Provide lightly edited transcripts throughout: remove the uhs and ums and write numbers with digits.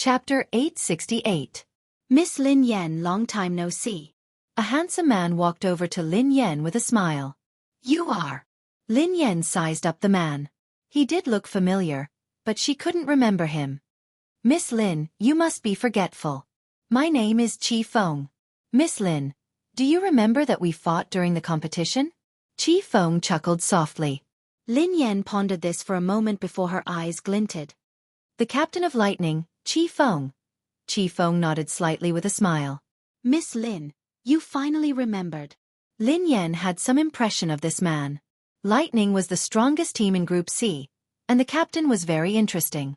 Chapter 868. Miss Lin Yan, long time no see. A handsome man walked over to Lin Yan with a smile. You are. Lin Yan sized up the man. He did look familiar, but she couldn't remember him. Miss Lin, you must be forgetful. My name is Chi Feng. Miss Lin, do you remember that we fought during the competition? Chi Feng chuckled softly. Lin Yan pondered this for a moment before her eyes glinted. The captain of lightning, Chi Feng. Chi Feng nodded slightly with a smile. Miss Lin, you finally remembered. Lin Yan had some impression of this man. Lightning was the strongest team in Group C, and the captain was very interesting.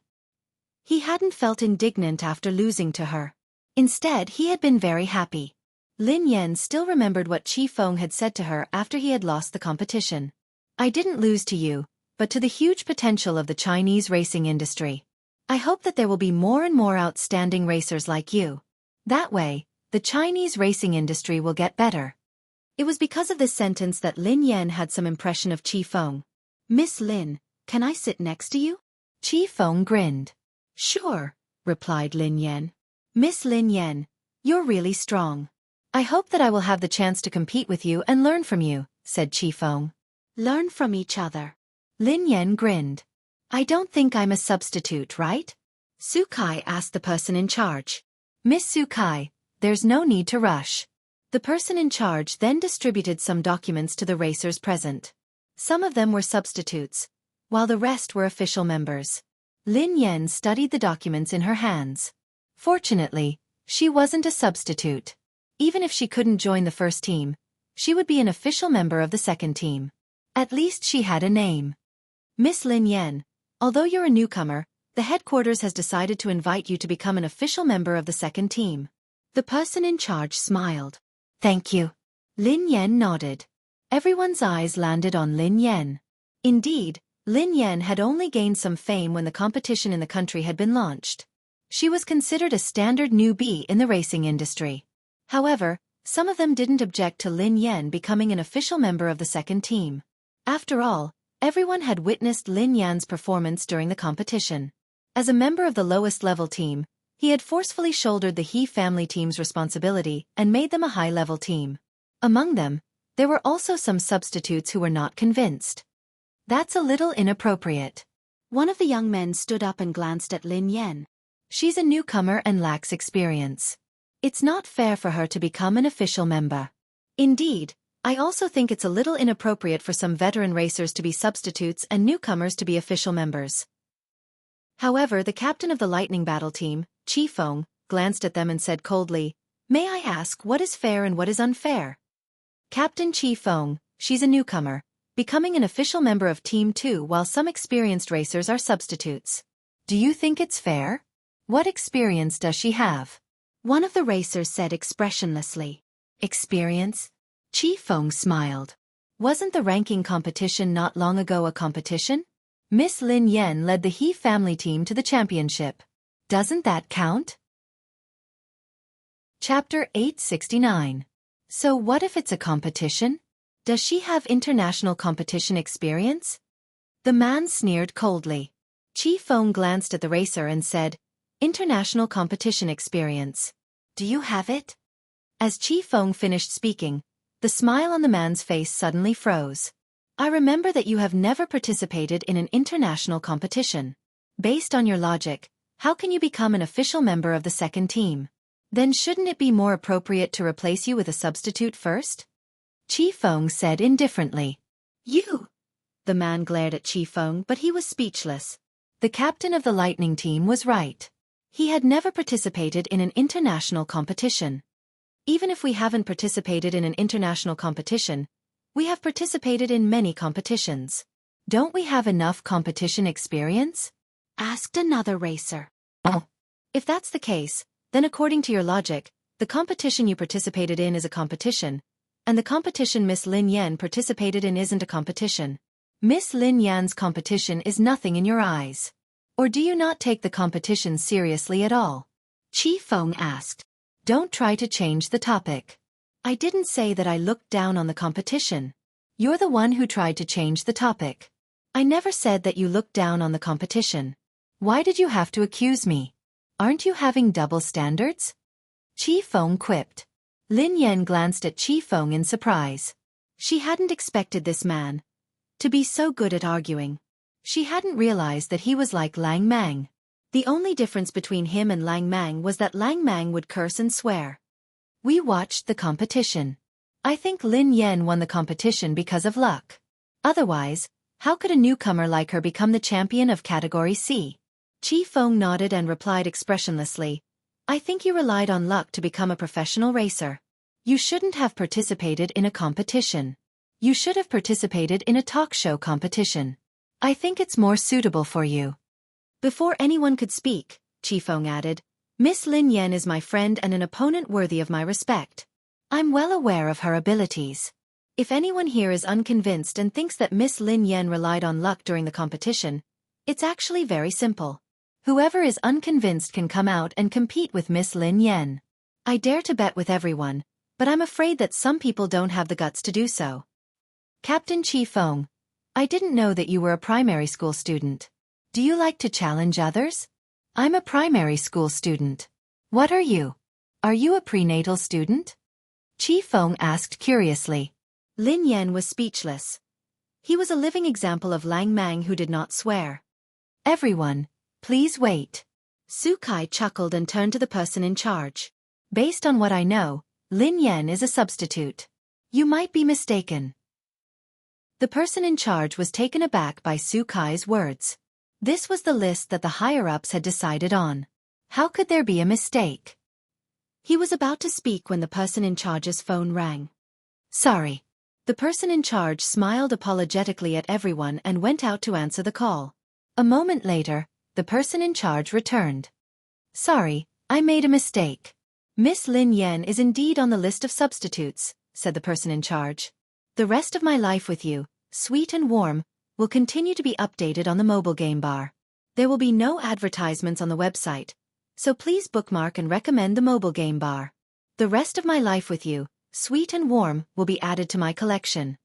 He hadn't felt indignant after losing to her. Instead, he had been very happy. Lin Yan still remembered what Chi Feng had said to her after he had lost the competition. I didn't lose to you, but to the huge potential of the Chinese racing industry. I hope that there will be more and more outstanding racers like you. That way, the Chinese racing industry will get better. It was because of this sentence that Lin Yan had some impression of Chi Feng. Miss Lin, can I sit next to you? Chi Feng grinned. Sure, replied Lin Yan. Miss Lin Yan, you're really strong. I hope that I will have the chance to compete with you and learn from you, said Chi Feng. Learn from each other. Lin Yan grinned. I don't think I'm a substitute, right? Xueqi asked the person in charge. Miss Xueqi, there's no need to rush. The person in charge then distributed some documents to the racers present. Some of them were substitutes, while the rest were official members. Lin Yan studied the documents in her hands. Fortunately, she wasn't a substitute. Even if she couldn't join the first team, she would be an official member of the second team. At least she had a name. Miss Lin Yan, although you're a newcomer, the headquarters has decided to invite you to become an official member of the second team. The person in charge smiled. Thank you. Lin Yan nodded. Everyone's eyes landed on Lin Yan. Indeed, Lin Yan had only gained some fame when the competition in the country had been launched. She was considered a standard newbie in the racing industry. However, some of them didn't object to Lin Yan becoming an official member of the second team. After all, everyone had witnessed Lin Yan's performance during the competition. As a member of the lowest level team, he had forcefully shouldered the He family team's responsibility and made them a high-level team. Among them, there were also some substitutes who were not convinced. That's a little inappropriate. One of the young men stood up and glanced at Lin Yan. She's a newcomer and lacks experience. It's not fair for her to become an official member. Indeed, I also think it's a little inappropriate for some veteran racers to be substitutes and newcomers to be official members. However, the captain of the Lightning Battle team, Chi Feng, glanced at them and said coldly, May I ask what is fair and what is unfair? Captain Chi Feng, she's a newcomer, becoming an official member of Team 2 while some experienced racers are substitutes. Do you think it's fair? What experience does she have? One of the racers said expressionlessly. Experience? Chi Feng smiled. Wasn't the ranking competition not long ago a competition? Miss Lin Yan led the He family team to the championship. Doesn't that count? Chapter 869. So what if it's a competition? Does she have international competition experience? The man sneered coldly. Chi Feng glanced at the racer and said, International competition experience. Do you have it? As Chi Feng finished speaking, the smile on the man's face suddenly froze. I remember that you have never participated in an international competition. Based on your logic, how can you become an official member of the second team? Then shouldn't it be more appropriate to replace you with a substitute first? Chi Feng said indifferently. You! The man glared at Chi Feng, but he was speechless. The captain of the Lightning team was right. He had never participated in an international competition. Even if we haven't participated in an international competition, we have participated in many competitions. Don't we have enough competition experience? Asked another racer. Oh. If that's the case, then according to your logic, the competition you participated in is a competition, and the competition Miss Lin Yan participated in isn't a competition. Miss Lin Yan's competition is nothing in your eyes. Or do you not take the competition seriously at all? Chi Feng asked. Don't try to change the topic. I didn't say that I looked down on the competition. You're the one who tried to change the topic. I never said that you looked down on the competition. Why did you have to accuse me? Aren't you having double standards? Qi Feng quipped. Lin Yan glanced at Qi Feng in surprise. She hadn't expected this man to be so good at arguing. She hadn't realized that he was like Lang Mang. The only difference between him and Lang Mang was that Lang Mang would curse and swear. We watched the competition. I think Lin Yan won the competition because of luck. Otherwise, how could a newcomer like her become the champion of Category C? Qi Feng nodded and replied expressionlessly, I think you relied on luck to become a professional racer. You shouldn't have participated in a competition. You should have participated in a talk show competition. I think it's more suitable for you. Before anyone could speak, Qi Feng added, Miss Lin Yan is my friend and an opponent worthy of my respect. I'm well aware of her abilities. If anyone here is unconvinced and thinks that Miss Lin Yan relied on luck during the competition, it's actually very simple. Whoever is unconvinced can come out and compete with Miss Lin Yan. I dare to bet with everyone, but I'm afraid that some people don't have the guts to do so. Captain Qi Feng, I didn't know that you were a primary school student. Do you like to challenge others? I'm a primary school student. What are you? Are you a prenatal student? Qi Feng asked curiously. Lin Yan was speechless. He was a living example of Lang Mang who did not swear. Everyone, please wait. Xueqi chuckled and turned to the person in charge. Based on what I know, Lin Yan is a substitute. You might be mistaken. The person in charge was taken aback by Xueqi's words. This was the list that the higher-ups had decided on. How could there be a mistake? He was about to speak when the person in charge's phone rang. Sorry. The person in charge smiled apologetically at everyone and went out to answer the call. A moment later, the person in charge returned. Sorry, I made a mistake. Miss Lin Yan is indeed on the list of substitutes, said the person in charge. The rest of my life with you, sweet and warm, will continue to be updated on the mobile game bar. There will be no advertisements on the website, so please bookmark and recommend the mobile game bar. The rest of my life with you, sweet and warm, will be added to my collection.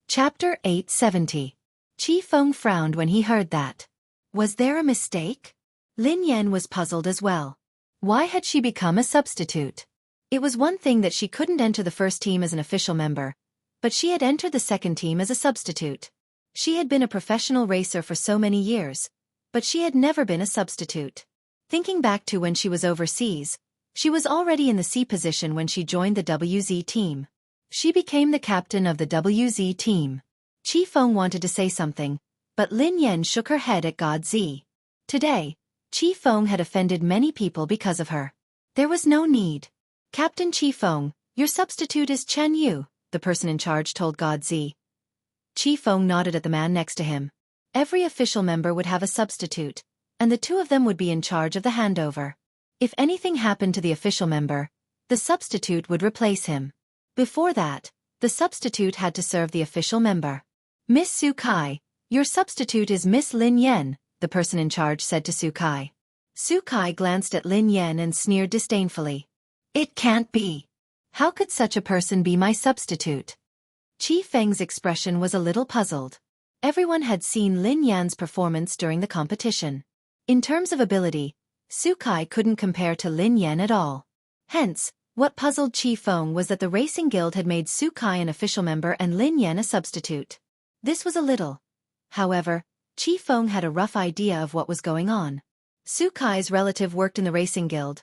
Chapter 870. Qi Feng frowned when he heard that. Was there a mistake? Lin Yan was puzzled as well. Why had she become a substitute? It was one thing that she couldn't enter the first team as an official member, but she had entered the second team as a substitute. She had been a professional racer for so many years, but she had never been a substitute. Thinking back to when she was overseas, she was already in the C position when she joined the WZ team. She became the captain of the WZ team. Qi Feng wanted to say something, but Lin Yan shook her head at God Z. Today, Qi Feng had offended many people because of her. There was no need. Captain Qi Feng, your substitute is Chen Yu, the person in charge told God Z. Qi Feng nodded at the man next to him. Every official member would have a substitute, and the two of them would be in charge of the handover. If anything happened to the official member, the substitute would replace him. Before that, the substitute had to serve the official member. Miss Xueqi, your substitute is Miss Lin Yan, the person in charge said to Xueqi. Xueqi glanced at Lin Yan and sneered disdainfully. It can't be. How could such a person be my substitute? Qi Feng's expression was a little puzzled. Everyone had seen Lin Yan's performance during the competition. In terms of ability, Xueqi couldn't compare to Lin Yan at all. Hence, what puzzled Qi Feng was that the Racing Guild had made Xueqi an official member and Lin Yan a substitute. This was a little. However, Qi Feng had a rough idea of what was going on. Xueqi's relative worked in the Racing Guild.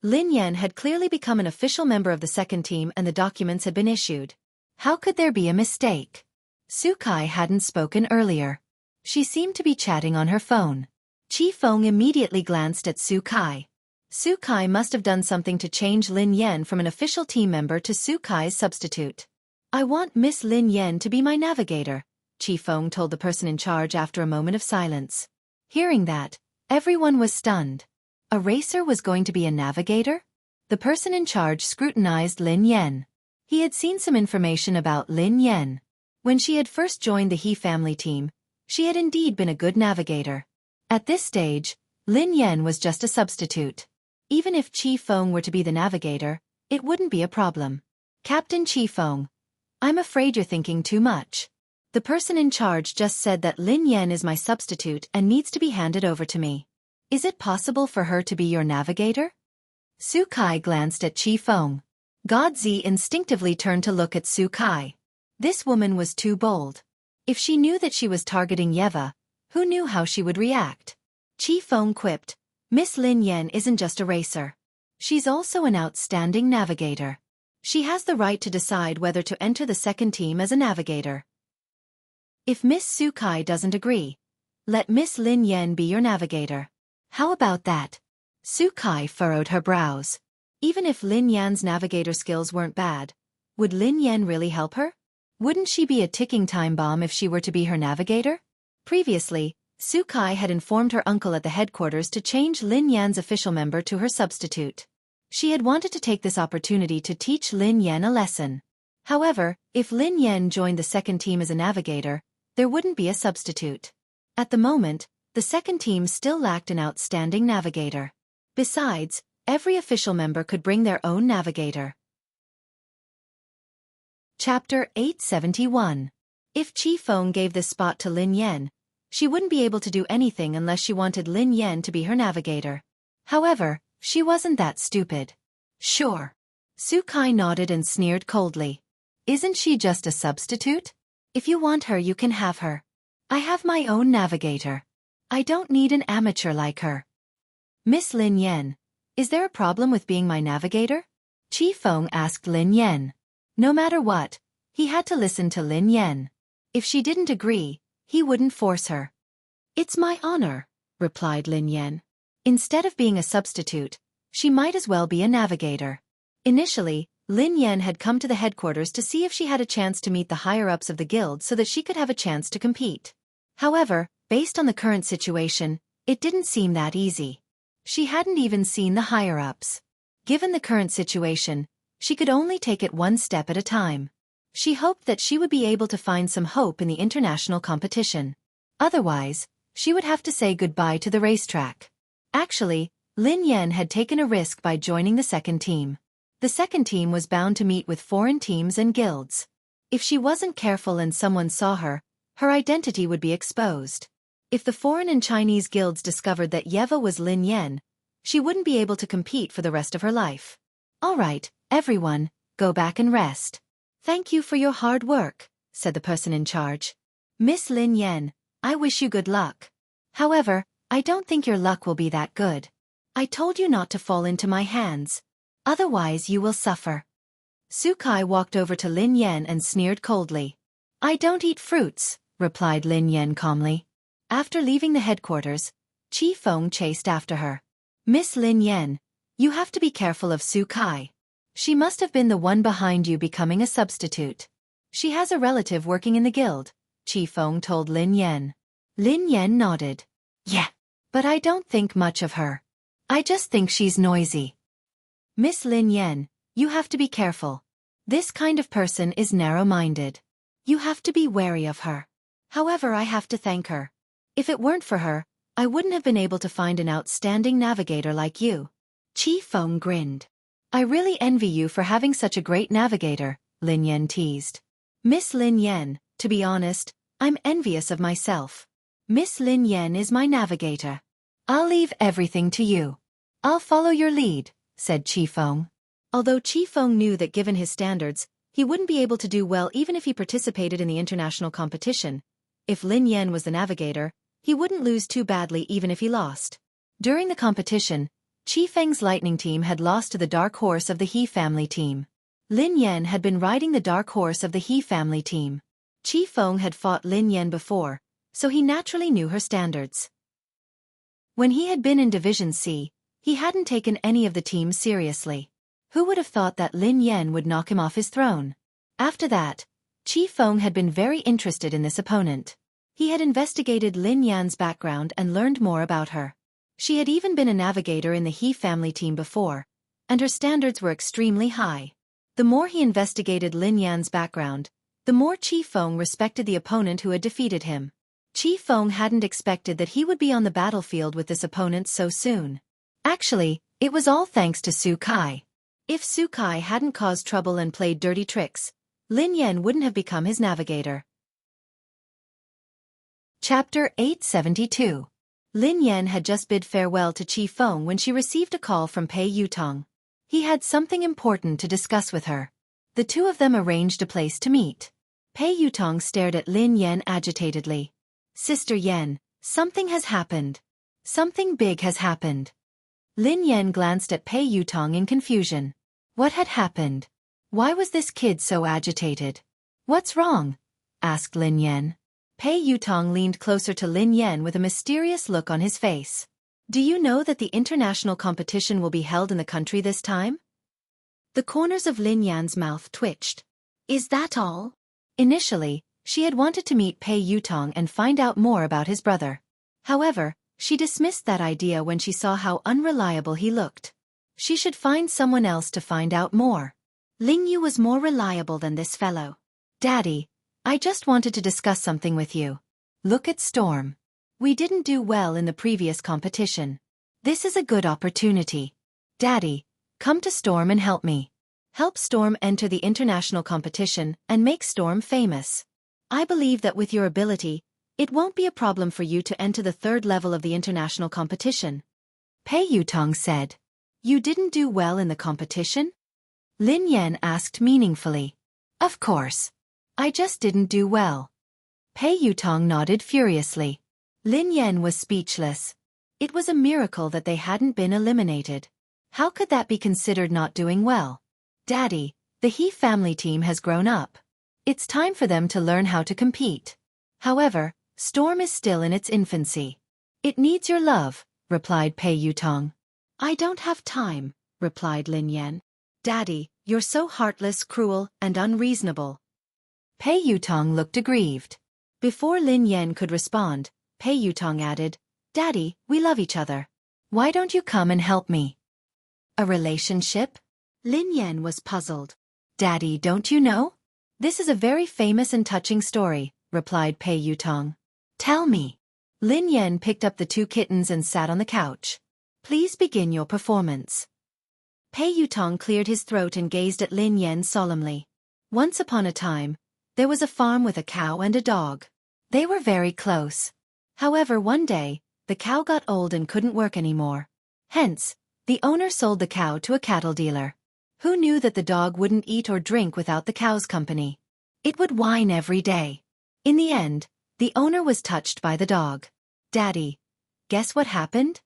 Lin Yan had clearly become an official member of the second team and the documents had been issued. How could there be a mistake? Xueqi hadn't spoken earlier. She seemed to be chatting on her phone. Qi Feng immediately glanced at Xueqi. Xueqi must have done something to change Lin Yan from an official team member to Xueqi's substitute. I want Miss Lin Yan to be my navigator, Qi Feng told the person in charge after a moment of silence. Hearing that, everyone was stunned. A racer was going to be a navigator? The person in charge scrutinized Lin Yan. He had seen some information about Lin Yan. When she had first joined the He family team, she had indeed been a good navigator. At this stage, Lin Yan was just a substitute. Even if Qi Feng were to be the navigator, it wouldn't be a problem. Captain Qi Feng, I'm afraid you're thinking too much. The person in charge just said that Lin Yan is my substitute and needs to be handed over to me. Is it possible for her to be your navigator? Xueqi glanced at Qifeng. Godzi instinctively turned to look at Xueqi. This woman was too bold. If she knew that she was targeting Yeva, who knew how she would react? Qifeng quipped, Miss Lin Yan isn't just a racer. She's also an outstanding navigator. She has the right to decide whether to enter the second team as a navigator. If Miss Xueqi doesn't agree, let Miss Lin Yan be your navigator. How about that? Xueqi furrowed her brows. Even if Lin Yan's navigator skills weren't bad, would Lin Yan really help her? Wouldn't she be a ticking time bomb if she were to be her navigator? Previously, Xueqi had informed her uncle at the headquarters to change Lin Yan's official member to her substitute. She had wanted to take this opportunity to teach Lin Yan a lesson. However, if Lin Yan joined the second team as a navigator, there wouldn't be a substitute. At the moment, the second team still lacked an outstanding navigator. Besides, every official member could bring their own navigator. Chapter 871. If Qifeng gave this spot to Lin Yan, she wouldn't be able to do anything unless she wanted Lin Yan to be her navigator. However, she wasn't that stupid. Sure. Xueqi nodded and sneered coldly. Isn't she just a substitute? If you want her, you can have her. I have my own navigator. I don't need an amateur like her. Miss Lin Yan, is there a problem with being my navigator? Qifeng asked Lin Yan. No matter what, he had to listen to Lin Yan. If she didn't agree, he wouldn't force her. It's my honor, replied Lin Yan. Instead of being a substitute, she might as well be a navigator. Initially, Lin Yan had come to the headquarters to see if she had a chance to meet the higher-ups of the guild so that she could have a chance to compete. However, based on the current situation, it didn't seem that easy. She hadn't even seen the higher-ups. Given the current situation, she could only take it one step at a time. She hoped that she would be able to find some hope in the international competition. Otherwise, she would have to say goodbye to the racetrack. Actually, Lin Yan had taken a risk by joining the second team. The second team was bound to meet with foreign teams and guilds. If she wasn't careful and someone saw her, her identity would be exposed. If the foreign and Chinese guilds discovered that Yeva was Lin Yan, she wouldn't be able to compete for the rest of her life. All right, everyone, go back and rest. Thank you for your hard work, said the person in charge. Miss Lin Yan, I wish you good luck. However, I don't think your luck will be that good. I told you not to fall into my hands. Otherwise you will suffer. Xueqi walked over to Lin Yan and sneered coldly. I don't eat fruits, replied Lin Yan calmly. After leaving the headquarters, Qifeng chased after her. Miss Lin Yan, you have to be careful of Xueqi. She must have been the one behind you becoming a substitute. She has a relative working in the guild, Qifeng told Lin Yan. Lin Yan nodded. Yeah, but I don't think much of her. I just think she's noisy. Miss Lin Yan, you have to be careful. This kind of person is narrow-minded. You have to be wary of her. However, I have to thank her. If it weren't for her, I wouldn't have been able to find an outstanding navigator like you. Qifeng grinned. I really envy you for having such a great navigator, Lin Yan teased. Miss Lin Yan, to be honest, I'm envious of myself. Miss Lin Yan is my navigator. I'll leave everything to you. I'll follow your lead, said Qifeng. Although Qifeng knew that given his standards, he wouldn't be able to do well even if he participated in the international competition. If Lin Yan was the navigator, he wouldn't lose too badly even if he lost. During the competition, Qifeng's lightning team had lost to the dark horse of the He family team. Lin Yan had been riding the dark horse of the He family team. Qifeng had fought Lin Yan before, so he naturally knew her standards. When he had been in Division C, he hadn't taken any of the teams seriously. Who would have thought that Lin Yan would knock him off his throne? After that, Qifeng had been very interested in this opponent. He had investigated Lin Yan's background and learned more about her. She had even been a navigator in the He family team before, and her standards were extremely high. The more he investigated Lin Yan's background, the more Qifeng respected the opponent who had defeated him. Qifeng hadn't expected that he would be on the battlefield with this opponent so soon. Actually, it was all thanks to Xueqi. If Xueqi hadn't caused trouble and played dirty tricks, Lin Yan wouldn't have become his navigator. Chapter 872. Lin Yan had just bid farewell to Chi Feng when she received a call from Pei Yutong. He had something important to discuss with her. The two of them arranged a place to meet. Pei Yutong stared at Lin Yan agitatedly. Sister Yan, something has happened. Something big has happened. Lin Yan glanced at Pei Yutong in confusion. What had happened? Why was this kid so agitated? What's wrong? Asked Lin Yan. Pei Yutong leaned closer to Lin Yan with a mysterious look on his face. Do you know that the international competition will be held in the country this time? The corners of Lin Yan's mouth twitched. Is that all? Initially, she had wanted to meet Pei Yutong and find out more about his brother. However, she dismissed that idea when she saw how unreliable he looked. She should find someone else to find out more. Ling Yu was more reliable than this fellow. Daddy, I just wanted to discuss something with you. Look at Storm. We didn't do well in the previous competition. This is a good opportunity. Daddy, come to Storm and help me. Help Storm enter the international competition and make Storm famous. I believe that with your ability, it won't be a problem for you to enter the third level of the international competition. Pei Yutong said. You didn't do well in the competition? Lin Yan asked meaningfully. Of course. I just didn't do well. Pei Yutong nodded furiously. Lin Yan was speechless. It was a miracle that they hadn't been eliminated. How could that be considered not doing well? Daddy, the He family team has grown up. It's time for them to learn how to compete. However, Storm is still in its infancy. It needs your love, replied Pei Yutong. I don't have time, replied Lin Yan. Daddy, you're so heartless, cruel, and unreasonable. Pei Yutong looked aggrieved. Before Lin Yan could respond, Pei Yutong added, Daddy, we love each other. Why don't you come and help me? A relationship? Lin Yan was puzzled. Daddy, don't you know? This is a very famous and touching story, replied Pei Yutong. Tell me. Lin Yan picked up the two kittens and sat on the couch. Please begin your performance. Pei Yutong cleared his throat and gazed at Lin Yan solemnly. Once upon a time, there was a farm with a cow and a dog. They were very close. However, one day, the cow got old and couldn't work anymore. Hence, the owner sold the cow to a cattle dealer. Who knew that the dog wouldn't eat or drink without the cow's company? It would whine every day. In the end, the owner was touched by the dog. Daddy, guess what happened?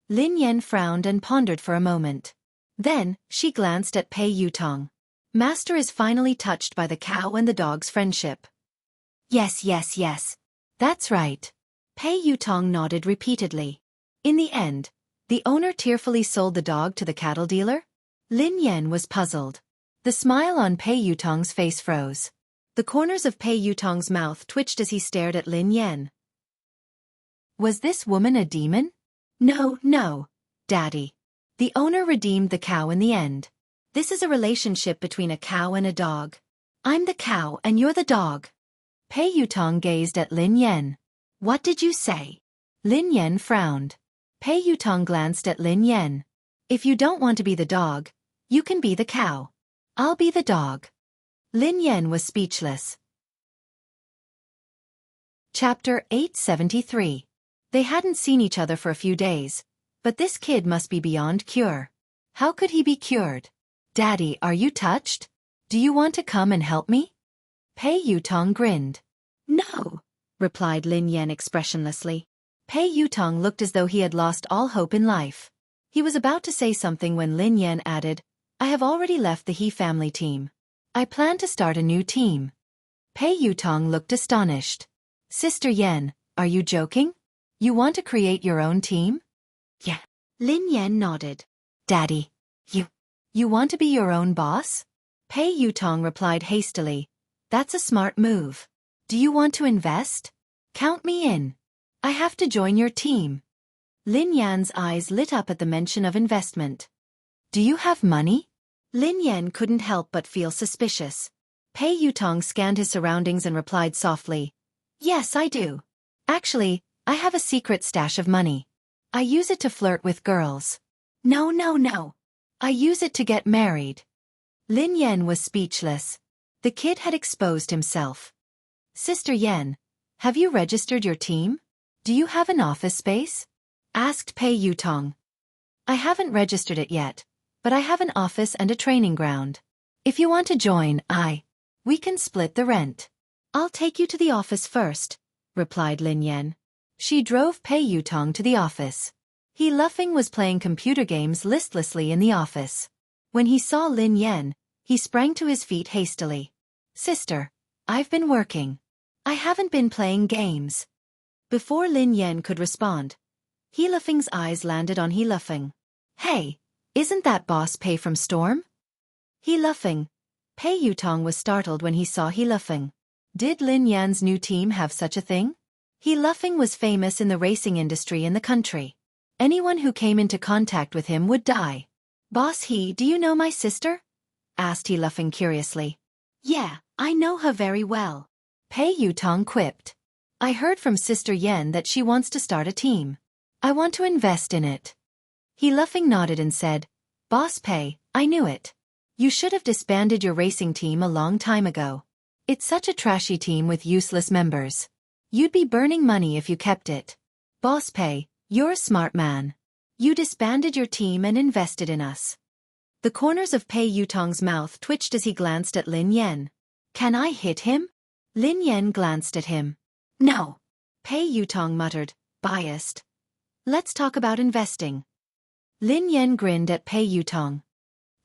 Lin Yan frowned and pondered for a moment. Then, she glanced at Pei Yutong. Master is finally touched by the cow and the dog's friendship. Yes. That's right. Pei Yutong nodded repeatedly. In the end, the owner tearfully sold the dog to the cattle dealer? Lin Yan was puzzled. The smile on Pei Yutong's face froze. The corners of Pei Yutong's mouth twitched as he stared at Lin Yan. Was this woman a demon? No, Daddy. The owner redeemed the cow in the end. This is a relationship between a cow and a dog. I'm the cow and you're the dog. Pei Yutong gazed at Lin Yan. What did you say? Lin Yan frowned. Pei Yutong glanced at Lin Yan. If you don't want to be the dog, you can be the cow. I'll be the dog. Lin Yan was speechless. Chapter 873. They hadn't seen each other for a few days, but this kid must be beyond cure. How could he be cured? Daddy, are you touched? Do you want to come and help me? Pei Yutong grinned. No, replied Lin Yan expressionlessly. Pei Yutong looked as though he had lost all hope in life. He was about to say something when Lin Yan added, I have already left the He family team. I plan to start a new team. Pei Yutong looked astonished. Sister Yan, are you joking? You want to create your own team? Yeah. Lin Yan nodded. Daddy, you want to be your own boss? Pei Yutong replied hastily. That's a smart move. Do you want to invest? Count me in. I have to join your team. Lin Yan's eyes lit up at the mention of investment. Do you have money? Lin Yan couldn't help but feel suspicious. Pei Yutong scanned his surroundings and replied softly. Yes, I do. Actually, I have a secret stash of money. I use it to flirt with girls. No. I use it to get married. Lin Yan was speechless. The kid had exposed himself. Sister Yan, have you registered your team? Do you have an office space? asked Pei Yutong. I haven't registered it yet, but I have an office and a training ground. If you want to join, we can split the rent. I'll take you to the office first, replied Lin Yan. She drove Pei Yutong to the office. He Luffing was playing computer games listlessly in the office. When he saw Lin Yan, he sprang to his feet hastily. Sister, I've been working. I haven't been playing games. Before Lin Yan could respond, He Luffing's eyes landed on He Luffing. Hey, isn't that Boss Pei from Storm? He Luffing. Pei Yutong was startled when he saw He Luffing. Did Lin Yan's new team have such a thing? He Luffing was famous in the racing industry in the country. Anyone who came into contact with him would die. Boss He, do you know my sister? Asked He Luffing curiously. Yeah, I know her very well. Pei Yutong quipped. I heard from Sister Yen that she wants to start a team. I want to invest in it. He Luffing nodded and said, Boss Pei, I knew it. You should have disbanded your racing team a long time ago. It's such a trashy team with useless members. You'd be burning money if you kept it. Boss Pei, you're a smart man. You disbanded your team and invested in us. The corners of Pei Yutong's mouth twitched as he glanced at Lin Yan. Can I hit him? Lin Yan glanced at him. No. Pei Yutong muttered, biased. Let's talk about investing. Lin Yan grinned at Pei Yutong.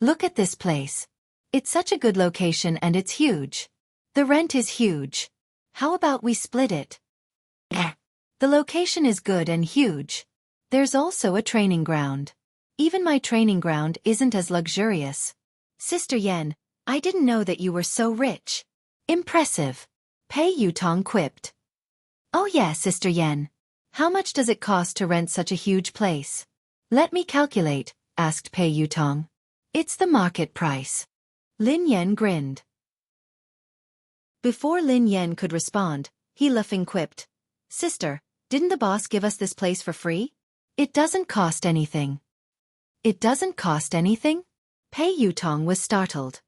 Look at this place. It's such a good location and it's huge. The rent is huge. How about we split it? The location is good and huge. There's also a training ground. Even my training ground isn't as luxurious. Sister Yen, I didn't know that you were so rich. Impressive. Pei Yutong quipped. Oh yeah, Sister Yen. How much does it cost to rent such a huge place? Let me calculate, asked Pei Yutong. It's the market price. Lin Yan grinned. Before Lin Yan could respond, He Luffing quipped. Sister, didn't the boss give us this place for free? It doesn't cost anything. It doesn't cost anything? Pei Yutong was startled.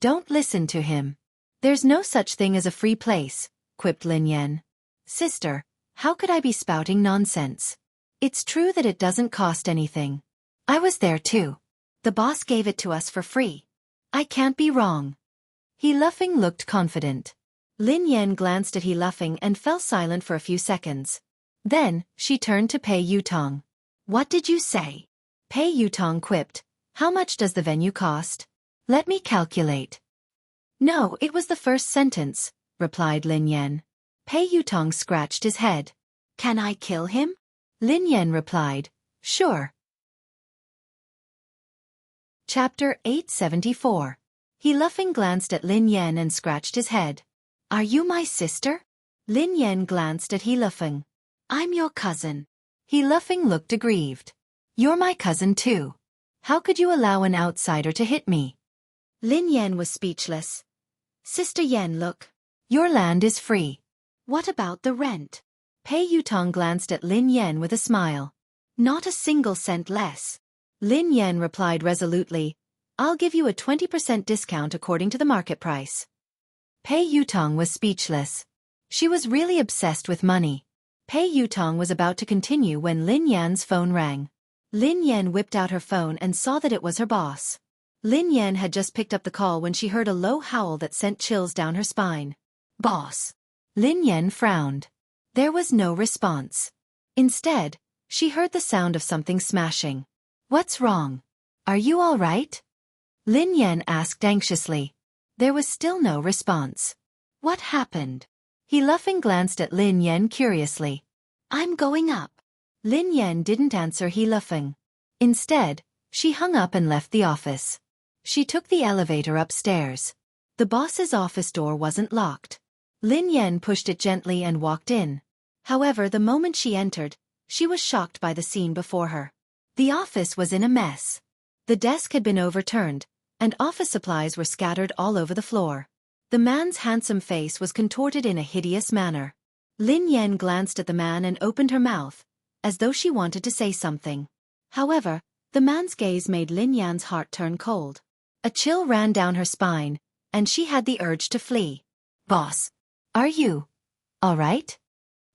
Don't listen to him. There's no such thing as a free place, quipped Lin Yan. Sister, how could I be spouting nonsense? It's true that it doesn't cost anything. I was there too. The boss gave it to us for free. I can't be wrong. He Luffing looked confident. Lin Yan glanced at He Luffing and fell silent for a few seconds. Then, she turned to Pei Yutong. What did you say? Pei Yutong quipped. How much does the venue cost? Let me calculate. No, it was the first sentence, replied Lin Yan. Pei Yutong scratched his head. Can I kill him? Lin Yan replied. Sure. Chapter 874. He Luffing glanced at Lin Yan and scratched his head. Are you my sister? Lin Yan glanced at He Luffing. I'm your cousin. He Luffing looked aggrieved. You're my cousin too. How could you allow an outsider to hit me? Lin Yan was speechless. Sister Yen, look. Your land is free. What about the rent? Pei Yutong glanced at Lin Yan with a smile. Not a single cent less. Lin Yan replied resolutely. I'll give you a 20% discount according to the market price. Pei Yutong was speechless. She was really obsessed with money. Pei Yutong was about to continue when Lin Yan's phone rang. Lin Yan whipped out her phone and saw that it was her boss. Lin Yan had just picked up the call when she heard a low howl that sent chills down her spine. Boss. Lin Yan frowned. There was no response. Instead, she heard the sound of something smashing. What's wrong? Are you all right? Lin Yan asked anxiously. There was still no response. What happened? He Luffing glanced at Lin Yan curiously. I'm going up. Lin Yan didn't answer He Luffing. Instead, she hung up and left the office. She took the elevator upstairs. The boss's office door wasn't locked. Lin Yan pushed it gently and walked in. However, the moment she entered, she was shocked by the scene before her. The office was in a mess. The desk had been overturned, and office supplies were scattered all over the floor. The man's handsome face was contorted in a hideous manner. Lin Yan glanced at the man and opened her mouth, as though she wanted to say something. However, the man's gaze made Lin Yan's heart turn cold. A chill ran down her spine, and she had the urge to flee. Boss, are you all right?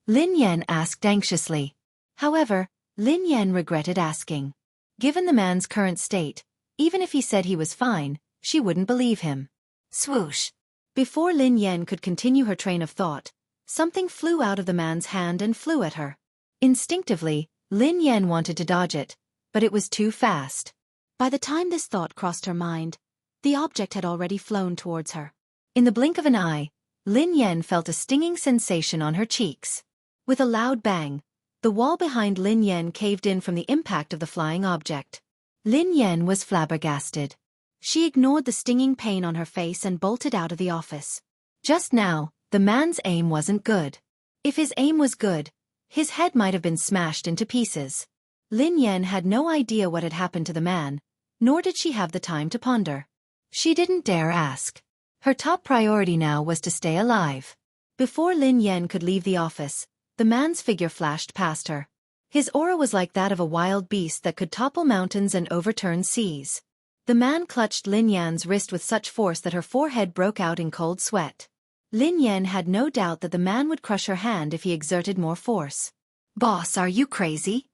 Lin Yan asked anxiously. However, Lin Yan regretted asking. Given the man's current state, even if he said he was fine, she wouldn't believe him. Swoosh! Before Lin Yan could continue her train of thought, something flew out of the man's hand and flew at her. Instinctively, Lin Yan wanted to dodge it, but it was too fast. By the time this thought crossed her mind, the object had already flown towards her. In the blink of an eye, Lin Yan felt a stinging sensation on her cheeks. With a loud bang, the wall behind Lin Yan caved in from the impact of the flying object. Lin Yan was flabbergasted. She ignored the stinging pain on her face and bolted out of the office. Just now, the man's aim wasn't good. If his aim was good, his head might have been smashed into pieces. Lin Yan had no idea what had happened to the man, nor did she have the time to ponder. She didn't dare ask. Her top priority now was to stay alive. Before Lin Yan could leave the office, the man's figure flashed past her. His aura was like that of a wild beast that could topple mountains and overturn seas. The man clutched Lin Yan's wrist with such force that her forehead broke out in cold sweat. Lin Yan had no doubt that the man would crush her hand if he exerted more force. "Boss, are you crazy?"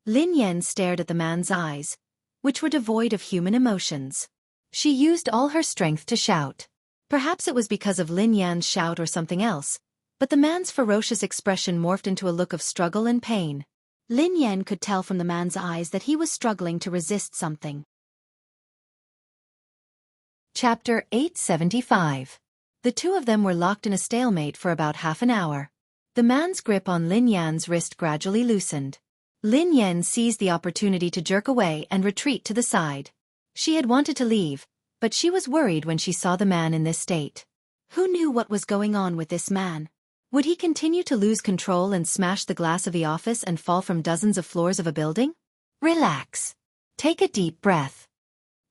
Lin Yan stared at the man's eyes, which were devoid of human emotions. She used all her strength to shout. Perhaps it was because of Lin Yan's shout or something else, but the man's ferocious expression morphed into a look of struggle and pain. Lin Yan could tell from the man's eyes that he was struggling to resist something. Chapter 875. The two of them were locked in a stalemate for about half an hour. The man's grip on Lin Yan's wrist gradually loosened. Lin Yan seized the opportunity to jerk away and retreat to the side. She had wanted to leave, but she was worried when she saw the man in this state. Who knew what was going on with this man? Would he continue to lose control and smash the glass of the office and fall from dozens of floors of a building? Relax. Take a deep breath.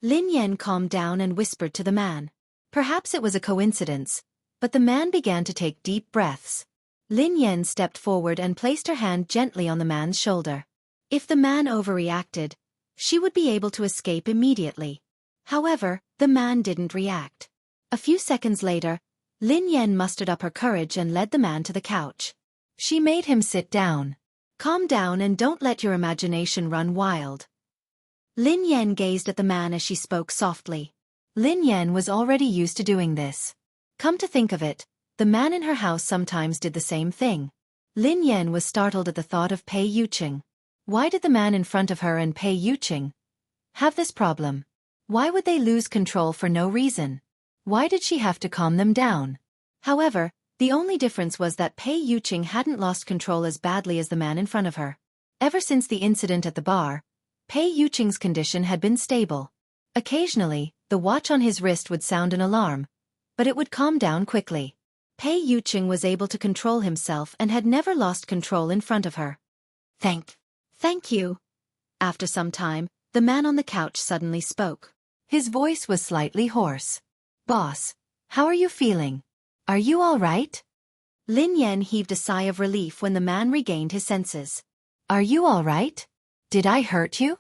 Lin Yan calmed down and whispered to the man. Perhaps it was a coincidence, but the man began to take deep breaths. Lin Yan stepped forward and placed her hand gently on the man's shoulder. If the man overreacted, she would be able to escape immediately. However, the man didn't react. A few seconds later, Lin Yan mustered up her courage and led the man to the couch. She made him sit down. Calm down and don't let your imagination run wild. Lin Yan gazed at the man as she spoke softly. Lin Yan was already used to doing this. Come to think of it, the man in her house sometimes did the same thing. Lin Yan was startled at the thought of Pei Yuqing. Why did the man in front of her and Pei Yuqing have this problem? Why would they lose control for no reason? Why did she have to calm them down? However, the only difference was that Pei Yuqing hadn't lost control as badly as the man in front of her. Ever since the incident at the bar, Pei Yuqing's condition had been stable. Occasionally, the watch on his wrist would sound an alarm, but it would calm down quickly. Pei Yuqing was able to control himself and had never lost control in front of her. Thank you. After some time, the man on the couch suddenly spoke. His voice was slightly hoarse. "Boss, how are you feeling? Are you all right?" Lin Yan heaved a sigh of relief when the man regained his senses. "Are you all right? Did I hurt you?"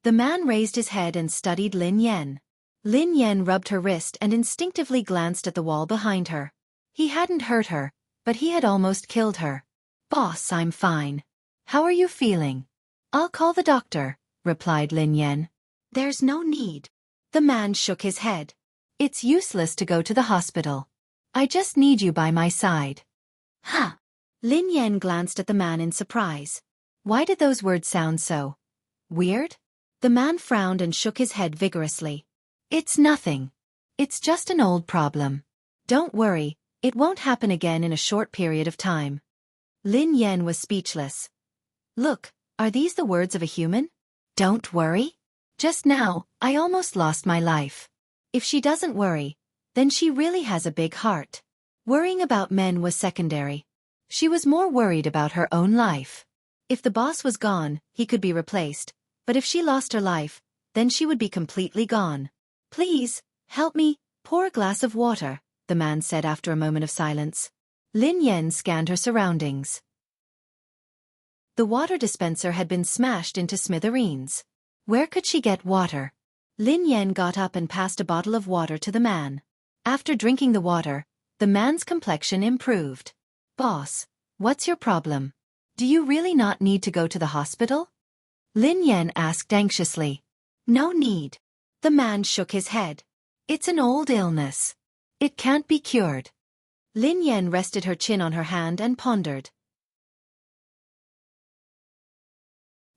The man raised his head and studied Lin Yan. Lin Yan rubbed her wrist and instinctively glanced at the wall behind her. He hadn't hurt her, but he had almost killed her. "Boss, I'm fine. How are you feeling?" "I'll call the doctor," replied Lin Yan. "There's no need." The man shook his head. "It's useless to go to the hospital. I just need you by my side." "Huh." Lin Yan glanced at the man in surprise. Why did those words sound so weird? The man frowned and shook his head vigorously. "It's nothing. It's just an old problem. Don't worry, it won't happen again in a short period of time." Lin Yan was speechless. Look, are these the words of a human? Don't worry? Just now, I almost lost my life. If she doesn't worry, then she really has a big heart. Worrying about men was secondary. She was more worried about her own life. If the boss was gone, he could be replaced, but if she lost her life, then she would be completely gone. "Please, help me, pour a glass of water," the man said after a moment of silence. Lin Yan scanned her surroundings. The water dispenser had been smashed into smithereens. Where could she get water? Lin Yan got up and passed a bottle of water to the man. After drinking the water, the man's complexion improved. "Boss, what's your problem? Do you really not need to go to the hospital? Lin Yan asked anxiously. No need. The man shook his head. It's an old illness. It can't be cured. Lin Yan rested her chin on her hand and pondered.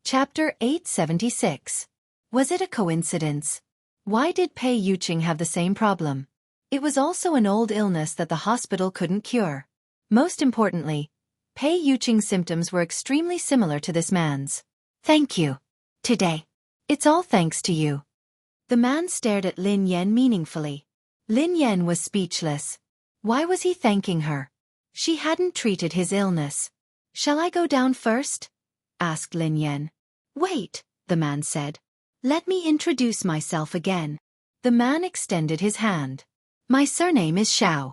Chapter 876. Was it a coincidence? Why did Pei Yuqing have the same problem? It was also an old illness that the hospital couldn't cure. Most importantly, Pei Yuqing's symptoms were extremely similar to this man's. Thank you. Today. It's all thanks to you. The man stared at Lin Yan meaningfully. Lin Yan was speechless. Why was he thanking her? She hadn't treated his illness. Shall I go down first? Asked Lin Yan. Wait, the man said. Let me introduce myself again. The man extended his hand. My surname is Xiao.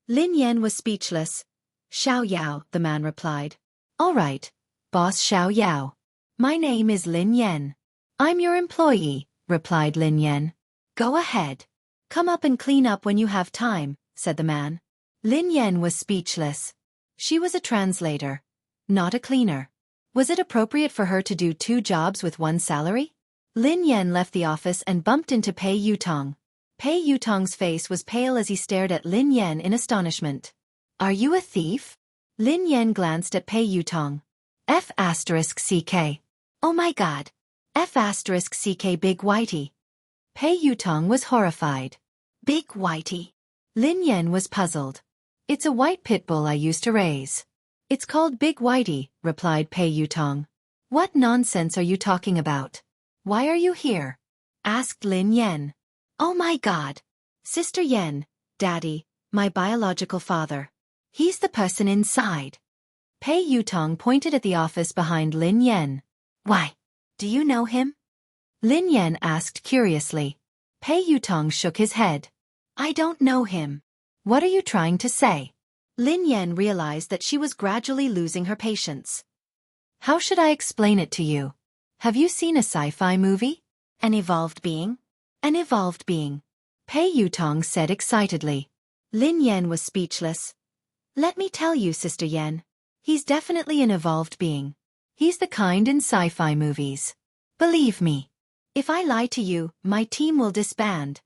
Lin Yan was speechless. Xiao Yao, the man replied. All right, boss Xiao Yao. My name is Lin Yan. I'm your employee, replied Lin Yan. Go ahead. Come up and clean up when you have time, said the man. Lin Yan was speechless. She was a translator, not a cleaner. Was it appropriate for her to do 2 jobs with 1 salary? Lin Yan left the office and bumped into Pei Yutong. Pei Yutong's face was pale as he stared at Lin Yan in astonishment. Are you a thief? Lin Yan glanced at Pei Yutong. F***CK. Oh my god. F***CK Big Whitey. Pei Yutong was horrified. Big Whitey. Lin Yan was puzzled. It's a white pit bull I used to raise. It's called Big Whitey, replied Pei Yutong. What nonsense are you talking about? Why are you here? Asked Lin Yan. Oh my god. Sister Yan, Daddy, my biological father. He's the person inside. Pei Yutong pointed at the office behind Lin Yan. Why? Do you know him? Lin Yan asked curiously. Pei Yutong shook his head. I don't know him. What are you trying to say? Lin Yan realized that she was gradually losing her patience. How should I explain it to you? Have you seen a sci-fi movie? An evolved being? An evolved being. Pei Yutong said excitedly. Lin Yan was speechless. Let me tell you, Sister Yan. He's definitely an evolved being. He's the kind in sci-fi movies. Believe me. If I lie to you, my team will disband.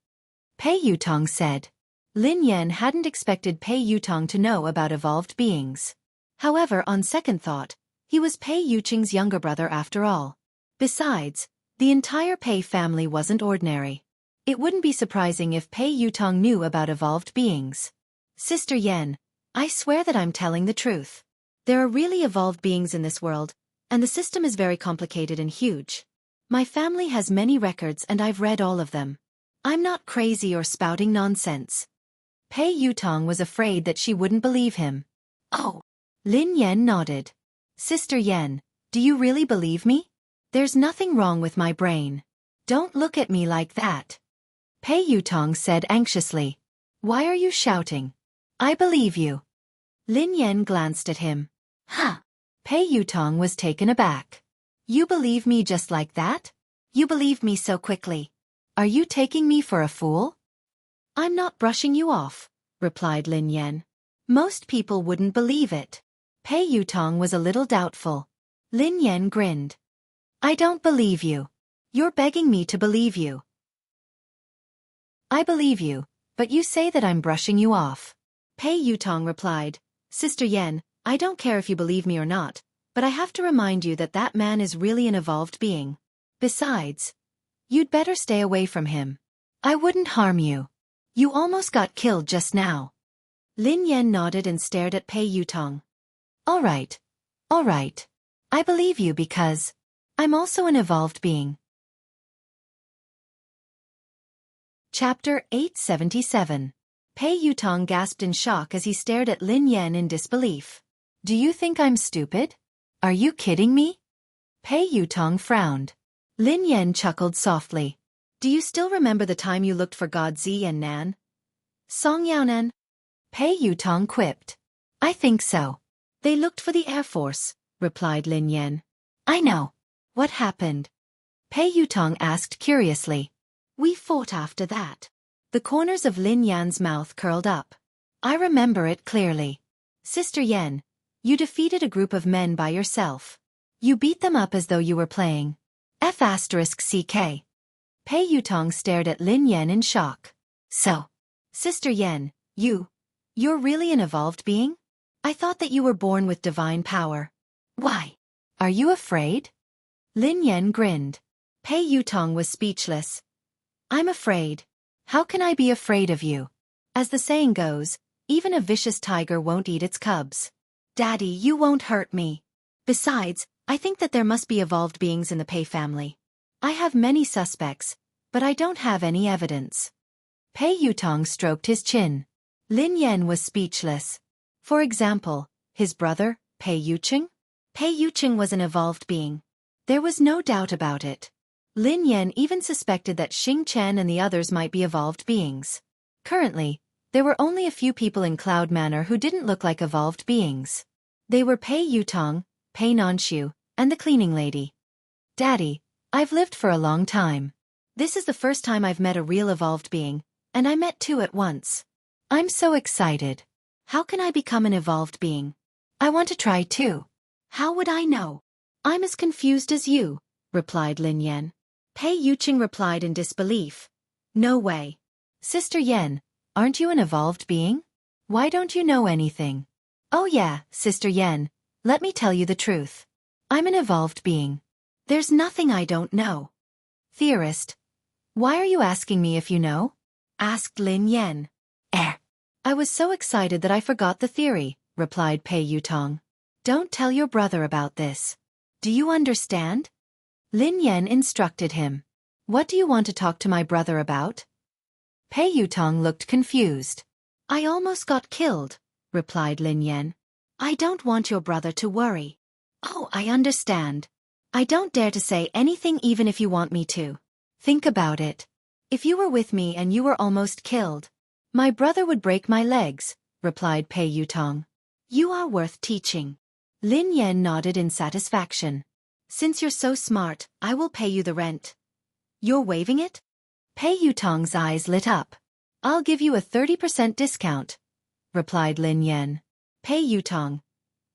Pei Yutong said. Lin Yan hadn't expected Pei Yutong to know about evolved beings. However, on second thought, he was Pei Yuqing's younger brother after all. Besides, the entire Pei family wasn't ordinary. It wouldn't be surprising if Pei Yutong knew about evolved beings. Sister Yan, I swear that I'm telling the truth. There are really evolved beings in this world, and the system is very complicated and huge. My family has many records and I've read all of them. I'm not crazy or spouting nonsense. Pei Yutong was afraid that she wouldn't believe him. Oh. Lin Yan nodded. Sister Yan, do you really believe me? There's nothing wrong with my brain. Don't look at me like that. Pei Yutong said anxiously. Why are you shouting? I believe you. Lin Yan glanced at him. Huh. Pei Yutong was taken aback. You believe me just like that? You believe me so quickly. Are you taking me for a fool? I'm not brushing you off, replied Lin Yan. Most people wouldn't believe it. Pei Yutong was a little doubtful. Lin Yan grinned. I don't believe you. You're begging me to believe you. I believe you, but you say that I'm brushing you off. Pei Yutong replied, Sister Yan, I don't care if you believe me or not, but I have to remind you that that man is really an evolved being. Besides, you'd better stay away from him. I wouldn't harm you. You almost got killed just now. Lin Yan nodded and stared at Pei Yutong. All right. All right. I believe you because I'm also an evolved being. Chapter 877. Pei Yutong gasped in shock as he stared at Lin Yan in disbelief. Do you think I'm stupid? Are you kidding me? Pei Yutong frowned. Lin Yan chuckled softly. Do you still remember the time you looked for God Zi and Nan? Song Yaonan? Pei Yutong quipped. I think so. They looked for the Air Force, replied Lin Yan. I know. What happened? Pei Yutong asked curiously. We fought after that. The corners of Lin Yan's mouth curled up. I remember it clearly. Sister Yan, You defeated a group of men by yourself. You beat them up as though you were playing. F***CK. Pei Yutong stared at Lin Yan in shock. So, Sister Yan, you're really an evolved being? I thought that you were born with divine power. Why? Are you afraid? Lin Yan grinned. Pei Yutong was speechless. I'm afraid. How can I be afraid of you? As the saying goes, even a vicious tiger won't eat its cubs. Daddy, you won't hurt me. Besides, I think that there must be evolved beings in the Pei family. I have many suspects, but I don't have any evidence. Pei Yutong stroked his chin. Lin Yan was speechless. For example, his brother, Pei Yuqing? Pei Yuqing was an evolved being. There was no doubt about it. Lin Yan even suspected that Xing Chen and the others might be evolved beings. Currently, there were only a few people in Cloud Manor who didn't look like evolved beings. They were Pei Yutong, Pei Nanshu, and the cleaning lady. Daddy, I've lived for a long time. This is the first time I've met a real evolved being, and I met two at once. I'm so excited. How can I become an evolved being? I want to try too. How would I know? I'm as confused as you, replied Lin Yan. Pei Yuqing replied in disbelief. No way. Sister Yan, aren't you an evolved being? Why don't you know anything? Oh yeah, Sister Yan, let me tell you the truth. I'm an evolved being. There's nothing I don't know. Theorist. Why are you asking me if you know? Asked Lin Yan. I was so excited that I forgot the theory, replied Pei Yutong. Don't tell your brother about this. Do you understand? Lin Yan instructed him. What do you want to talk to my brother about? Pei Yutong looked confused. I almost got killed, replied Lin Yan. I don't want your brother to worry. Oh, I understand. I don't dare to say anything even if you want me to. Think about it. If you were with me and you were almost killed, my brother would break my legs, replied Pei Yutong. You are worth teaching. Lin Yan nodded in satisfaction. Since you're so smart, I will pay you the rent. You're waiving it? Pei Yutong's eyes lit up. I'll give you a 30% discount, replied Lin Yan. Pei Yutong.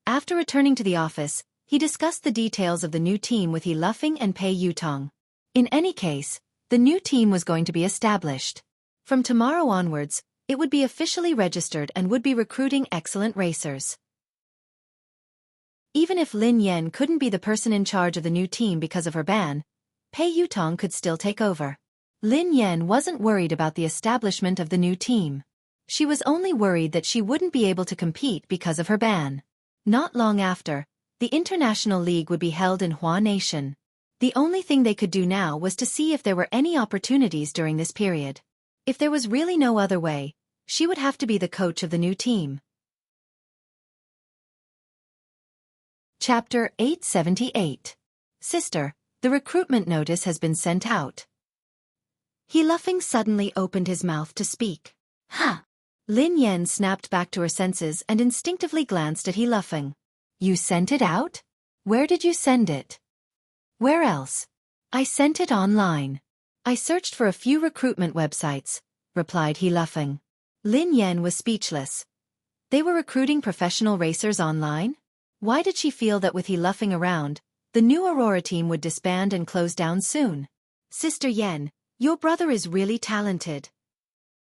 After returning to the office, he discussed the details of the new team with He Luffing and Pei Yutong. In any case, the new team was going to be established. From tomorrow onwards, it would be officially registered and would be recruiting excellent racers. Even if Lin Yan couldn't be the person in charge of the new team because of her ban, Pei Yutong could still take over. Lin Yan wasn't worried about the establishment of the new team. She was only worried that she wouldn't be able to compete because of her ban. Not long after, the International League would be held in Hua Nation. The only thing they could do now was to see if there were any opportunities during this period. If there was really no other way, she would have to be the coach of the new team. Chapter 878. Sister, the recruitment notice has been sent out. He Luffing suddenly opened his mouth to speak. Huh. Lin Yan snapped back to her senses and instinctively glanced at He Luffing. You sent it out? Where did you send it? Where else? I sent it online. I searched for a few recruitment websites, replied He Luffing. Lin Yan was speechless. They were recruiting professional racers online? Why did she feel that with He Luffing around, the new Aurora team would disband and close down soon? Sister Yan, your brother is really talented.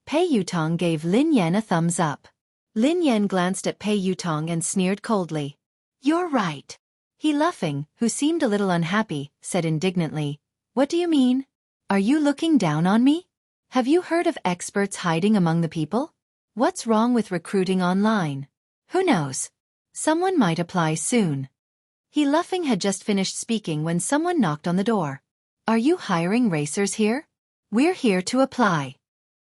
Pei Yutong gave Lin Yan a thumbs up. Lin Yan glanced at Pei Yutong and sneered coldly. You're right. He Luffing, who seemed a little unhappy, said indignantly, What do you mean? Are you looking down on me? Have you heard of experts hiding among the people? What's wrong with recruiting online? Who knows? Someone might apply soon. He Luffing had just finished speaking when someone knocked on the door. Are you hiring racers here? We're here to apply.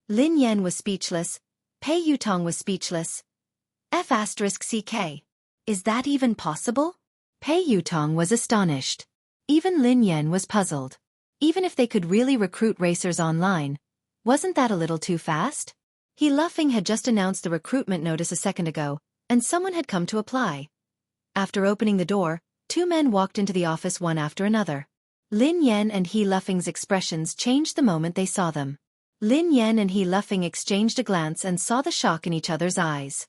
Lin Yan was speechless. Pei Yutong was speechless. F***CK. Is that even possible? Pei Yutong was astonished. Even Lin Yan was puzzled. Even if they could really recruit racers online, wasn't that a little too fast? He Luffing had just announced the recruitment notice a second ago, and someone had come to apply. After opening the door, two men walked into the office one after another. Lin Yan and He Luffing's expressions changed the moment they saw them. Lin Yan and He Luffing exchanged a glance and saw the shock in each other's eyes.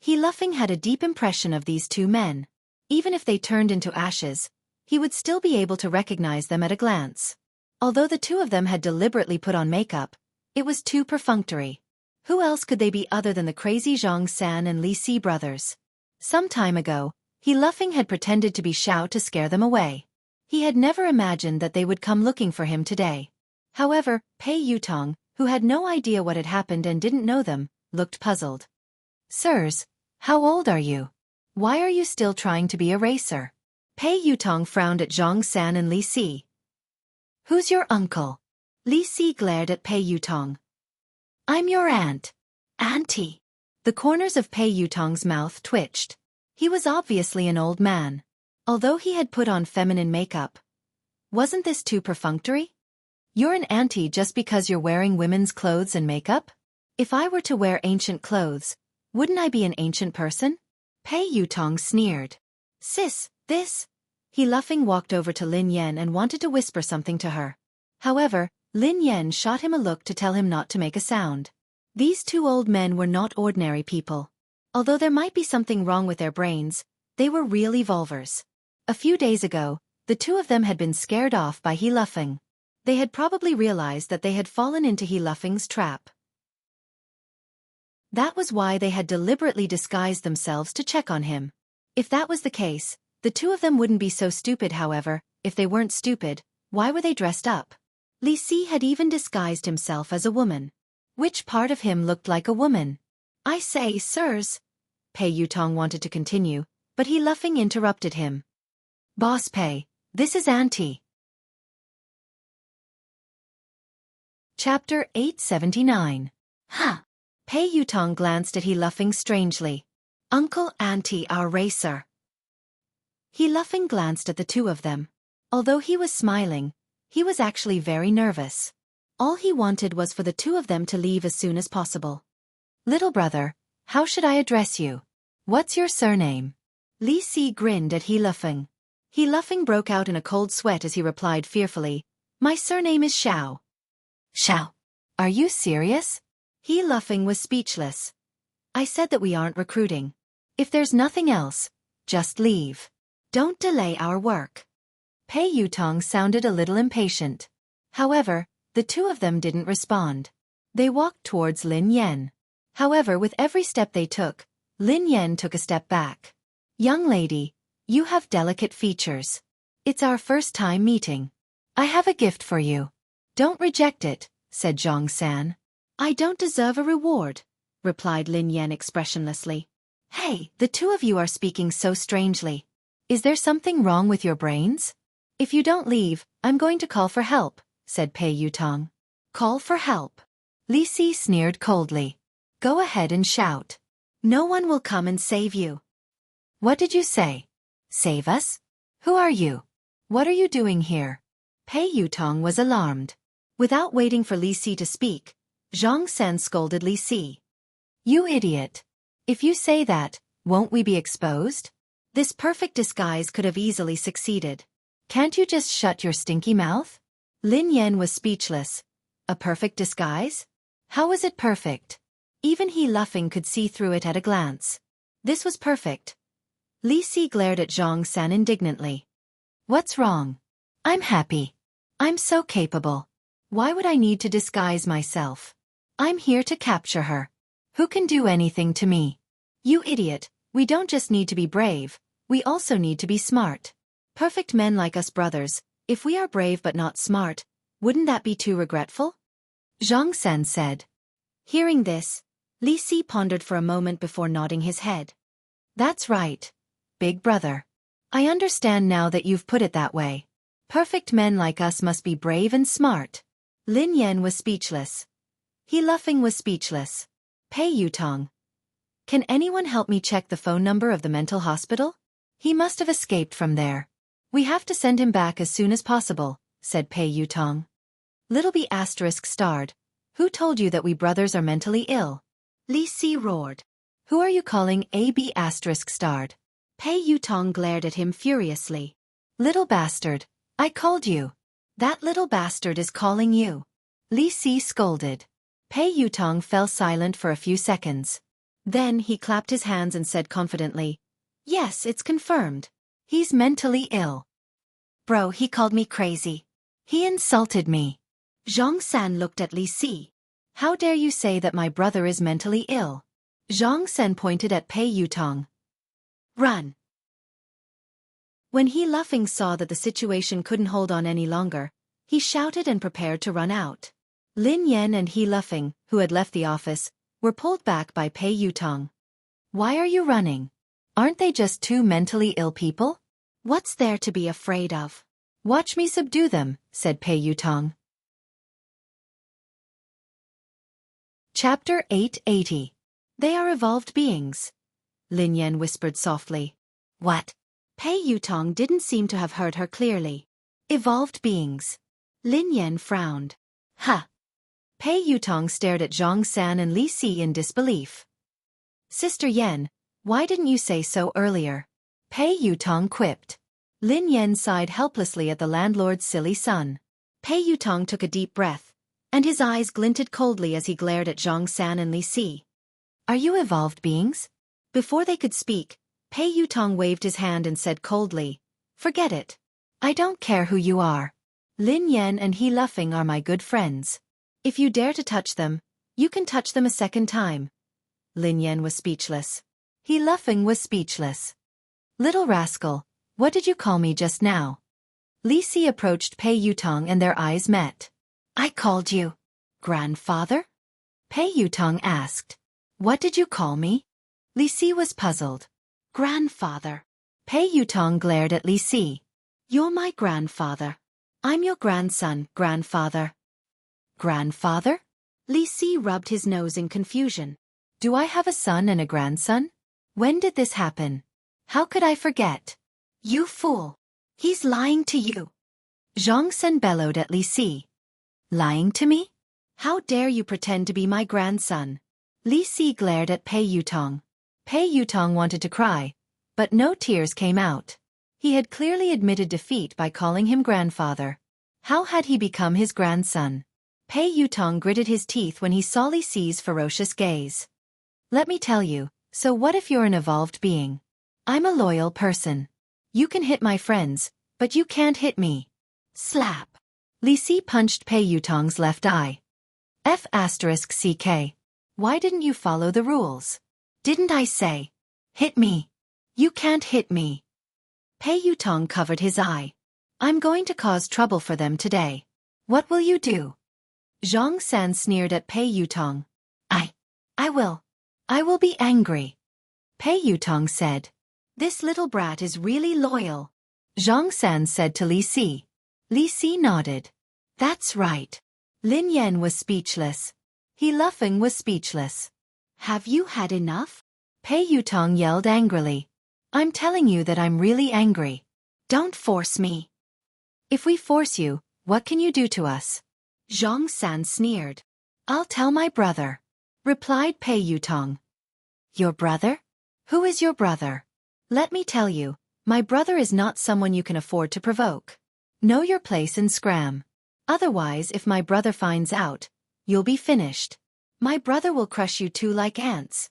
He Luffing had a deep impression of these two men. Even if they turned into ashes, he would still be able to recognize them at a glance. Although the two of them had deliberately put on makeup, it was too perfunctory. Who else could they be other than the crazy Zhang San and Li Si brothers? Some time ago, He Luffing had pretended to be Xiao to scare them away. He had never imagined that they would come looking for him today. However, Pei Yutong, who had no idea what had happened and didn't know them, looked puzzled. Sirs, how old are you? Why are you still trying to be a racer? Pei Yutong frowned at Zhang San and Li Si. Who's your uncle? Li Si glared at Pei Yutong. I'm your aunt. Auntie. The corners of Pei Yutong's mouth twitched. He was obviously an old man. Although he had put on feminine makeup. Wasn't this too perfunctory? You're an auntie just because you're wearing women's clothes and makeup? If I were to wear ancient clothes, wouldn't I be an ancient person? Pei Yutong sneered. Sis, this. He Luffing walked over to Lin Yan and wanted to whisper something to her. However, Lin Yan shot him a look to tell him not to make a sound. These two old men were not ordinary people. Although there might be something wrong with their brains, they were real evolvers. A few days ago, the two of them had been scared off by He Luffing. They had probably realized that they had fallen into He Luffing's trap. That was why they had deliberately disguised themselves to check on him. If that was the case, the two of them wouldn't be so stupid. However, if they weren't stupid, why were they dressed up? Li Si had even disguised himself as a woman. Which part of him looked like a woman? I say, sirs. Pei Yutong wanted to continue, but He Luffing interrupted him. Boss Pei, this is Auntie. Chapter 879. Huh. Pei Yutong glanced at He Luffing strangely. Uncle, Auntie, our racer. He Luffing glanced at the two of them. Although he was smiling, he was actually very nervous. All he wanted was for the two of them to leave as soon as possible. Little brother, how should I address you? What's your surname? Li Si grinned at He Luffing. He Luffing broke out in a cold sweat as he replied fearfully, My surname is Xiao. Xiao? Are you serious? He Luffing was speechless. I said that we aren't recruiting. If there's nothing else, just leave. Don't delay our work. Pei Yutong sounded a little impatient. However, the two of them didn't respond. They walked towards Lin Yan. However, with every step they took, Lin Yan took a step back. Young lady, you have delicate features. It's our first time meeting. I have a gift for you. Don't reject it, said Zhang San. I don't deserve a reward, replied Lin Yan expressionlessly. Hey, the two of you are speaking so strangely. Is there something wrong with your brains? If you don't leave, I'm going to call for help, said Pei Yutong. Call for help? Li Si sneered coldly. Go ahead and shout. No one will come and save you. What did you say? Save us? Who are you? What are you doing here? Pei Yutong was alarmed. Without waiting for Li Si to speak, Zhang San scolded Li Si. You idiot. If you say that, won't we be exposed? This perfect disguise could have easily succeeded. Can't you just shut your stinky mouth? Lin Yan was speechless. A perfect disguise? How was it perfect? Even He Luffing could see through it at a glance. This was perfect. Li Si glared at Zhang San indignantly. What's wrong? I'm happy. I'm so capable. Why would I need to disguise myself? I'm here to capture her. Who can do anything to me? You idiot, we don't just need to be brave, we also need to be smart. Perfect men like us brothers, if we are brave but not smart, wouldn't that be too regretful? Zhang San said. Hearing this, Li Si pondered for a moment before nodding his head. That's right, big brother. I understand now that you've put it that way. Perfect men like us must be brave and smart. Lin Yan was speechless. He Luffing was speechless. Pei Yutong. Can anyone help me check the phone number of the mental hospital? He must have escaped from there. We have to send him back as soon as possible, said Pei Yutong. Little B asterisk starred. Who told you that we brothers are mentally ill? Li Si roared. Who are you calling AB asterisk starred? Pei Yutong glared at him furiously. Little bastard, I called you. That little bastard is calling you. Li Si scolded. Pei Yutong fell silent for a few seconds. Then he clapped his hands and said confidently, "Yes, it's confirmed. He's mentally ill. Bro, he called me crazy. He insulted me." Zhang San looked at Li Si. "How dare you say that my brother is mentally ill?" Zhang San pointed at Pei Yutong. "Run." When He Luffing saw that the situation couldn't hold on any longer, he shouted and prepared to run out. Lin Yan and He Luffing, who had left the office, were pulled back by Pei Yutong. "Why are you running? Aren't they just two mentally ill people? What's there to be afraid of? Watch me subdue them," said Pei Yutong. Chapter 880. They are evolved beings. Lin Yan whispered softly. "What?" Pei Yutong didn't seem to have heard her clearly. "Evolved beings." Lin Yan frowned. "Huh." Pei Yutong stared at Zhang San and Li Si in disbelief. "Sister Yan, why didn't you say so earlier?" Pei Yutong quipped. Lin Yan sighed helplessly at the landlord's silly son. Pei Yutong took a deep breath, and his eyes glinted coldly as he glared at Zhang San and Li Si. "Are you evolved beings?" Before they could speak, Pei Yutong waved his hand and said coldly, "Forget it. I don't care who you are. Lin Yan and He Luffing are my good friends. If you dare to touch them, you can touch them a second time." Lin Yan was speechless. He Luffing was speechless. "Little rascal, what did you call me just now?" Li Si approached Pei Yutong and their eyes met. "I called you grandfather?" Pei Yutong asked. "What did you call me?" Li Si was puzzled. "Grandfather." Pei Yutong glared at Li Si. "You're my grandfather. I'm your grandson, grandfather." "Grandfather?" Li Si rubbed his nose in confusion. "Do I have a son and a grandson? When did this happen? How could I forget?" "You fool! He's lying to you!" Zhang Sen bellowed at Li Si. "Lying to me? How dare you pretend to be my grandson?" Li Si glared at Pei Yutong. Pei Yutong wanted to cry, but no tears came out. He had clearly admitted defeat by calling him grandfather. How had he become his grandson? Pei Yutong gritted his teeth when he saw Li Si's ferocious gaze. "Let me tell you, so what if you're an evolved being? I'm a loyal person. You can hit my friends, but you can't hit me." Slap! Li Si punched Pei Yutong's left eye. F***CK. Why didn't you follow the rules? Didn't I say? Hit me. You can't hit me. Pei Yutong covered his eye. "I'm going to cause trouble for them today. What will you do?" Zhang San sneered at Pei Yutong. I will be angry." Pei Yutong said. "This little brat is really loyal." Zhang San said to Li Si. Li Si nodded. "That's right." Lin Yan was speechless. He Luffing was speechless. "Have you had enough?" Pei Yutong yelled angrily. "I'm telling you that I'm really angry. Don't force me." "If we force you, what can you do to us?" Zhang San sneered. "I'll tell my brother," replied Pei Yutong. "Your brother? Who is your brother?" "Let me tell you, my brother is not someone you can afford to provoke. Know your place and scram. Otherwise, if my brother finds out, you'll be finished. My brother will crush you two like ants."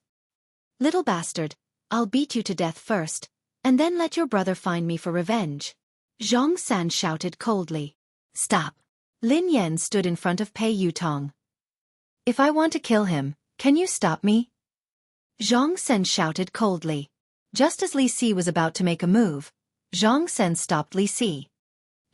"Little bastard, I'll beat you to death first, and then let your brother find me for revenge." Zhang San shouted coldly. "Stop." Lin Yan stood in front of Pei Yutong. "If I want to kill him, can you stop me?" Zhang Sen shouted coldly. Just as Li Si was about to make a move, Zhang Sen stopped Li Si.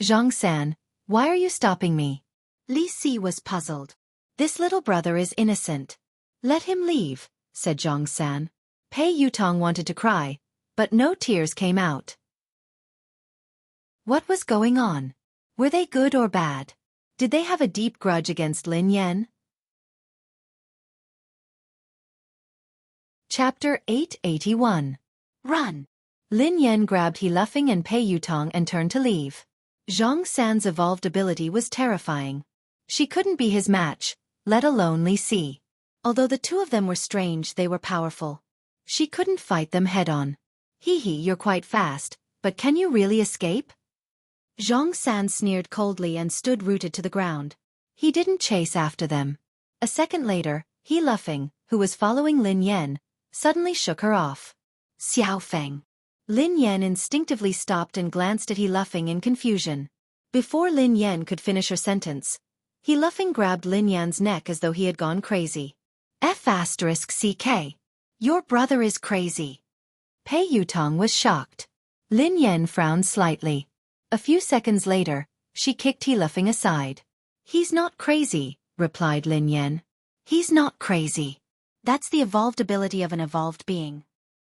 "Zhang San, why are you stopping me?" Li Si was puzzled. "This little brother is innocent. Let him leave," said Zhang San. Pei Yutong wanted to cry, but no tears came out. What was going on? Were they good or bad? Did they have a deep grudge against Lin Yan? Chapter 881. Run! Lin Yan grabbed He Luffing and Pei Yutong and turned to leave. Zhang San's evolved ability was terrifying. She couldn't be his match, let alone Li Si. Although the two of them were strange, they were powerful. She couldn't fight them head-on. "Hee, you're quite fast, but can you really escape?" Zhang San sneered coldly and stood rooted to the ground. He didn't chase after them. A second later, He Luffing, who was following Lin Yan, suddenly shook her off. Xiao Feng. Lin Yan instinctively stopped and glanced at He Luffing in confusion. Before Lin Yan could finish her sentence, He Luffing grabbed Lin Yan's neck as though he had gone crazy. F***CK. Your brother is crazy. Pei Yutong was shocked. Lin Yan frowned slightly. A few seconds later, she kicked He Luffing aside. He's not crazy, replied Lin Yan. He's not crazy. That's the evolved ability of an evolved being.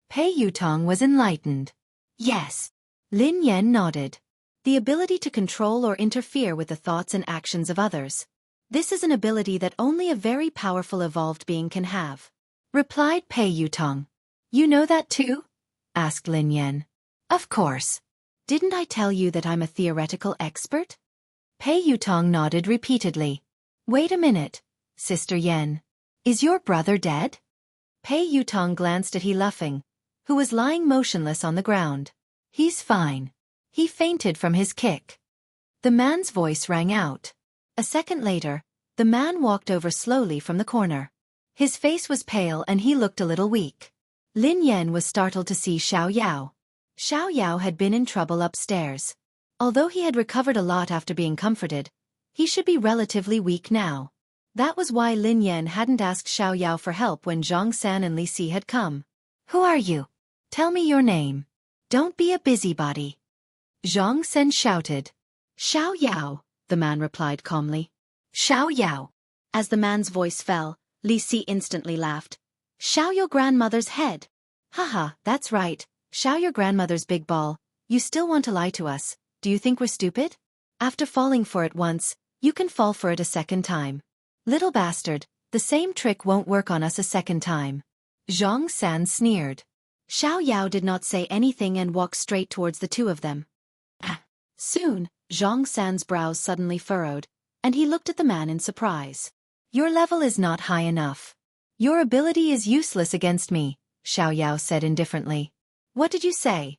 Pei Yutong was enlightened. Yes. Lin Yan nodded. The ability to control or interfere with the thoughts and actions of others. This is an ability that only a very powerful evolved being can have. Replied Pei Yutong. You know that too? Asked Lin Yan. Of course. Didn't I tell you that I'm a theoretical expert? Pei Yutong nodded repeatedly. Wait a minute, Sister Yan. Is your brother dead? Pei Yutong glanced at He Luffing, who was lying motionless on the ground. He's fine. He fainted from his kick. The man's voice rang out. A second later, the man walked over slowly from the corner. His face was pale and he looked a little weak. Lin Yan was startled to see Xiao Yao. Xiao Yao had been in trouble upstairs. Although he had recovered a lot after being comforted, he should be relatively weak now. That was why Lin Yan hadn't asked Xiao Yao for help when Zhang San and Li Si had come. Who are you? Tell me your name. Don't be a busybody. Zhang San shouted. Xiao Yao, the man replied calmly. Xiao Yao. As the man's voice fell, Li Si instantly laughed. Xiao your grandmother's head. Haha, that's right, Xiao your grandmother's big ball. You still want to lie to us, do you think we're stupid? After falling for it once, you can fall for it a second time. Little bastard, the same trick won't work on us a second time. Zhang San sneered. Xiao Yao did not say anything and walked straight towards the two of them. Soon, Zhang San's brows suddenly furrowed, and he looked at the man in surprise. Your level is not high enough. Your ability is useless against me, Xiao Yao said indifferently. What did you say?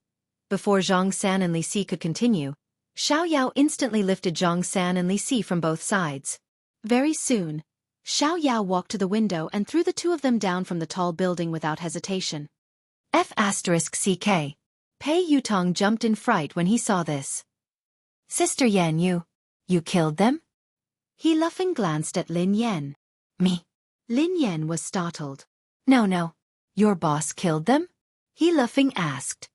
Before Zhang San and Li Si could continue, Xiao Yao instantly lifted Zhang San and Li Si from both sides. Very soon, Xiao Yao walked to the window and threw the two of them down from the tall building without hesitation. F***CK. Pei Yutong jumped in fright when he saw this. Sister Yan, you killed them? He Luffing glanced at Lin Yan. Me? Lin Yan was startled. No. Your boss killed them? He Luffing asked.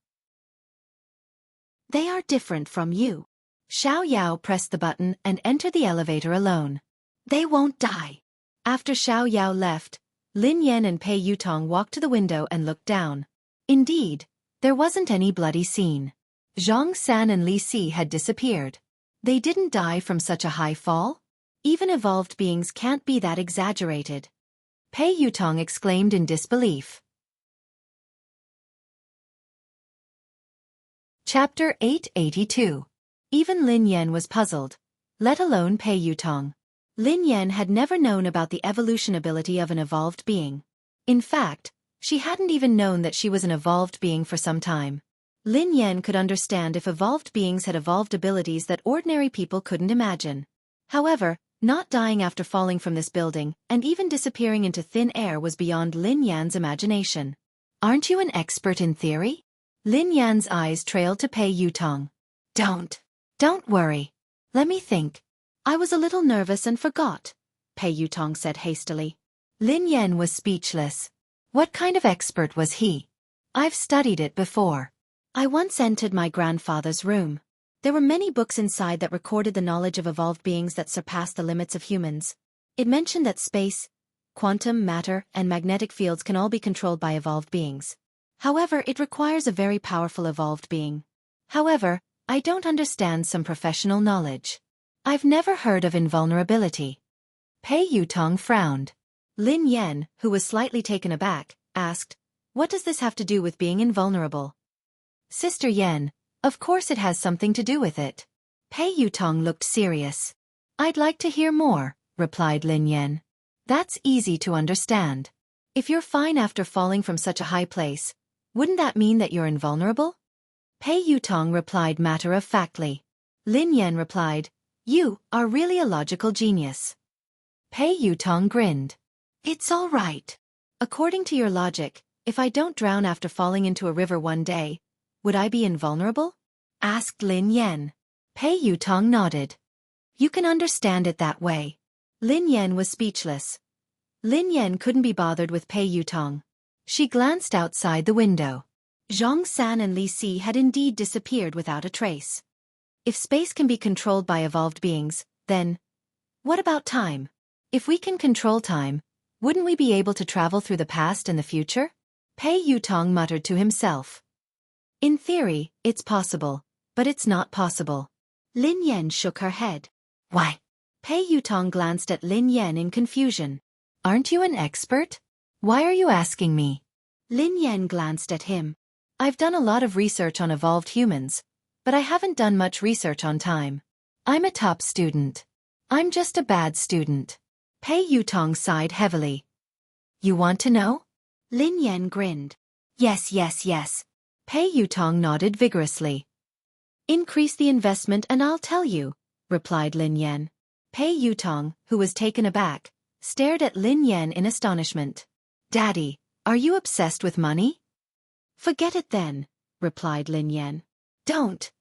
They are different from you. Xiao Yao pressed the button and entered the elevator alone. They won't die. After Xiao Yao left, Lin Yan and Pei Yutong walked to the window and looked down. Indeed, there wasn't any bloody scene. Zhang San and Li Si had disappeared. They didn't die from such a high fall? Even evolved beings can't be that exaggerated. Pei Yutong exclaimed in disbelief. Chapter 882. Even Lin Yan was puzzled, let alone Pei Yutong. Lin Yan had never known about the evolution ability of an evolved being. In fact, she hadn't even known that she was an evolved being for some time. Lin Yan could understand if evolved beings had evolved abilities that ordinary people couldn't imagine. However, not dying after falling from this building and even disappearing into thin air was beyond Lin Yan's imagination. Aren't you an expert in theory? Lin Yan's eyes trailed to Pei Yutong. Don't worry. Let me think. I was a little nervous and forgot, Pei Yutong said hastily. Lin Yan was speechless. What kind of expert was he? I've studied it before. I once entered my grandfather's room. There were many books inside that recorded the knowledge of evolved beings that surpassed the limits of humans. It mentioned that space, quantum, matter, and magnetic fields can all be controlled by evolved beings. However, it requires a very powerful evolved being. However, I don't understand some professional knowledge. I've never heard of invulnerability. Pei Yutong frowned. Lin Yan, who was slightly taken aback, asked, What does this have to do with being invulnerable? Sister Yan, of course it has something to do with it. Pei Yutong looked serious. I'd like to hear more, replied Lin Yan. That's easy to understand. If you're fine after falling from such a high place, wouldn't that mean that you're invulnerable? Pei Yutong replied matter-of-factly. Lin Yan replied, You are really a logical genius. Pei Yutong grinned. It's all right. According to your logic, If I don't drown after falling into a river one day, would I be invulnerable? Asked Lin Yan. Pei Yutong nodded. You can understand it that way. Lin Yan was speechless. Lin Yan couldn't be bothered with Pei Yutong. She glanced outside the window. Zhang San and Li Si had indeed disappeared without a trace. If space can be controlled by evolved beings, then what about time? If we can control time, wouldn't we be able to travel through the past and the future? Pei Yutong muttered to himself. In theory, it's possible, but it's not possible. Lin Yan shook her head. Why? Pei Yutong glanced at Lin Yan in confusion. Aren't you an expert? Why are you asking me? Lin Yan glanced at him. I've done a lot of research on evolved humans, but I haven't done much research on time. I'm a top student. I'm just a bad student. Pei Yutong sighed heavily. You want to know? Lin Yan grinned. Yes. Pei Yutong nodded vigorously. Increase the investment and I'll tell you, replied Lin Yan. Pei Yutong, who was taken aback, stared at Lin Yan in astonishment. Daddy, are you obsessed with money? Forget it then, replied Lin Yan. Don't.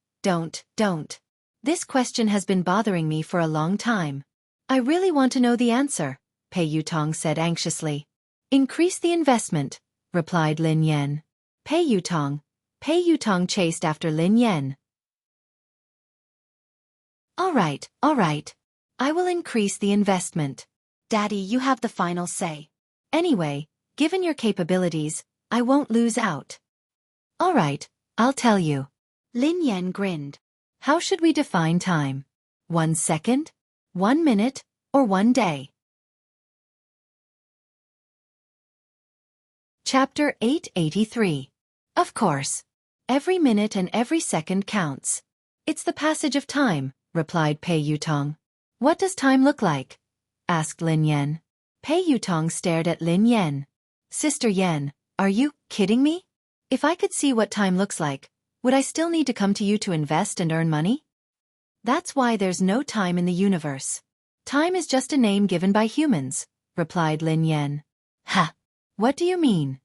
This question has been bothering me for a long time. I really want to know the answer, Pei Yutong said anxiously. Increase the investment, replied Lin Yan. Pei Yutong chased after Lin Yan. All right. I will increase the investment. Daddy, you have the final say. Anyway, given your capabilities, I won't lose out. All right, I'll tell you. Lin Yan grinned. How should we define time? 1 second? 1 minute? Or 1 day? Chapter 883. Of course. Every minute and every second counts. It's the passage of time, replied Pei Yutong. What does time look like? Asked Lin Yan. Pei Yutong stared at Lin Yan. Sister Yan, are you kidding me? If I could see what time looks like, would I still need to come to you to invest and earn money? That's why there's no time in the universe. Time is just a name given by humans, replied Lin Yan. Ha! What do you mean?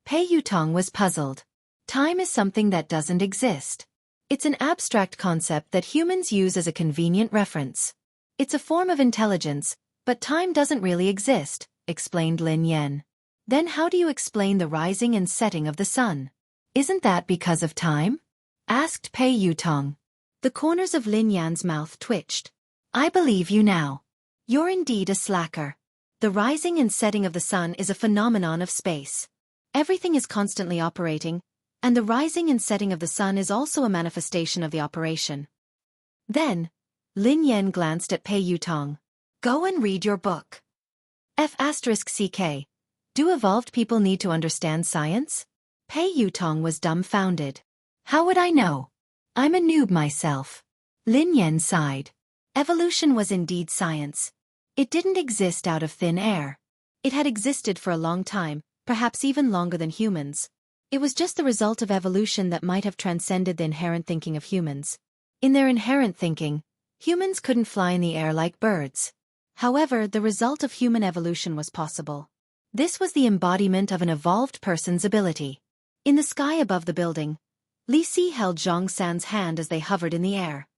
Pei Yutong was puzzled. Time is something that doesn't exist. It's an abstract concept that humans use as a convenient reference. It's a form of intelligence, but time doesn't really exist, explained Lin Yan. Then how do you explain the rising and setting of the sun? Isn't that because of time? Asked Pei Yutong. The corners of Lin Yan's mouth twitched. I believe you now. You're indeed a slacker. The rising and setting of the sun is a phenomenon of space. Everything is constantly operating, and the rising and setting of the sun is also a manifestation of the operation. Then, Lin Yan glanced at Pei Yutong. Go and read your book. F***CK. Do evolved people need to understand science? Pei Yutong was dumbfounded. How would I know? I'm a noob myself. Lin Yan sighed. Evolution was indeed science. It didn't exist out of thin air. It had existed for a long time, perhaps even longer than humans. It was just the result of evolution that might have transcended the inherent thinking of humans. In their inherent thinking, humans couldn't fly in the air like birds. However, the result of human evolution was possible. This was the embodiment of an evolved person's ability. In the sky above the building, Li Si held Zhang San's hand as they hovered in the air.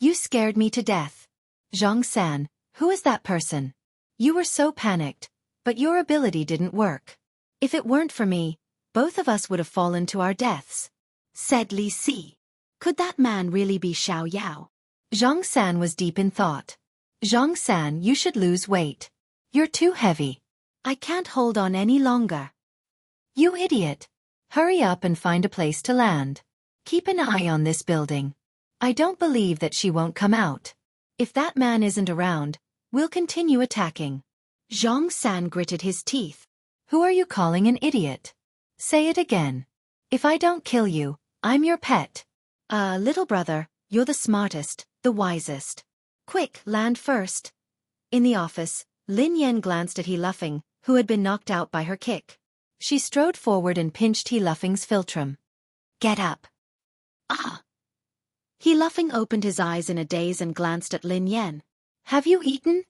You scared me to death. Zhang San, who is that person? You were so panicked, but your ability didn't work. If it weren't for me, both of us would have fallen to our deaths, said Li Si. Could that man really be Xiao Yao? Zhang San was deep in thought. Zhang San, you should lose weight. You're too heavy. I can't hold on any longer. You idiot. Hurry up and find a place to land. Keep an eye on this building. I don't believe that she won't come out. If that man isn't around, we'll continue attacking. Zhang San gritted his teeth. Who are you calling an idiot? Say it again. If I don't kill you, I'm your pet. Little brother, you're the smartest, the wisest. Quick, land first. In the office, Lin Yan glanced at He Luffing, who had been knocked out by her kick. She strode forward and pinched He Luffing's philtrum. Get up. Ah! He Luffing opened his eyes in a daze and glanced at Lin Yan. Have you eaten?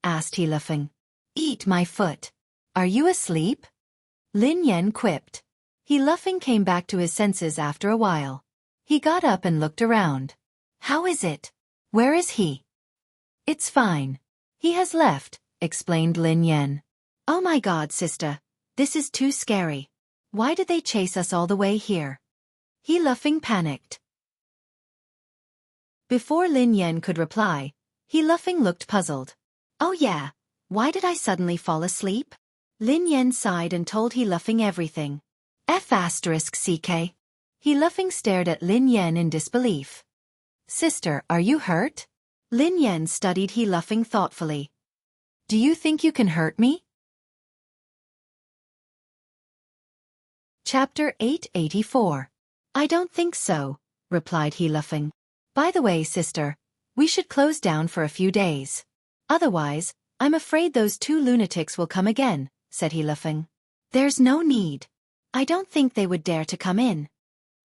Asked He Luffing. Eat my foot. Are you asleep? Lin Yan quipped. He laughing came back to his senses after a while. He got up and looked around. How is it? Where is he? It's fine. He has left, explained Lin Yan. Oh my God, sister. This is too scary. Why did they chase us all the way here? He laughing panicked. Before Lin Yan could reply, he laughing looked puzzled. Oh yeah, why did I suddenly fall asleep? Lin Yan sighed and told he laughing everything. F***CK. He laughing stared at Lin Yan in disbelief. Sister, are you hurt? Lin Yan studied he laughing thoughtfully. Do you think you can hurt me? Chapter 884. I don't think so, replied he laughing. By the way, sister, we should close down for a few days. Otherwise, I'm afraid those two lunatics will come again, said he laughing. There's no need. I don't think they would dare to come in.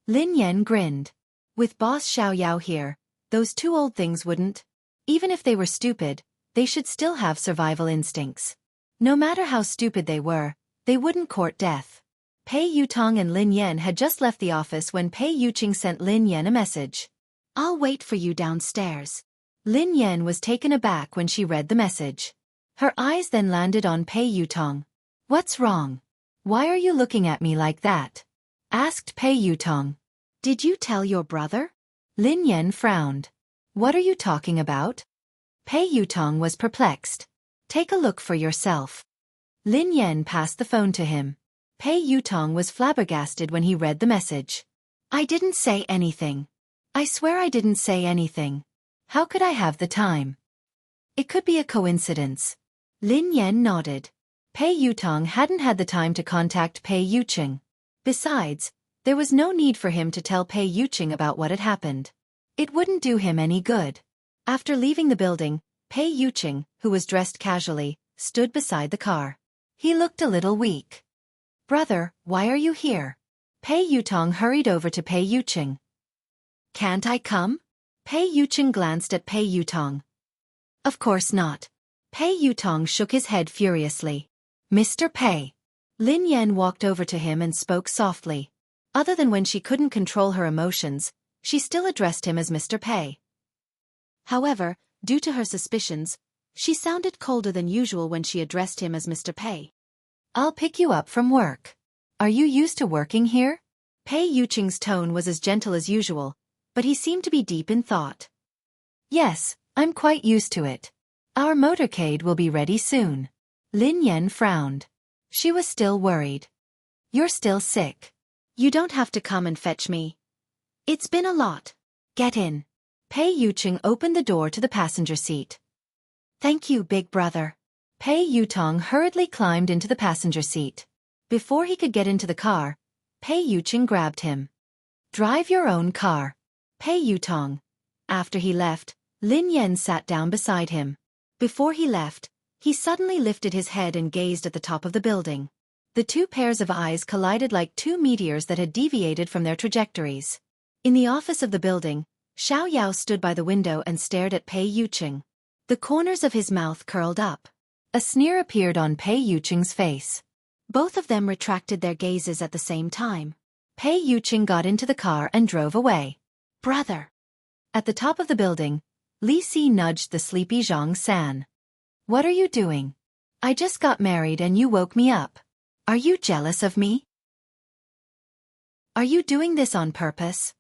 Lin Yan grinned. With Boss Xiaoyao here, those two old things wouldn't. Even if they were stupid, they should still have survival instincts. No matter how stupid they wouldn't court death. Pei Yutong and Lin Yan had just left the office when Pei Yuqing sent Lin Yan a message. I'll wait for you downstairs. Lin Yan was taken aback when she read the message. Her eyes then landed on Pei Yutong. What's wrong? Why are you looking at me like that? Asked Pei Yutong. Did you tell your brother? Lin Yan frowned. What are you talking about? Pei Yutong was perplexed. Take a look for yourself. Lin Yan passed the phone to him. Pei Yutong was flabbergasted when he read the message. I didn't say anything. I swear I didn't say anything. How could I have the time? It could be a coincidence. Lin Yan nodded. Pei Yutong hadn't had the time to contact Pei Yuqing. Besides, there was no need for him to tell Pei Yuqing about what had happened. It wouldn't do him any good. After leaving the building, Pei Yuqing, who was dressed casually, stood beside the car. He looked a little weak. Brother, why are you here? Pei Yutong hurried over to Pei Yuqing. Can't I come? Pei Yuqing glanced at Pei Yutong. Of course not. Pei Yutong shook his head furiously. Mr. Pei. Lin Yan walked over to him and spoke softly. Other than when she couldn't control her emotions, she still addressed him as Mr. Pei. However, due to her suspicions, she sounded colder than usual when she addressed him as Mr. Pei. I'll pick you up from work. Are you used to working here? Pei Yuqing's tone was as gentle as usual, but he seemed to be deep in thought. Yes, I'm quite used to it. Our motorcade will be ready soon. Lin Yan frowned. She was still worried. You're still sick. You don't have to come and fetch me. It's been a lot. Get in. Pei Yuqing opened the door to the passenger seat. Thank you, big brother. Pei Yutong hurriedly climbed into the passenger seat. Before he could get into the car, Pei Yuqing grabbed him. Drive your own car. Pei Yutong. After he left, Lin Yan sat down beside him. Before he left, he suddenly lifted his head and gazed at the top of the building. The two pairs of eyes collided like two meteors that had deviated from their trajectories. In the office of the building, Xiaoyao stood by the window and stared at Pei Yuqing. The corners of his mouth curled up. A sneer appeared on Pei Yuqing's face. Both of them retracted their gazes at the same time. Pei Yuqing got into the car and drove away. Brother. At the top of the building, Li Si nudged the sleepy Zhang San. What are you doing? I just got married and you woke me up. Are you jealous of me? Are you doing this on purpose?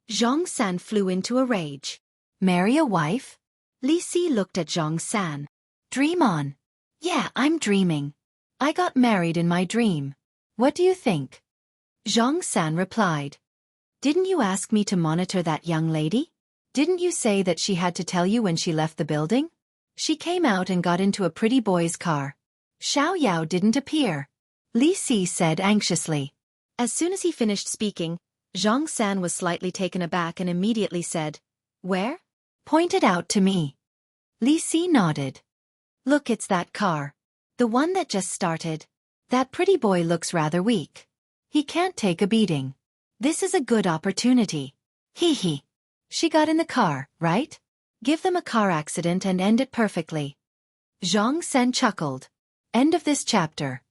Zhang San flew into a rage. Marry a wife? Li Si looked at Zhang San. Dream on. Yeah, I'm dreaming. I got married in my dream. What do you think? Zhang San replied. Didn't you ask me to monitor that young lady? Didn't you say that she had to tell you when she left the building? She came out and got into a pretty boy's car. Xiaoyao didn't appear. Li Si said anxiously. As soon as he finished speaking, Zhang San was slightly taken aback and immediately said, Where? Pointed out to me. Li Si nodded. Look, it's that car. The one that just started. That pretty boy looks rather weak. He can't take a beating. This is a good opportunity. Hee hee. She got in the car, right? Give them a car accident and end it perfectly. Zhang San chuckled. End of this chapter.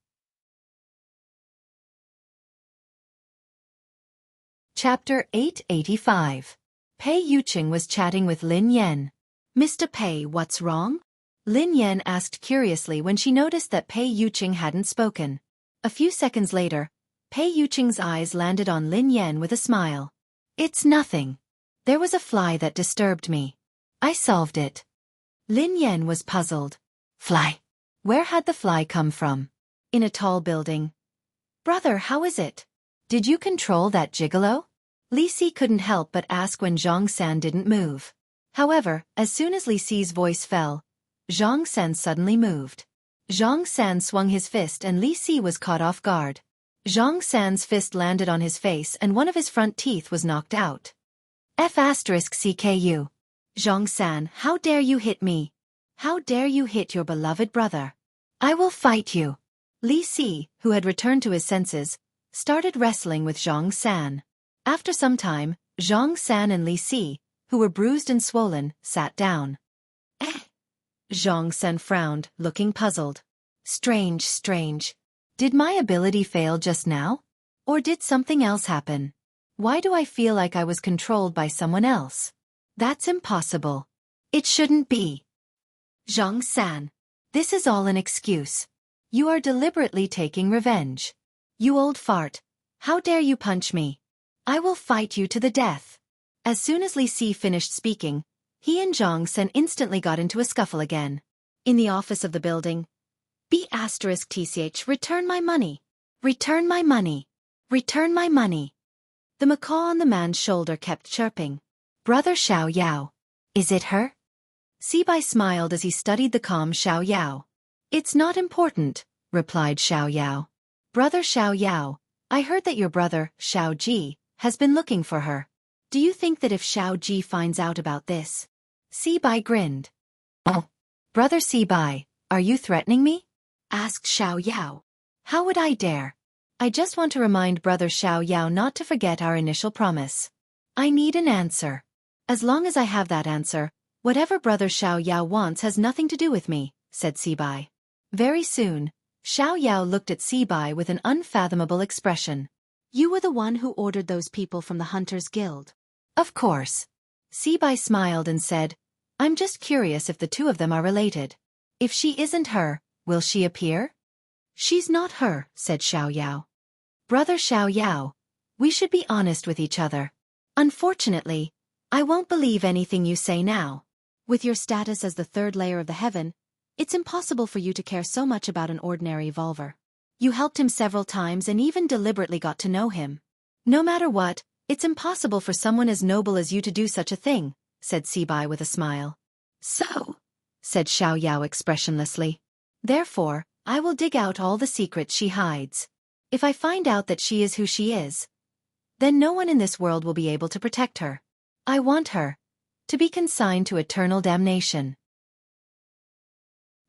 Chapter 885. Pei Yuqing was chatting with Lin Yan. "Mr. Pei, what's wrong?" Lin Yan asked curiously when she noticed that Pei Yuqing hadn't spoken. A few seconds later, Pei Yuqing's eyes landed on Lin Yan with a smile. "It's nothing. There was a fly that disturbed me. I solved it." Lin Yan was puzzled. "Fly? Where had the fly come from?" "In a tall building." "Brother, how is it? Did you control that gigolo?" Li Si couldn't help but ask when Zhang San didn't move. However, as soon as Li Si's voice fell, Zhang San suddenly moved. Zhang San swung his fist and Li Si was caught off guard. Zhang San's fist landed on his face and one of his front teeth was knocked out. F***CKU. "Zhang San, how dare you hit me? How dare you hit your beloved brother? I will fight you." Li Si, who had returned to his senses, started wrestling with Zhang San. After some time, Zhang San and Li Si, who were bruised and swollen, sat down. Zhang San frowned, looking puzzled. Strange. Did my ability fail just now? Or did something else happen? Why do I feel like I was controlled by someone else? That's impossible. It shouldn't be. Zhang San, this is all an excuse. You are deliberately taking revenge. You old fart, how dare you punch me? I will fight you to the death. As soon as Li Si finished speaking, he and Zhang San instantly got into a scuffle again. In the office of the building, B***TCH, return my money. Return my money. Return my money. The macaw on the man's shoulder kept chirping. Brother Xiao Yao. Is it her? Sibai smiled as he studied the calm Xiao Yao. It's not important, replied Xiao Yao. Brother Xiao Yao, I heard that your brother, Xiao Ji, has been looking for her. Do you think that if Xiao Ji finds out about this? Sibai grinned. Oh. Brother Sibai, are you threatening me? Asked Xiao Yao. How would I dare? I just want to remind Brother Xiao Yao not to forget our initial promise. I need an answer. As long as I have that answer, whatever Brother Xiao Yao wants has nothing to do with me, said Sibai. Very soon, Xiao Yao looked at Sibai with an unfathomable expression. You were the one who ordered those people from the Hunters Guild. Of course. Sibai smiled and said, I'm just curious if the two of them are related. If she isn't her, will she appear? She's not her, said Xiao Yao. Brother Xiao Yao, we should be honest with each other. Unfortunately, I won't believe anything you say now. With your status as the third layer of the heaven, it's impossible for you to care so much about an ordinary evolver. You helped him several times and even deliberately got to know him. No matter what, it's impossible for someone as noble as you to do such a thing, said Sibai with a smile. So, said Xiao Yao expressionlessly. Therefore, I will dig out all the secrets she hides. If I find out that she is who she is, then no one in this world will be able to protect her. I want her to be consigned to eternal damnation.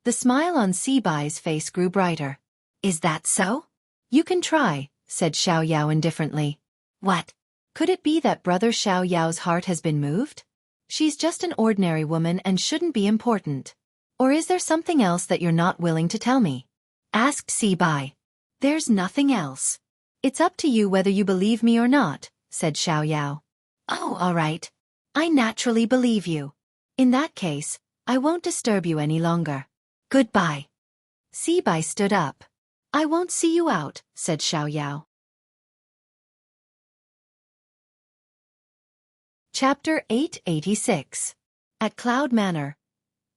The smile on Sibai's face grew brighter. Is that so? You can try, said Xiao Yao indifferently. What? Could it be that Brother Xiao Yao's heart has been moved? She's just an ordinary woman and shouldn't be important. Or is there something else that you're not willing to tell me? Asked Sibai. There's nothing else. It's up to you whether you believe me or not, said Xiao Yao. Oh, all right. I naturally believe you. In that case, I won't disturb you any longer. Goodbye. Sibai stood up. I won't see you out, said Xiao Yao. Chapter 886. At Cloud Manor.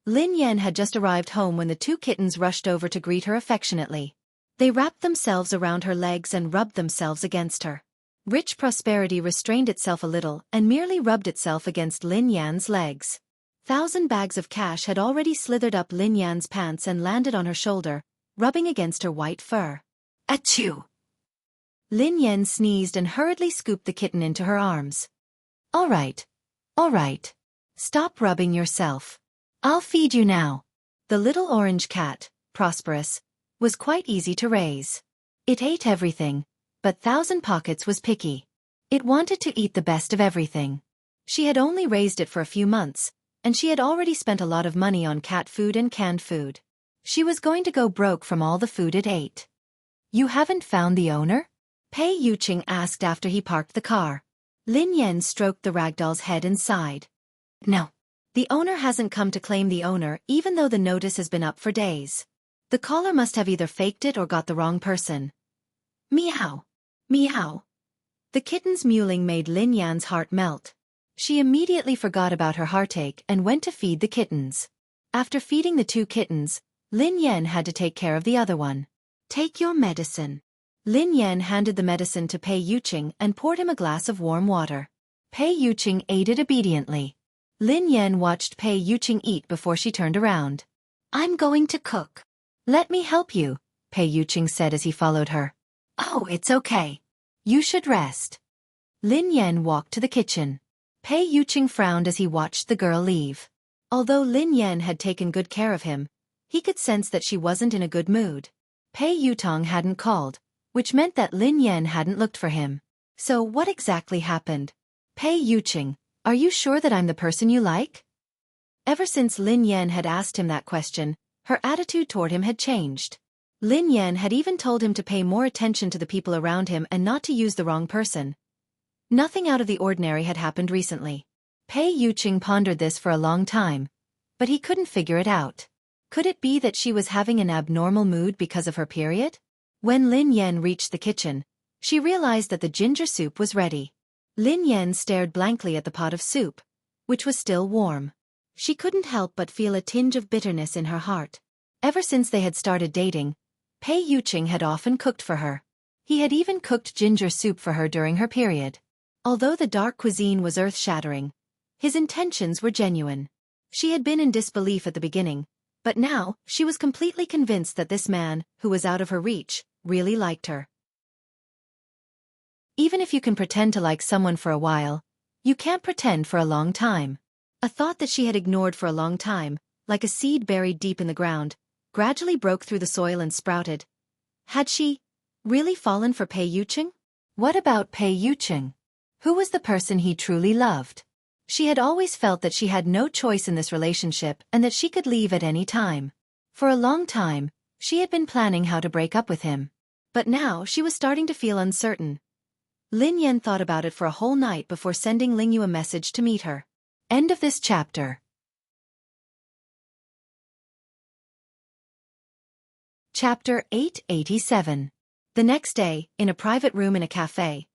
Lin Yan had just arrived home when the two kittens rushed over to greet her affectionately. They wrapped themselves around her legs and rubbed themselves against her. Rich Prosperity restrained itself a little and merely rubbed itself against Lin Yan's legs. 1,000 bags of cash had already slithered up Lin Yan's pants and landed on her shoulder, rubbing against her white fur. Achoo! Lin Yan sneezed and hurriedly scooped the kitten into her arms. All right. Stop rubbing yourself. I'll feed you now. The little orange cat, Prosperous, was quite easy to raise. It ate everything, but 1,000 Pockets was picky. It wanted to eat the best of everything. She had only raised it for a few months, and she had already spent a lot of money on cat food and canned food. She was going to go broke from all the food it ate. You haven't found the owner? Pei Yuqing asked after he parked the car. Lin Yan stroked the ragdoll's head and sighed. No. The owner hasn't come to claim the owner even though the notice has been up for days. The caller must have either faked it or got the wrong person. Meow. Meow. The kitten's mewling made Lin Yan's heart melt. She immediately forgot about her heartache and went to feed the kittens. After feeding the 2 kittens, Lin Yan had to take care of the other one. Take your medicine. Lin Yan handed the medicine to Pei Yuqing and poured him a glass of warm water. Pei Yuqing ate it obediently. Lin Yan watched Pei Yuqing eat before she turned around. I'm going to cook. Let me help you, Pei Yuqing said as he followed her. Oh, it's okay. You should rest. Lin Yan walked to the kitchen. Pei Yuqing frowned as he watched the girl leave. Although Lin Yan had taken good care of him, he could sense that she wasn't in a good mood. Pei Yutong hadn't called, which meant that Lin Yan hadn't looked for him. So what exactly happened? Pei Yuqing, are you sure that I'm the person you like? Ever since Lin Yan had asked him that question, her attitude toward him had changed. Lin Yan had even told him to pay more attention to the people around him and not to use the wrong person. Nothing out of the ordinary had happened recently. Pei Yuqing pondered this for a long time, but he couldn't figure it out. Could it be that she was having an abnormal mood because of her period? When Lin Yan reached the kitchen, she realized that the ginger soup was ready. Lin Yan stared blankly at the pot of soup, which was still warm. She couldn't help but feel a tinge of bitterness in her heart. Ever since they had started dating, Pei Yuqing had often cooked for her. He had even cooked ginger soup for her during her period. Although the dark cuisine was earth-shattering, his intentions were genuine. She had been in disbelief at the beginning, but now she was completely convinced that this man, who was out of her reach, really liked her. Even if you can pretend to like someone for a while, you can't pretend for a long time. A thought that she had ignored for a long time, like a seed buried deep in the ground, gradually broke through the soil and sprouted. Had she really fallen for Pei Yuqing? What about Pei Yuqing? Who was the person he truly loved? She had always felt that she had no choice in this relationship and that she could leave at any time. For a long time, she had been planning how to break up with him. But now she was starting to feel uncertain. Lin Yan thought about it for a whole night before sending Ling Yu a message to meet her. End of this chapter. Chapter 887. The next day, in a private room in a cafe.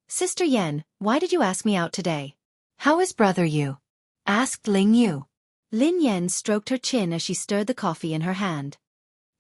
Sister Yan, why did you ask me out today? How is brother Yu? Asked Ling Yu. Lin Yan stroked her chin as she stirred the coffee in her hand.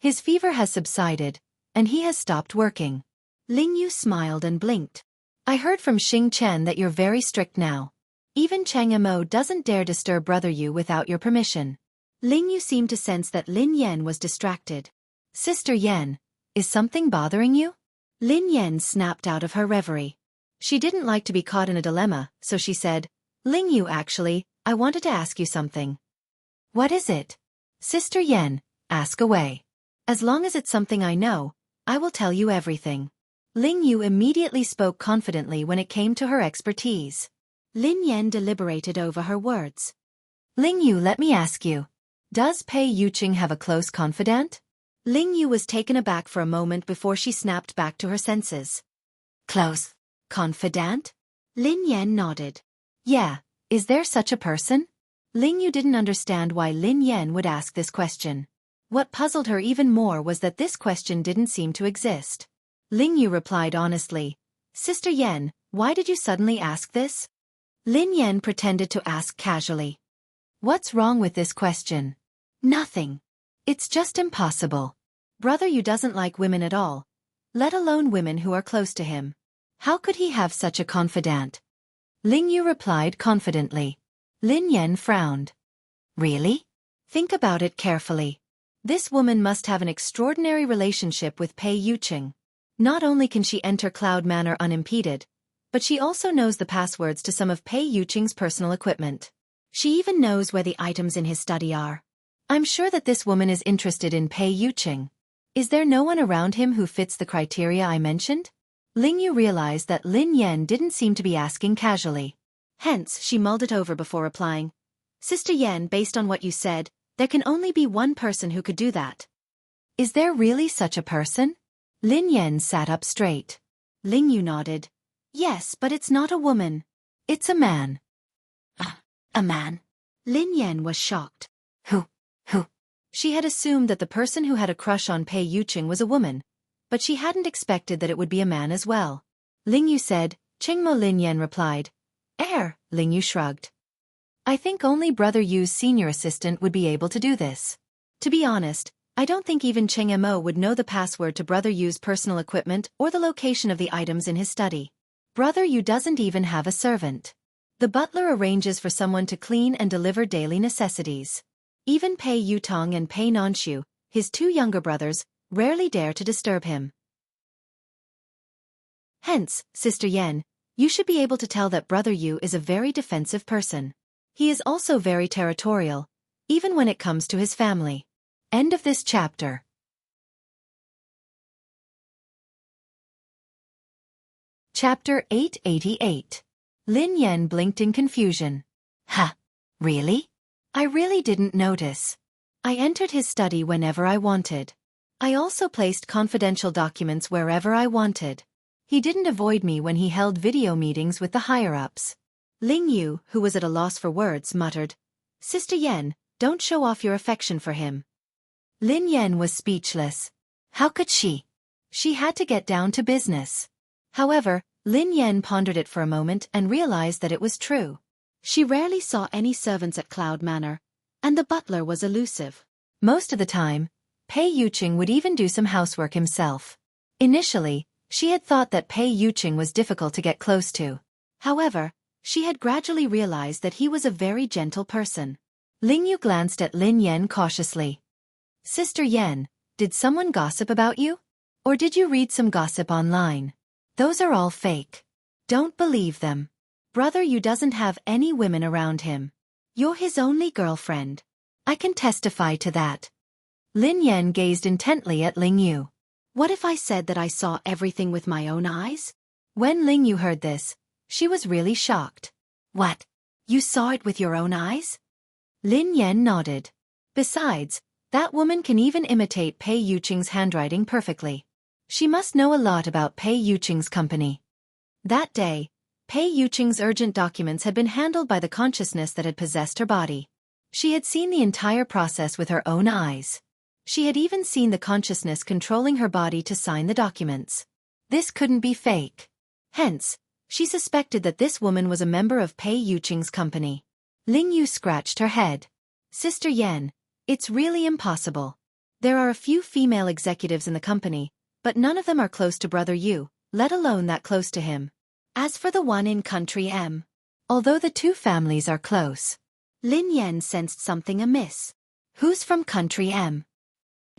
His fever has subsided, and he has stopped working. Ling Yu smiled and blinked. I heard from Xing Chen that you're very strict now. Even Chang Mo doesn't dare disturb brother Yu without your permission. Ling Yu seemed to sense that Lin Yan was distracted. Sister Yan, is something bothering you? Lin Yan snapped out of her reverie. She didn't like to be caught in a dilemma, so she said, Ling Yu actually, I wanted to ask you something. What is it? Sister Yan, ask away. As long as it's something I know, I will tell you everything. Ling Yu immediately spoke confidently when it came to her expertise. Lin Yan deliberated over her words. Ling Yu, let me ask you. Does Pei Yuqing have a close confidant? Ling Yu was taken aback for a moment before she snapped back to her senses. Close confidant? Lin Yan nodded. Yeah, is there such a person? Ling Yu didn't understand why Lin Yan would ask this question. What puzzled her even more was that this question didn't seem to exist. Ling Yu replied honestly, Sister Yan, why did you suddenly ask this? Lin Yan pretended to ask casually. What's wrong with this question? Nothing. It's just impossible. Brother Yu doesn't like women at all, let alone women who are close to him. How could he have such a confidant? Ling Yu replied confidently. Lin Yan frowned. Really? Think about it carefully. This woman must have an extraordinary relationship with Pei Yuqing. Not only can she enter Cloud Manor unimpeded, but she also knows the passwords to some of Pei Yuqing's personal equipment. She even knows where the items in his study are. I'm sure that this woman is interested in Pei Yuqing. Is there no one around him who fits the criteria I mentioned? Ling Yu realized that Lin Yan didn't seem to be asking casually. Hence, she mulled it over before replying. Sister Yan, based on what you said, there can only be one person who could do that. Is there really such a person? Lin Yan sat up straight. Ling Yu nodded. Yes, but it's not a woman. It's a man. A man? Lin Yan was shocked. Who? She had assumed that the person who had a crush on Pei Yuqing was a woman, but she hadn't expected that it would be a man as well. Ling Yu said. Qingmo. Lin Yan replied. Ling Yu shrugged. I think only Brother Yu's senior assistant would be able to do this. To be honest, I don't think even Cheng Mo would know the password to Brother Yu's personal equipment or the location of the items in his study. Brother Yu doesn't even have a servant. The butler arranges for someone to clean and deliver daily necessities. Even Pei Yutong and Pei Nanshu, his two younger brothers, rarely dare to disturb him. Hence, Sister Yan, you should be able to tell that Brother Yu is a very defensive person. He is also very territorial, even when it comes to his family. End of this chapter. Chapter 888. Lin Yan blinked in confusion. Really? I really didn't notice. I entered his study whenever I wanted. I also placed confidential documents wherever I wanted. He didn't avoid me when he held video meetings with the higher-ups. Ling Yu, who was at a loss for words, muttered, Sister Yan, don't show off your affection for him. Lin Yan was speechless. How could she? She had to get down to business. However, Lin Yan pondered it for a moment and realized that it was true. She rarely saw any servants at Cloud Manor, and the butler was elusive. Most of the time, Pei Yuqing would even do some housework himself. Initially, she had thought that Pei Yuqing was difficult to get close to. However, she had gradually realized that he was a very gentle person. Ling Yu glanced at Lin Yan cautiously. Sister Yan, did someone gossip about you? Or did you read some gossip online? Those are all fake. Don't believe them. Brother Yu doesn't have any women around him. You're his only girlfriend. I can testify to that. Lin Yan gazed intently at Ling Yu. What if I said that I saw everything with my own eyes? When Ling Yu heard this, she was really shocked. What? You saw it with your own eyes? Lin Yan nodded. Besides, that woman can even imitate Pei Yuqing's handwriting perfectly. She must know a lot about Pei Yuqing's company. That day, Pei Yuqing's urgent documents had been handled by the consciousness that had possessed her body. She had seen the entire process with her own eyes. She had even seen the consciousness controlling her body to sign the documents. This couldn't be fake. Hence, she suspected that this woman was a member of Pei Yuqing's company. Ling Yu scratched her head. Sister Yan, it's really impossible. There are a few female executives in the company, but none of them are close to Brother Yu, let alone that close to him. As for the one in Country M, although the two families are close, Lin Yan sensed something amiss. Who's from Country M?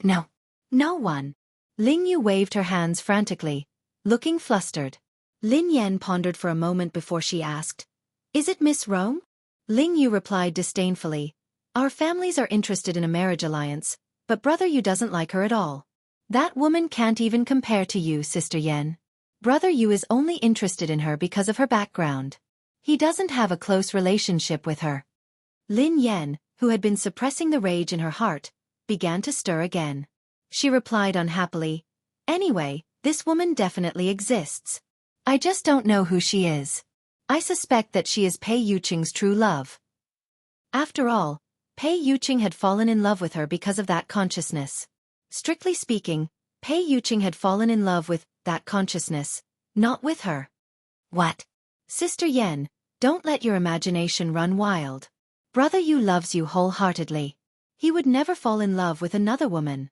No one. Ling Yu waved her hands frantically, looking flustered. Lin Yan pondered for a moment before she asked, Is it Miss Rome? Ling Yu replied disdainfully, Our families are interested in a marriage alliance, but Brother Yu doesn't like her at all. That woman can't even compare to you, Sister Yan. Brother Yu is only interested in her because of her background. He doesn't have a close relationship with her. Lin Yan, who had been suppressing the rage in her heart, began to stir again. She replied unhappily, Anyway, this woman definitely exists. I just don't know who she is. I suspect that she is Pei Yuqing's true love. After all, Pei Yuqing had fallen in love with her because of that consciousness. Strictly speaking, Pei Yuqing had fallen in love with that consciousness, not with her. What? Sister Yan, don't let your imagination run wild. Brother Yu loves you wholeheartedly. He would never fall in love with another woman.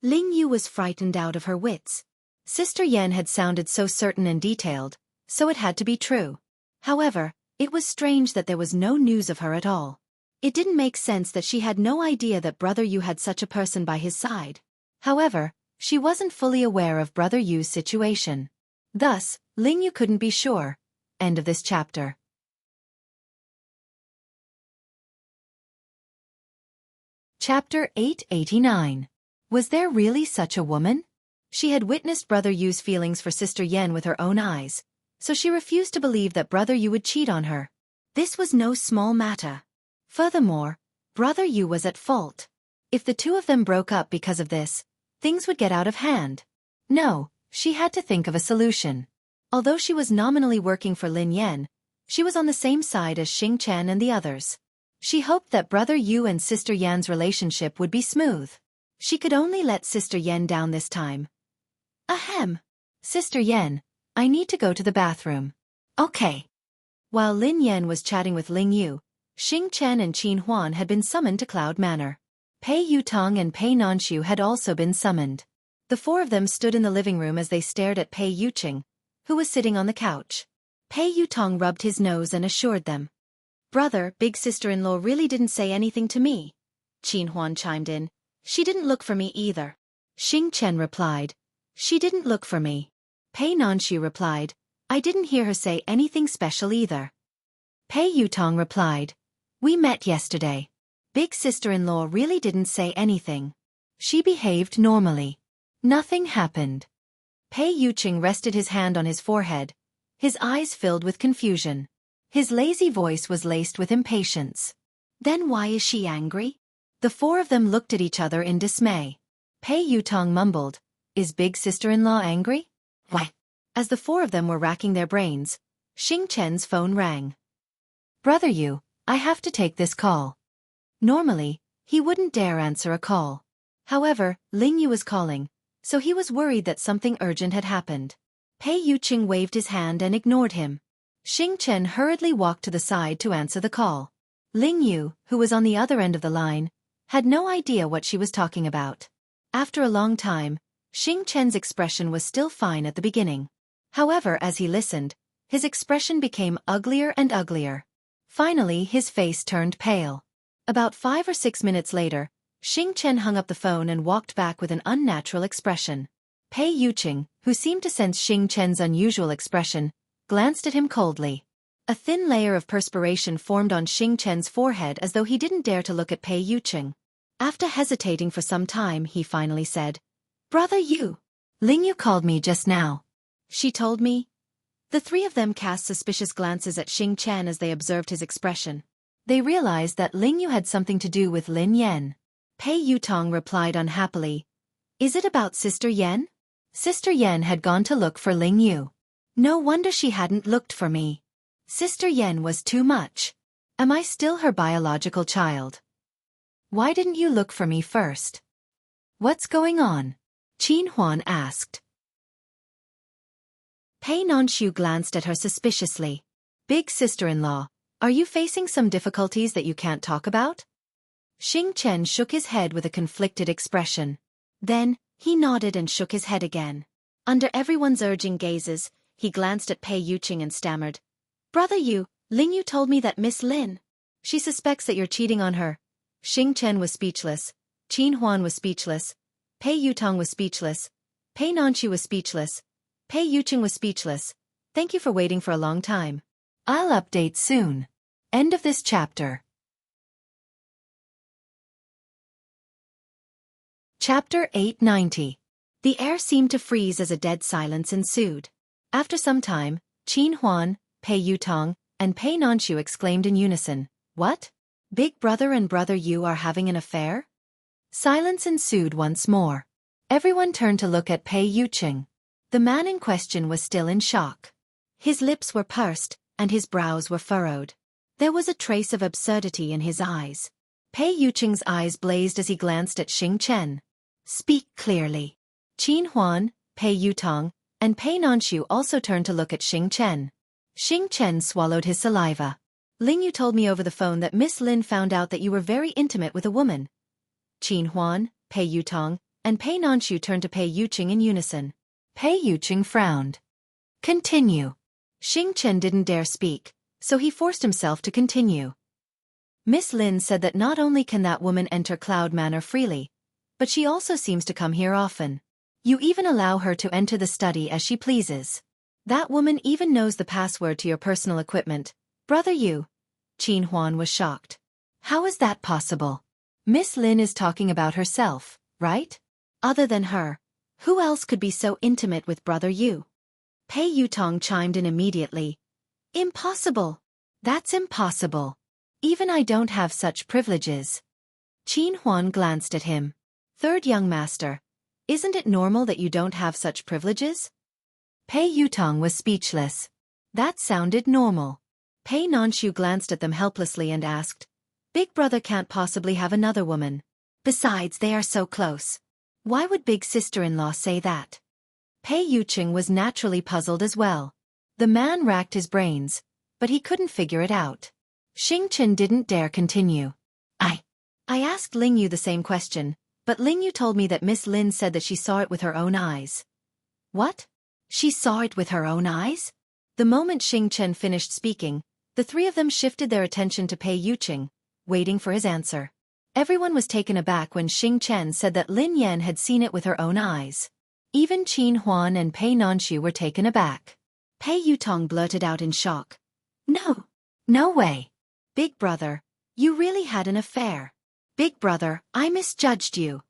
Ling Yu was frightened out of her wits. Sister Yan had sounded so certain and detailed, so it had to be true. However, it was strange that there was no news of her at all. It didn't make sense that she had no idea that Brother Yu had such a person by his side. However, she wasn't fully aware of Brother Yu's situation. Thus, Ling Yu couldn't be sure. End of this chapter. Chapter 889. Was there really such a woman? She had witnessed Brother Yu's feelings for Sister Yan with her own eyes, so she refused to believe that Brother Yu would cheat on her. This was no small matter. Furthermore, Brother Yu was at fault. If the two of them broke up because of this, things would get out of hand. No, she had to think of a solution. Although she was nominally working for Lin Yan, she was on the same side as Xing Chen and the others. She hoped that Brother Yu and Sister Yan's relationship would be smooth. She could only let Sister Yan down this time. Ahem. Sister Yan, I need to go to the bathroom. Okay. While Lin Yan was chatting with Ling Yu, Xing Chen and Qin Huan had been summoned to Cloud Manor. Pei Yutong and Pei Nanshu had also been summoned. The four of them stood in the living room as they stared at Pei Yuqing, who was sitting on the couch. Pei Yutong rubbed his nose and assured them. Brother, big sister-in-law really didn't say anything to me. Qin Huan chimed in. She didn't look for me either. Xing Chen replied. She didn't look for me. Pei Nanshu replied. I didn't hear her say anything special either. Pei Yutong replied. We met yesterday. Big sister-in-law really didn't say anything. She behaved normally. Nothing happened. Pei Yuqing rested his hand on his forehead, his eyes filled with confusion. His lazy voice was laced with impatience. Then why is she angry? The four of them looked at each other in dismay. Pei Yutong mumbled, Is big sister-in-law angry? Why? As the four of them were racking their brains, Xing Chen's phone rang. Brother Yu, I have to take this call. Normally, he wouldn't dare answer a call. However, Ling Yu was calling, so he was worried that something urgent had happened. Pei Yuqing waved his hand and ignored him. Xing Chen hurriedly walked to the side to answer the call. Ling Yu, who was on the other end of the line, had no idea what she was talking about. After a long time, Xing Chen's expression was still fine at the beginning. However, as he listened, his expression became uglier and uglier. Finally, his face turned pale. About 5 or 6 minutes later, Xing Chen hung up the phone and walked back with an unnatural expression. Pei Yuqing, who seemed to sense Xing Chen's unusual expression, glanced at him coldly. A thin layer of perspiration formed on Xing Chen's forehead as though he didn't dare to look at Pei Yuqing. After hesitating for some time, he finally said, Brother Yu. Ling Yu called me just now. She told me. The three of them cast suspicious glances at Xing Chen as they observed his expression. They realized that Ling Yu had something to do with Lin Yan. Pei Yutong replied unhappily, Is it about Sister Yan? Sister Yan had gone to look for Ling Yu. No wonder she hadn't looked for me. Sister Yan was too much. Am I still her biological child? Why didn't you look for me first? What's going on? Qin Huan asked. Pei Nanshu glanced at her suspiciously. Big sister-in-law, are you facing some difficulties that you can't talk about? Xing Chen shook his head with a conflicted expression. Then, he nodded and shook his head again. Under everyone's urging gazes, he glanced at Pei Yuqing and stammered. Brother Yu, Ling Yu told me that Miss Lin. She suspects that you're cheating on her. Xing Chen was speechless. Qin Huan was speechless. Pei Yutong was speechless. Pei Nanshu was speechless. Pei Yuqing was speechless. Thank you for waiting for a long time. I'll update soon. End of this chapter. Chapter 890. The air seemed to freeze as a dead silence ensued. After some time, Qin Huan, Pei Yutong, and Pei Nanshu exclaimed in unison, What? Big brother and brother Yu are having an affair? Silence ensued once more. Everyone turned to look at Pei Yuqing. The man in question was still in shock. His lips were pursed, and his brows were furrowed. There was a trace of absurdity in his eyes. Pei Yuqing's eyes blazed as he glanced at Xing Chen. Speak clearly. Qin Huan, Pei Yutong, and Pei Nanshu also turned to look at Xing Chen. Xing Chen swallowed his saliva. Ling Yu told me over the phone that Miss Lin found out that you were very intimate with a woman. Qin Huan, Pei Yutong, and Pei Nanshu turned to Pei Yuqing in unison. Pei Yuqing frowned. Continue. Xing Chen didn't dare speak, so he forced himself to continue. Miss Lin said that not only can that woman enter Cloud Manor freely, but she also seems to come here often. You even allow her to enter the study as she pleases. That woman even knows the password to your personal equipment. Brother Yu. Qin Huan was shocked. How is that possible? Miss Lin is talking about herself, right? Other than her, who else could be so intimate with Brother Yu? Pei Yutong chimed in immediately. Impossible. That's impossible. Even I don't have such privileges. Qin Huan glanced at him. Third young master. Isn't it normal that you don't have such privileges? Pei Yutong was speechless. That sounded normal. Pei Nonshu glanced at them helplessly and asked, Big brother can't possibly have another woman. Besides, they are so close. Why would big sister-in-law say that? Pei Yucheng was naturally puzzled as well. The man racked his brains, but he couldn't figure it out. Xingchen didn't dare continue. I asked Lingyu the same question, but Lingyu told me that Miss Lin said that she saw it with her own eyes. What? She saw it with her own eyes? The moment Xingchen finished speaking, the three of them shifted their attention to Pei Yucheng, waiting for his answer. Everyone was taken aback when Xingchen said that Lin Yan had seen it with her own eyes. Even Qin Huan and Pei Nonshu were taken aback. Pei Yutong blurted out in shock. No. No way. Big brother, you really had an affair. Big brother, I misjudged you.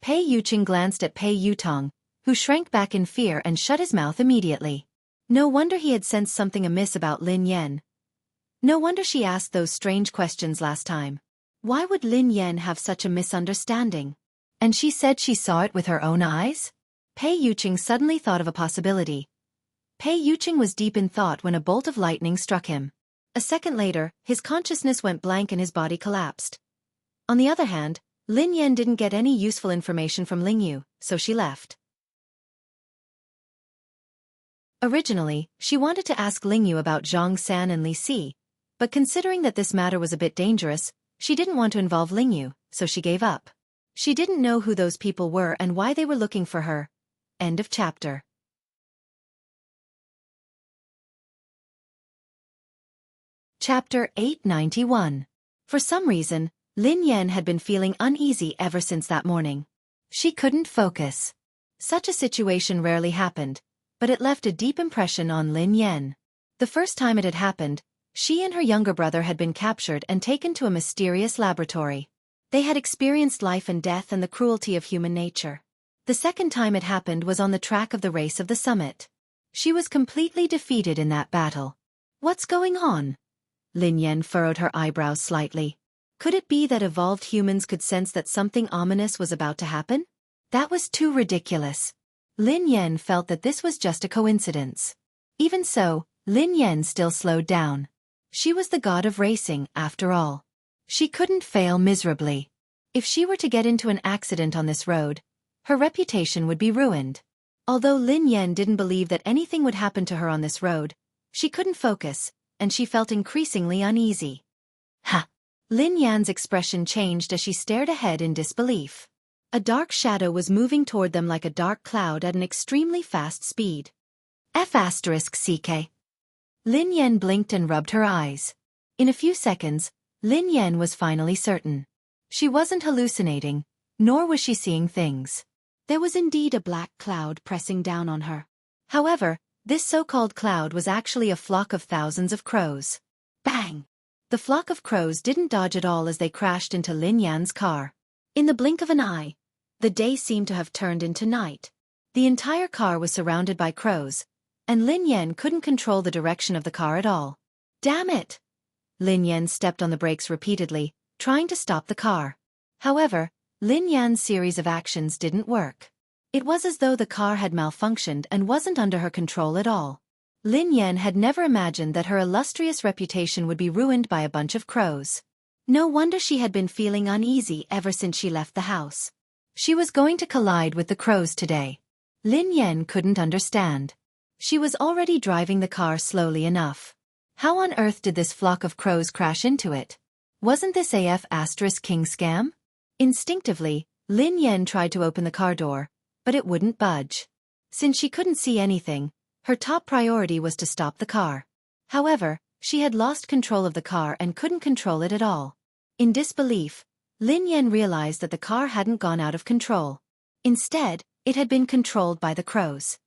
Pei Yucheng glanced at Pei Yutong, who shrank back in fear and shut his mouth immediately. No wonder he had sensed something amiss about Lin Yan. No wonder she asked those strange questions last time. Why would Lin Yan have such a misunderstanding? And she said she saw it with her own eyes? Pei Yucheng suddenly thought of a possibility. Pei Yucheng was deep in thought when a bolt of lightning struck him. A second later, his consciousness went blank and his body collapsed. On the other hand, Lin Yan didn't get any useful information from Lingyu, so she left. Originally, she wanted to ask Lingyu about Zhang San and Li Si, but considering that this matter was a bit dangerous, she didn't want to involve Lingyu, so she gave up. She didn't know who those people were and why they were looking for her. End of chapter. Chapter 891. For some reason, Lin Yan had been feeling uneasy ever since that morning. She couldn't focus. Such a situation rarely happened, but it left a deep impression on Lin Yan. The first time it had happened, she and her younger brother had been captured and taken to a mysterious laboratory. They had experienced life and death and the cruelty of human nature. The second time it happened was on the track of the race of the summit. She was completely defeated in that battle. What's going on? Lin Yan furrowed her eyebrows slightly. Could it be that evolved humans could sense that something ominous was about to happen? That was too ridiculous. Lin Yan felt that this was just a coincidence. Even so, Lin Yan still slowed down. She was the god of racing, after all. She couldn't fail miserably. If she were to get into an accident on this road, her reputation would be ruined. Although Lin Yan didn't believe that anything would happen to her on this road, she couldn't focus, and she felt increasingly uneasy. Ha! Lin Yan's expression changed as she stared ahead in disbelief. A dark shadow was moving toward them like a dark cloud at an extremely fast speed. F***CK. Lin Yan blinked and rubbed her eyes. In a few seconds, Lin Yan was finally certain. She wasn't hallucinating, nor was she seeing things. There was indeed a black cloud pressing down on her. However, this so-called cloud was actually a flock of thousands of crows. Bang! The flock of crows didn't dodge at all as they crashed into Lin Yan's car. In the blink of an eye, the day seemed to have turned into night. The entire car was surrounded by crows, and Lin Yan couldn't control the direction of the car at all. Damn it! Lin Yan stepped on the brakes repeatedly, trying to stop the car. However, Lin Yan's series of actions didn't work. It was as though the car had malfunctioned and wasn't under her control at all. Lin Yan had never imagined that her illustrious reputation would be ruined by a bunch of crows. No wonder she had been feeling uneasy ever since she left the house. She was going to collide with the crows today. Lin Yan couldn't understand. She was already driving the car slowly enough. How on earth did this flock of crows crash into it? Wasn't this King scam? Instinctively, Lin Yan tried to open the car door, but it wouldn't budge. Since she couldn't see anything, her top priority was to stop the car. However, she had lost control of the car and couldn't control it at all. In disbelief, Lin Yan realized that the car hadn't gone out of control. Instead, it had been controlled by the crows.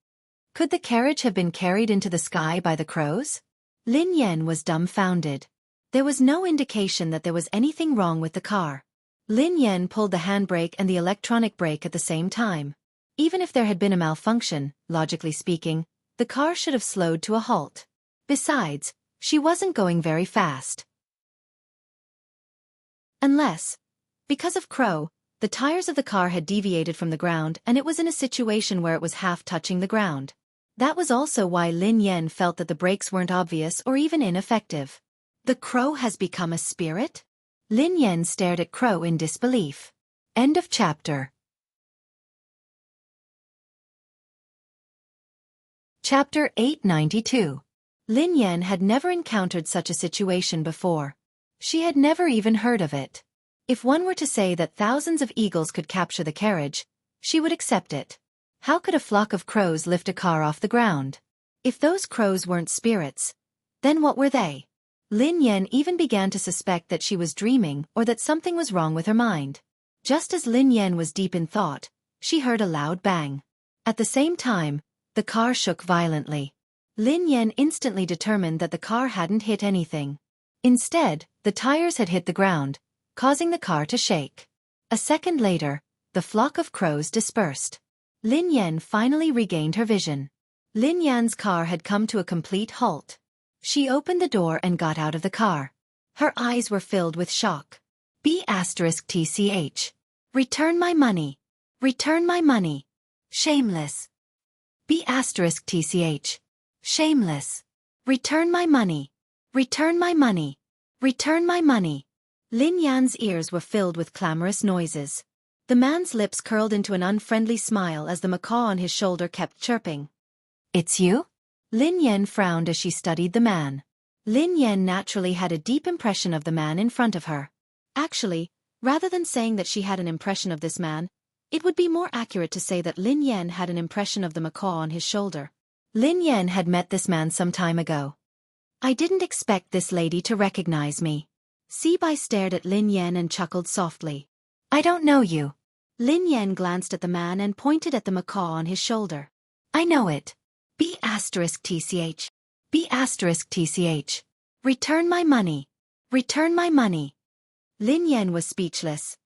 Could the carriage have been carried into the sky by the crows? Lin Yan was dumbfounded. There was no indication that there was anything wrong with the car. Lin Yan pulled the handbrake and the electronic brake at the same time. Even if there had been a malfunction, logically speaking, the car should have slowed to a halt. Besides, she wasn't going very fast. Unless, because of Crow, the tires of the car had deviated from the ground and it was in a situation where it was half touching the ground. That was also why Lin Yan felt that the breaks weren't obvious or even ineffective. The crow has become a spirit? Lin Yan stared at Crow in disbelief. End of chapter. Chapter 892. Lin Yan had never encountered such a situation before. She had never even heard of it. If one were to say that thousands of eagles could capture the carriage, she would accept it. How could a flock of crows lift a car off the ground? If those crows weren't spirits, then what were they? Lin Yan even began to suspect that she was dreaming or that something was wrong with her mind. Just as Lin Yan was deep in thought, she heard a loud bang. At the same time, the car shook violently. Lin Yan instantly determined that the car hadn't hit anything. Instead, the tires had hit the ground, causing the car to shake. A second later, the flock of crows dispersed. Lin Yan finally regained her vision. Lin Yan's car had come to a complete halt. She opened the door and got out of the car. Her eyes were filled with shock. B*TCH. Return my money. Return my money. Shameless. B*TCH. Shameless. Return my money. Return my money. Return my money. Lin Yan's ears were filled with clamorous noises. The man's lips curled into an unfriendly smile as the macaw on his shoulder kept chirping. It's you? Lin Yan frowned as she studied the man. Lin Yan naturally had a deep impression of the man in front of her. Actually, rather than saying that she had an impression of this man, it would be more accurate to say that Lin Yan had an impression of the macaw on his shoulder. Lin Yan had met this man some time ago. I didn't expect this lady to recognize me. Sibai stared at Lin Yan and chuckled softly. I don't know you. Lin Yan glanced at the man and pointed at the macaw on his shoulder. I know it. B*TCH. B*TCH. Return my money. Return my money. Lin Yan was speechless.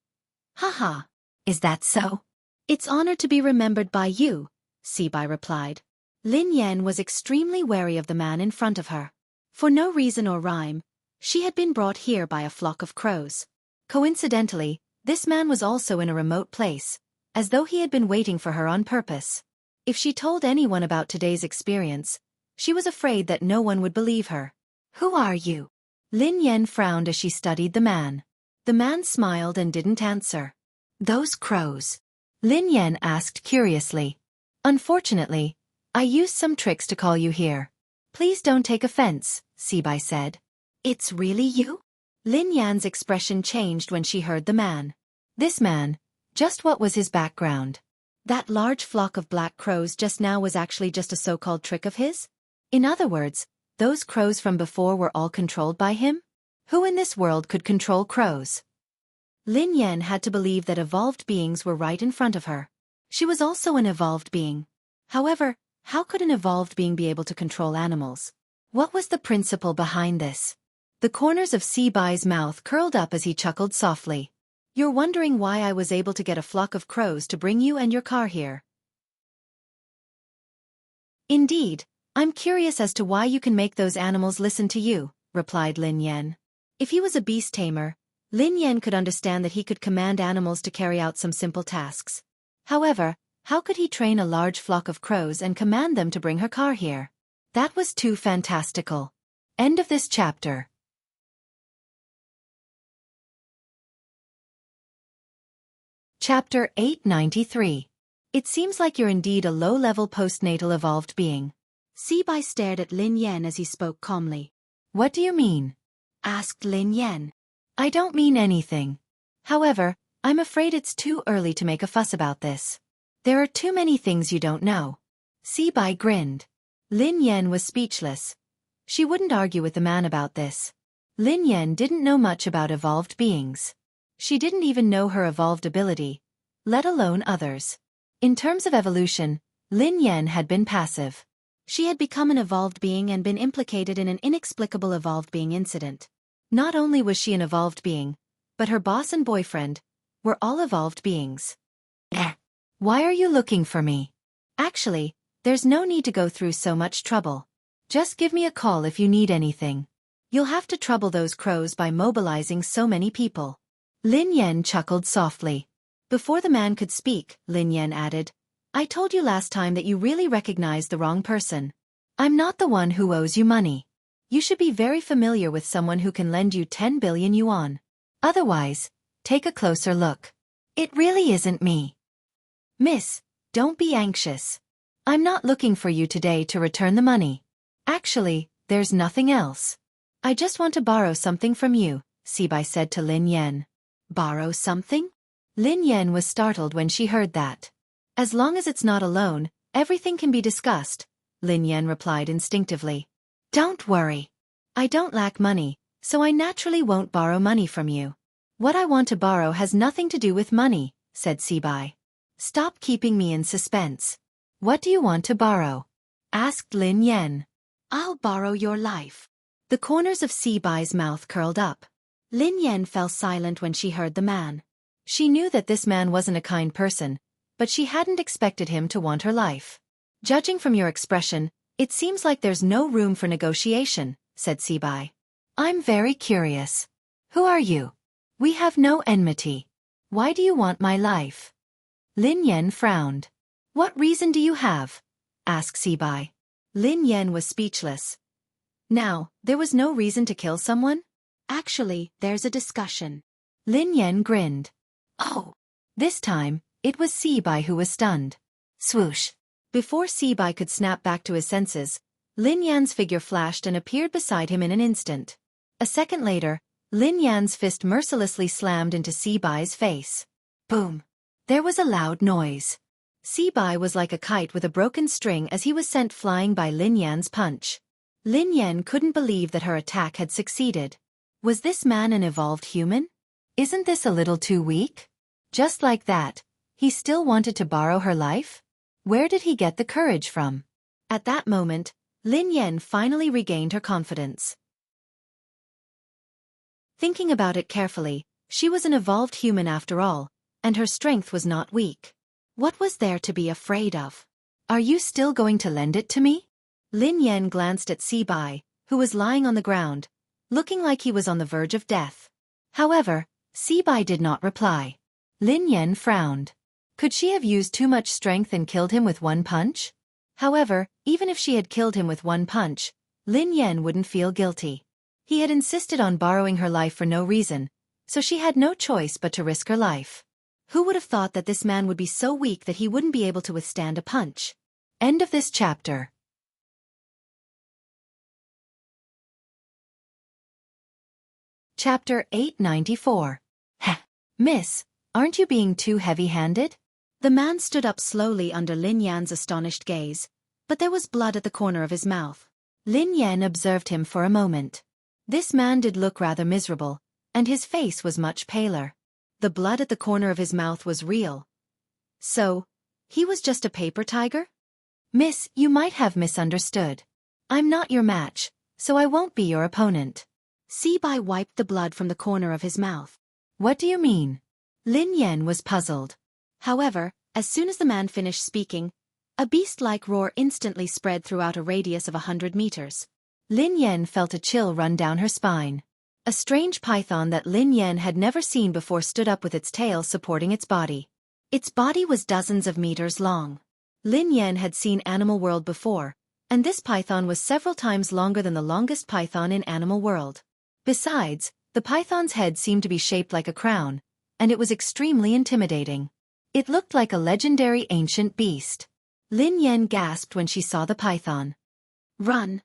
Haha. Is that so? It's honored to be remembered by you, Sibai replied. Lin Yan was extremely wary of the man in front of her. For no reason or rhyme, she had been brought here by a flock of crows. Coincidentally, this man was also in a remote place, as though he had been waiting for her on purpose. If she told anyone about today's experience, she was afraid that no one would believe her. Who are you? Lin Yan frowned as she studied the man. The man smiled and didn't answer. Those crows? Lin Yan asked curiously. Unfortunately, I used some tricks to call you here. Please don't take offense, Sibai said. It's really you? Lin Yan's expression changed when she heard the man. This man, just what was his background? That large flock of black crows just now was actually just a so-called trick of his? In other words, those crows from before were all controlled by him? Who in this world could control crows? Lin Yan had to believe that evolved beings were right in front of her. She was also an evolved being. However, how could an evolved being be able to control animals? What was the principle behind this? The corners of Sibai's mouth curled up as he chuckled softly. You're wondering why I was able to get a flock of crows to bring you and your car here. Indeed, I'm curious as to why you can make those animals listen to you, replied Lin Yan. If he was a beast tamer, Lin Yan could understand that he could command animals to carry out some simple tasks. However, how could he train a large flock of crows and command them to bring her car here? That was too fantastical. End of this chapter. Chapter 893. It seems like you're indeed a low-level postnatal evolved being. Sibai stared at Lin Yan as he spoke calmly. What do you mean? Asked Lin Yan. I don't mean anything. However, I'm afraid it's too early to make a fuss about this. There are too many things you don't know. Sibai grinned. Lin Yan was speechless. She wouldn't argue with the man about this. Lin Yan didn't know much about evolved beings. She didn't even know her evolved ability, let alone others. In terms of evolution, Lin Yan had been passive. She had become an evolved being and been implicated in an inexplicable evolved being incident. Not only was she an evolved being, but her boss and boyfriend were all evolved beings. Why are you looking for me? Actually, there's no need to go through so much trouble. Just give me a call if you need anything. You'll have to trouble those crows by mobilizing so many people. Lin Yan chuckled softly. Before the man could speak, Lin Yan added, I told you last time that you really recognized the wrong person. I'm not the one who owes you money. You should be very familiar with someone who can lend you 10 billion yuan. Otherwise, take a closer look. It really isn't me. Miss, don't be anxious. I'm not looking for you today to return the money. Actually, there's nothing else. I just want to borrow something from you, Sibai said to Lin Yan. Borrow something? Lin Yan was startled when she heard that. As long as it's not a loan, everything can be discussed, Lin Yan replied instinctively. Don't worry. I don't lack money, so I naturally won't borrow money from you. What I want to borrow has nothing to do with money, said Sibai. Stop keeping me in suspense. What do you want to borrow? Asked Lin Yan. I'll borrow your life. The corners of Sibai's mouth curled up. Lin Yan fell silent when she heard the man. She knew that this man wasn't a kind person, but she hadn't expected him to want her life. Judging from your expression, it seems like there's no room for negotiation, said Sibai. I'm very curious. Who are you? We have no enmity. Why do you want my life? Lin Yan frowned. What reason do you have? Asked Sibai. Lin Yan was speechless. Now, there was no reason to kill someone? Actually, there's a discussion. Lin Yan grinned. Oh. This time, it was Sibai who was stunned. Swoosh. Before Sibai could snap back to his senses, Lin Yan's figure flashed and appeared beside him in an instant. A second later, Lin Yan's fist mercilessly slammed into Sibai's face. Boom. There was a loud noise. Sibai was like a kite with a broken string as he was sent flying by Lin Yan's punch. Lin Yan couldn't believe that her attack had succeeded. Was this man an evolved human? Isn't this a little too weak? Just like that, he still wanted to borrow her life? Where did he get the courage from? At that moment, Lin Yan finally regained her confidence. Thinking about it carefully, she was an evolved human after all, and her strength was not weak. What was there to be afraid of? Are you still going to lend it to me? Lin Yan glanced at Sibai, who was lying on the ground, looking like he was on the verge of death. However, Sibai did not reply. Lin Yan frowned. Could she have used too much strength and killed him with one punch? However, even if she had killed him with one punch, Lin Yan wouldn't feel guilty. He had insisted on borrowing her life for no reason, so she had no choice but to risk her life. Who would have thought that this man would be so weak that he wouldn't be able to withstand a punch? End of this chapter. Chapter 894. Heh. Miss, aren't you being too heavy-handed? The man stood up slowly under Lin Yan's astonished gaze, but there was blood at the corner of his mouth. Lin Yan observed him for a moment. This man did look rather miserable, and his face was much paler. The blood at the corner of his mouth was real. So, he was just a paper tiger? Miss, you might have misunderstood. I'm not your match, so I won't be your opponent. Sibai wiped the blood from the corner of his mouth. What do you mean? Lin Yan was puzzled. However, as soon as the man finished speaking, a beast-like roar instantly spread throughout a radius of 100 meters. Lin Yan felt a chill run down her spine. A strange python that Lin Yan had never seen before stood up with its tail supporting its body. Its body was dozens of meters long. Lin Yan had seen Animal World before, and this python was several times longer than the longest python in Animal World. Besides, the python's head seemed to be shaped like a crown, and it was extremely intimidating. It looked like a legendary ancient beast. Lin Yan gasped when she saw the python. Run!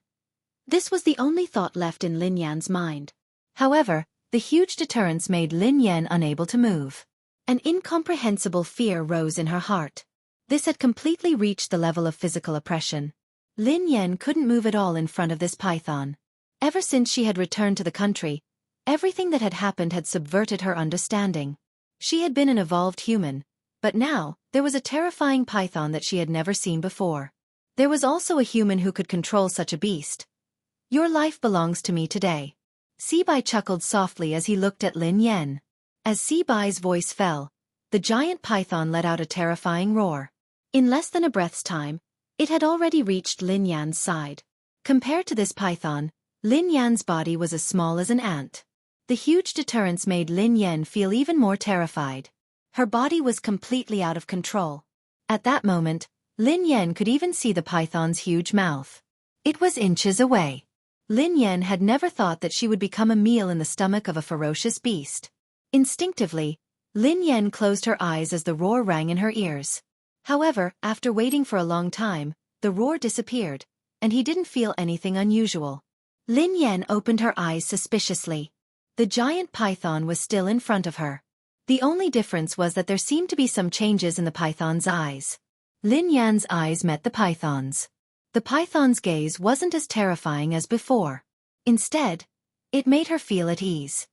This was the only thought left in Lin Yan's mind. However, the huge deterrence made Lin Yan unable to move. An incomprehensible fear rose in her heart. This had completely reached the level of physical oppression. Lin Yan couldn't move at all in front of this python. Ever since she had returned to the country, everything that had happened had subverted her understanding. She had been an evolved human, but now, there was a terrifying python that she had never seen before. There was also a human who could control such a beast. Your life belongs to me today. Sibai chuckled softly as he looked at Lin Yan. As Sibai's voice fell, the giant python let out a terrifying roar. In less than a breath's time, it had already reached Lin Yan's side. Compared to this python, Lin Yan's body was as small as an ant. The huge deterrence made Lin Yan feel even more terrified. Her body was completely out of control. At that moment, Lin Yan could even see the python's huge mouth. It was inches away. Lin Yan had never thought that she would become a meal in the stomach of a ferocious beast. Instinctively, Lin Yan closed her eyes as the roar rang in her ears. However, after waiting for a long time, the roar disappeared, and he didn't feel anything unusual. Lin Yan opened her eyes suspiciously. The giant python was still in front of her. The only difference was that there seemed to be some changes in the python's eyes. Lin Yan's eyes met the python's. The python's gaze wasn't as terrifying as before. Instead, it made her feel at ease.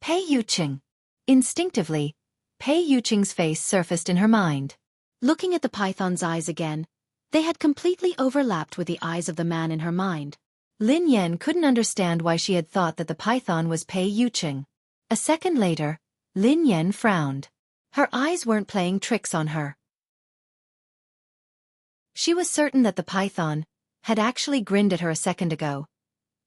Pei Yuqing. Instinctively, Pei Yuqing's face surfaced in her mind. Looking at the python's eyes again, they had completely overlapped with the eyes of the man in her mind. Lin Yan couldn't understand why she had thought that the python was Pei Yuqing. A second later, Lin Yan frowned. Her eyes weren't playing tricks on her. She was certain that the python had actually grinned at her a second ago.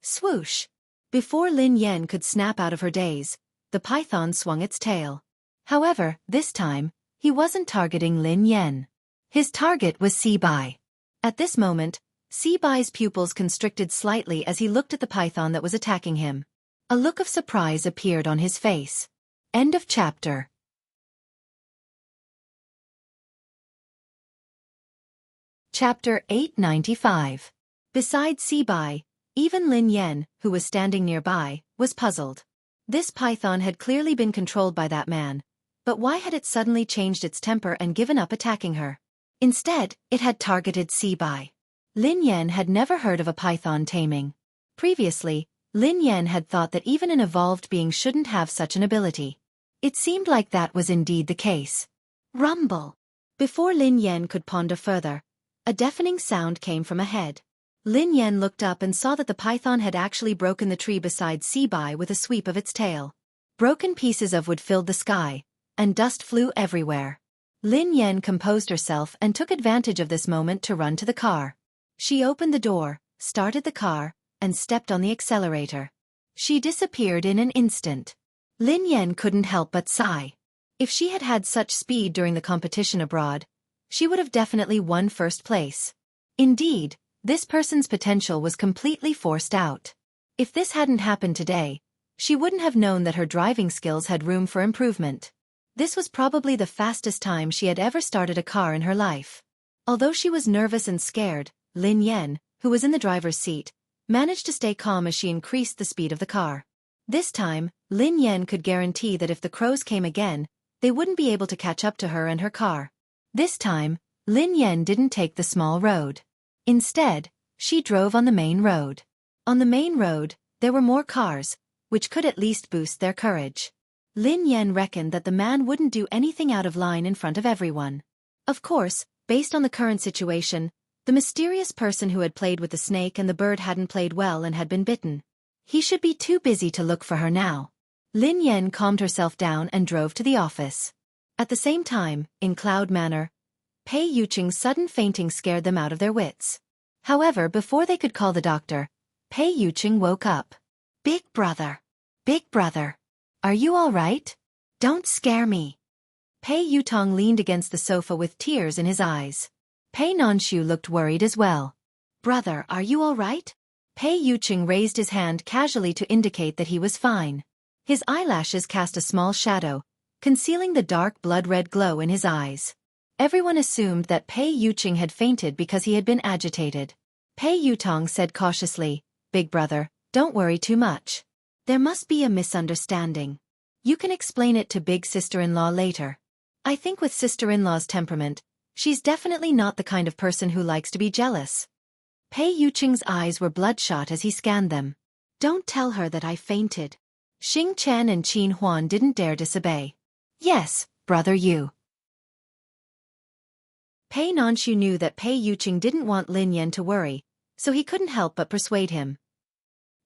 Swoosh! Before Lin Yan could snap out of her daze, the python swung its tail. However, this time, he wasn't targeting Lin Yan. His target was Sibai. At this moment, Sibai's pupils constricted slightly as he looked at the python that was attacking him. A look of surprise appeared on his face. End of chapter. Chapter 895. Besides Sibai, even Lin Yan, who was standing nearby, was puzzled. This python had clearly been controlled by that man, but why had it suddenly changed its temper and given up attacking her? Instead, it had targeted Sibai. Lin Yan had never heard of a python taming. Previously, Lin Yan had thought that even an evolved being shouldn't have such an ability. It seemed like that was indeed the case. Rumble! Before Lin Yan could ponder further, a deafening sound came from ahead. Lin Yan looked up and saw that the python had actually broken the tree beside Sibai with a sweep of its tail. Broken pieces of wood filled the sky, and dust flew everywhere. Lin Yan composed herself and took advantage of this moment to run to the car. She opened the door, started the car, and stepped on the accelerator. She disappeared in an instant. Lin Yan couldn't help but sigh. If she had had such speed during the competition abroad, she would have definitely won first place. Indeed, this person's potential was completely forced out. If this hadn't happened today, she wouldn't have known that her driving skills had room for improvement. This was probably the fastest time she had ever started a car in her life. Although she was nervous and scared, Lin Yan, who was in the driver's seat, managed to stay calm as she increased the speed of the car. This time, Lin Yan could guarantee that if the crows came again, they wouldn't be able to catch up to her and her car. This time, Lin Yan didn't take the small road. Instead, she drove on the main road. On the main road, there were more cars, which could at least boost their courage. Lin Yan reckoned that the man wouldn't do anything out of line in front of everyone. Of course, based on the current situation, the mysterious person who had played with the snake and the bird hadn't played well and had been bitten. He should be too busy to look for her now. Lin Yan calmed herself down and drove to the office. At the same time, in Cloud Manor, Pei Yuqing's sudden fainting scared them out of their wits. However, before they could call the doctor, Pei Yuqing woke up. Big brother. Big brother. Are you all right? Don't scare me. Pei Yutong leaned against the sofa with tears in his eyes. Pei Nanshu looked worried as well. Brother, are you all right? Pei Yuqing raised his hand casually to indicate that he was fine. His eyelashes cast a small shadow, concealing the dark blood-red glow in his eyes. Everyone assumed that Pei Yuqing had fainted because he had been agitated. Pei Yutong said cautiously, Big brother, don't worry too much. There must be a misunderstanding. You can explain it to big sister-in-law later. I think with sister-in-law's temperament, she's definitely not the kind of person who likes to be jealous. Pei Yuqing's eyes were bloodshot as he scanned them. Don't tell her that I fainted. Xing Chen and Qin Huan didn't dare disobey. Yes, brother you. Pei Nanshu knew that Pei Yuqing didn't want Lin Yan to worry, so he couldn't help but persuade him.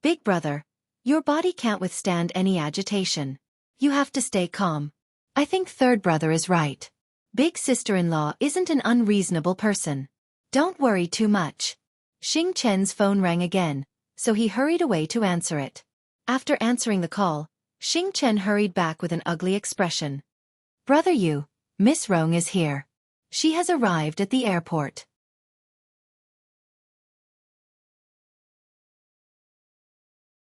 Big brother, your body can't withstand any agitation. You have to stay calm. I think third brother is right. Big sister-in-law isn't an unreasonable person. Don't worry too much. Xing Chen's phone rang again, so he hurried away to answer it. After answering the call, Xing Chen hurried back with an ugly expression. Brother Yu, Miss Rong is here. She has arrived at the airport.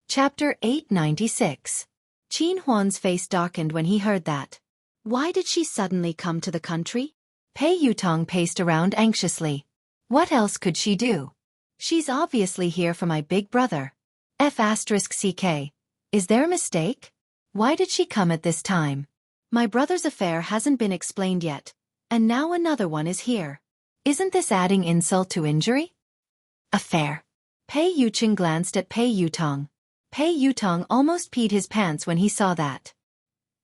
Chapter 896. Qin Huan's face darkened when he heard that. Why did she suddenly come to the country? Pei Yutong paced around anxiously. What else could she do? She's obviously here for my big brother. F***CK. Is there a mistake? Why did she come at this time? My brother's affair hasn't been explained yet, and now another one is here. Isn't this adding insult to injury? Affair. Pei Yuqing glanced at Pei Yutong. Pei Yutong almost peed his pants when he saw that.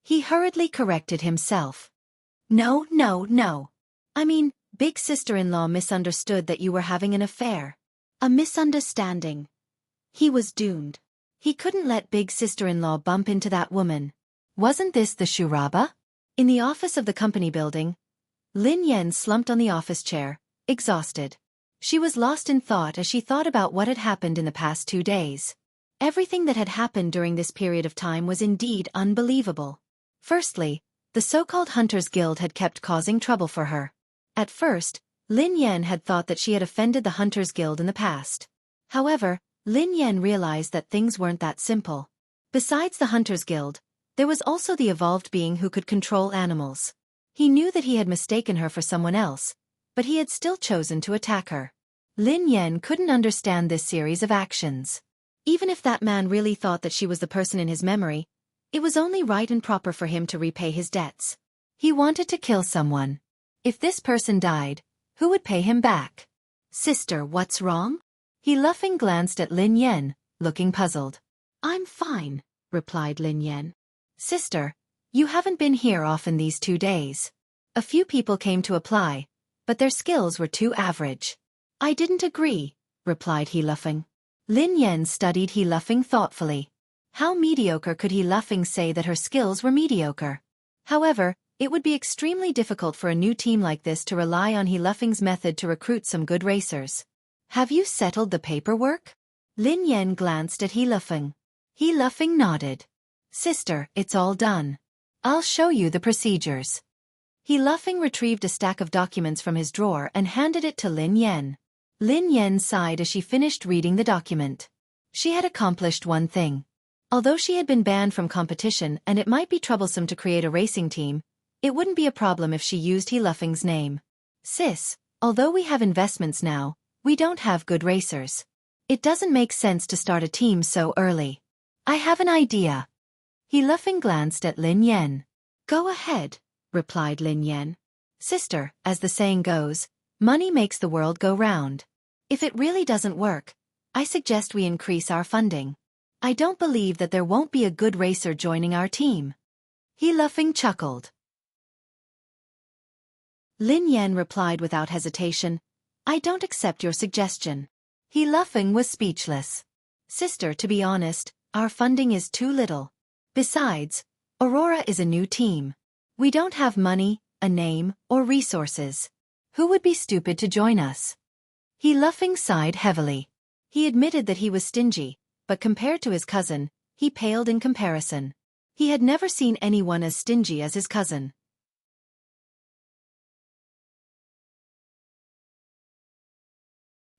He hurriedly corrected himself. No. I mean, big sister-in-law misunderstood that you were having an affair. A misunderstanding. He was doomed. He couldn't let big sister-in-law bump into that woman. Wasn't this the Shuraba? In the office of the company building, Lin Yan slumped on the office chair, exhausted. She was lost in thought as she thought about what had happened in the past 2 days. Everything that had happened during this period of time was indeed unbelievable. Firstly, the so-called Hunters Guild had kept causing trouble for her. At first, Lin Yan had thought that she had offended the Hunters Guild in the past. However, Lin Yan realized that things weren't that simple. Besides the Hunters Guild, there was also the evolved being who could control animals. He knew that he had mistaken her for someone else, but he had still chosen to attack her. Lin Yan couldn't understand this series of actions. Even if that man really thought that she was the person in his memory, it was only right and proper for him to repay his debts. He wanted to kill someone. If this person died, who would pay him back? Sister, what's wrong? He laughing glanced at Lin Yan, looking puzzled. I'm fine, replied Lin Yan. Sister, you haven't been here often these 2 days. A few people came to apply, but their skills were too average. I didn't agree, replied he laughing. Lin Yan studied he laughing thoughtfully. How mediocre could he laughing say that her skills were mediocre? However, it would be extremely difficult for a new team like this to rely on he laughing's method to recruit some good racers. Have you settled the paperwork? Lin Yan glanced at he laughing. He laughing nodded. Sister, it's all done. I'll show you the procedures. He laughing retrieved a stack of documents from his drawer and handed it to Lin Yan. Lin Yan sighed as she finished reading the document. She had accomplished one thing. Although she had been banned from competition and it might be troublesome to create a racing team, it wouldn't be a problem if she used he laughing's name. Sis, although we have investments now, we don't have good racers. It doesn't make sense to start a team so early. I have an idea. He laughing glanced at Lin Yan. Go ahead, replied Lin Yan. Sister, as the saying goes, money makes the world go round. If it really doesn't work, I suggest we increase our funding. I don't believe that there won't be a good racer joining our team. He laughing chuckled. Lin Yan replied without hesitation, I don't accept your suggestion. He laughing was speechless. Sister, to be honest, our funding is too little. Besides, Aurora is a new team. We don't have money, a name, or resources. Who would be stupid to join us? He laughing sighed heavily. He admitted that he was stingy, but compared to his cousin, he paled in comparison. He had never seen anyone as stingy as his cousin.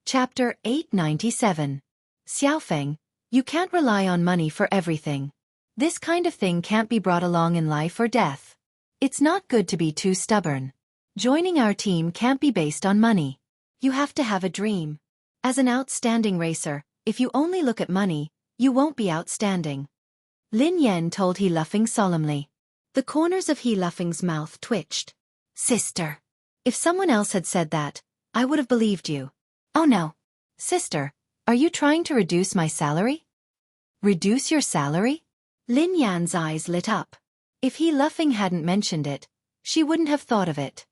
Chapter 897. Xiaofeng, you can't rely on money for everything. This kind of thing can't be brought along in life or death. It's not good to be too stubborn. Joining our team can't be based on money. You have to have a dream. As an outstanding racer, if you only look at money, you won't be outstanding. Lin Yan told He Laughing solemnly. The corners of He Laughing's mouth twitched. Sister. If someone else had said that, I would have believed you. Oh no. Sister, are you trying to reduce my salary? Reduce your salary? Lin Yan's eyes lit up. If He Laughing hadn't mentioned it, she wouldn't have thought of it.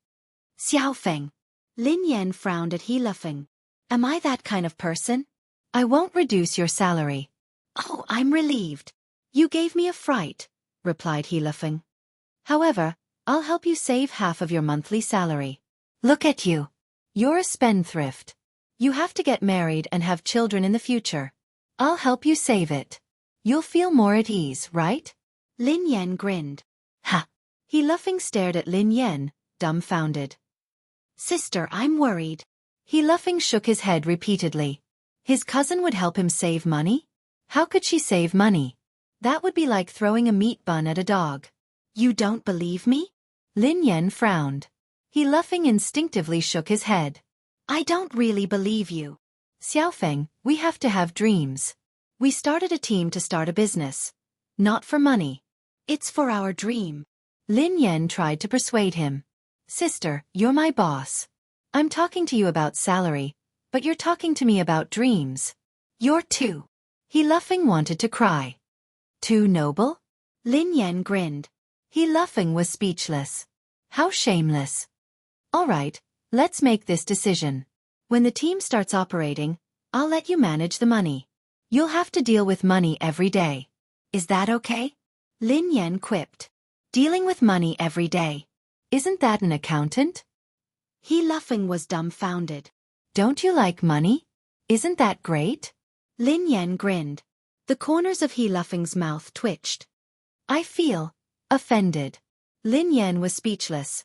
Xiaofeng. Lin Yan frowned at He Laughing. Am I that kind of person? I won't reduce your salary. Oh, I'm relieved. You gave me a fright, replied He Laughing. However, I'll help you save half of your monthly salary. Look at you. You're a spendthrift. You have to get married and have children in the future. I'll help you save it. You'll feel more at ease, right? Lin Yan grinned. Ha! He Laughing stared at Lin Yan, dumbfounded. Sister, I'm worried. He laughing shook his head repeatedly. His cousin would help him save money? How could she save money? That would be like throwing a meat bun at a dog. You don't believe me? Lin Yan frowned. He laughing instinctively shook his head. I don't really believe you. Xiaofeng, we have to have dreams. We started a team to start a business. Not for money. It's for our dream. Lin Yan tried to persuade him. Sister, you're my boss. I'm talking to you about salary, but you're talking to me about dreams. You're too. He laughing wanted to cry. Too noble? Lin Yan grinned. He laughing was speechless. How shameless. All right, let's make this decision. When the team starts operating, I'll let you manage the money. You'll have to deal with money every day. Is that okay? Lin Yan quipped. Dealing with money every day. Isn't that an accountant? He laughing was dumbfounded. Don't you like money? Isn't that great? Lin Yan grinned. The corners of He laughing's mouth twitched. I feel offended. Lin Yan was speechless.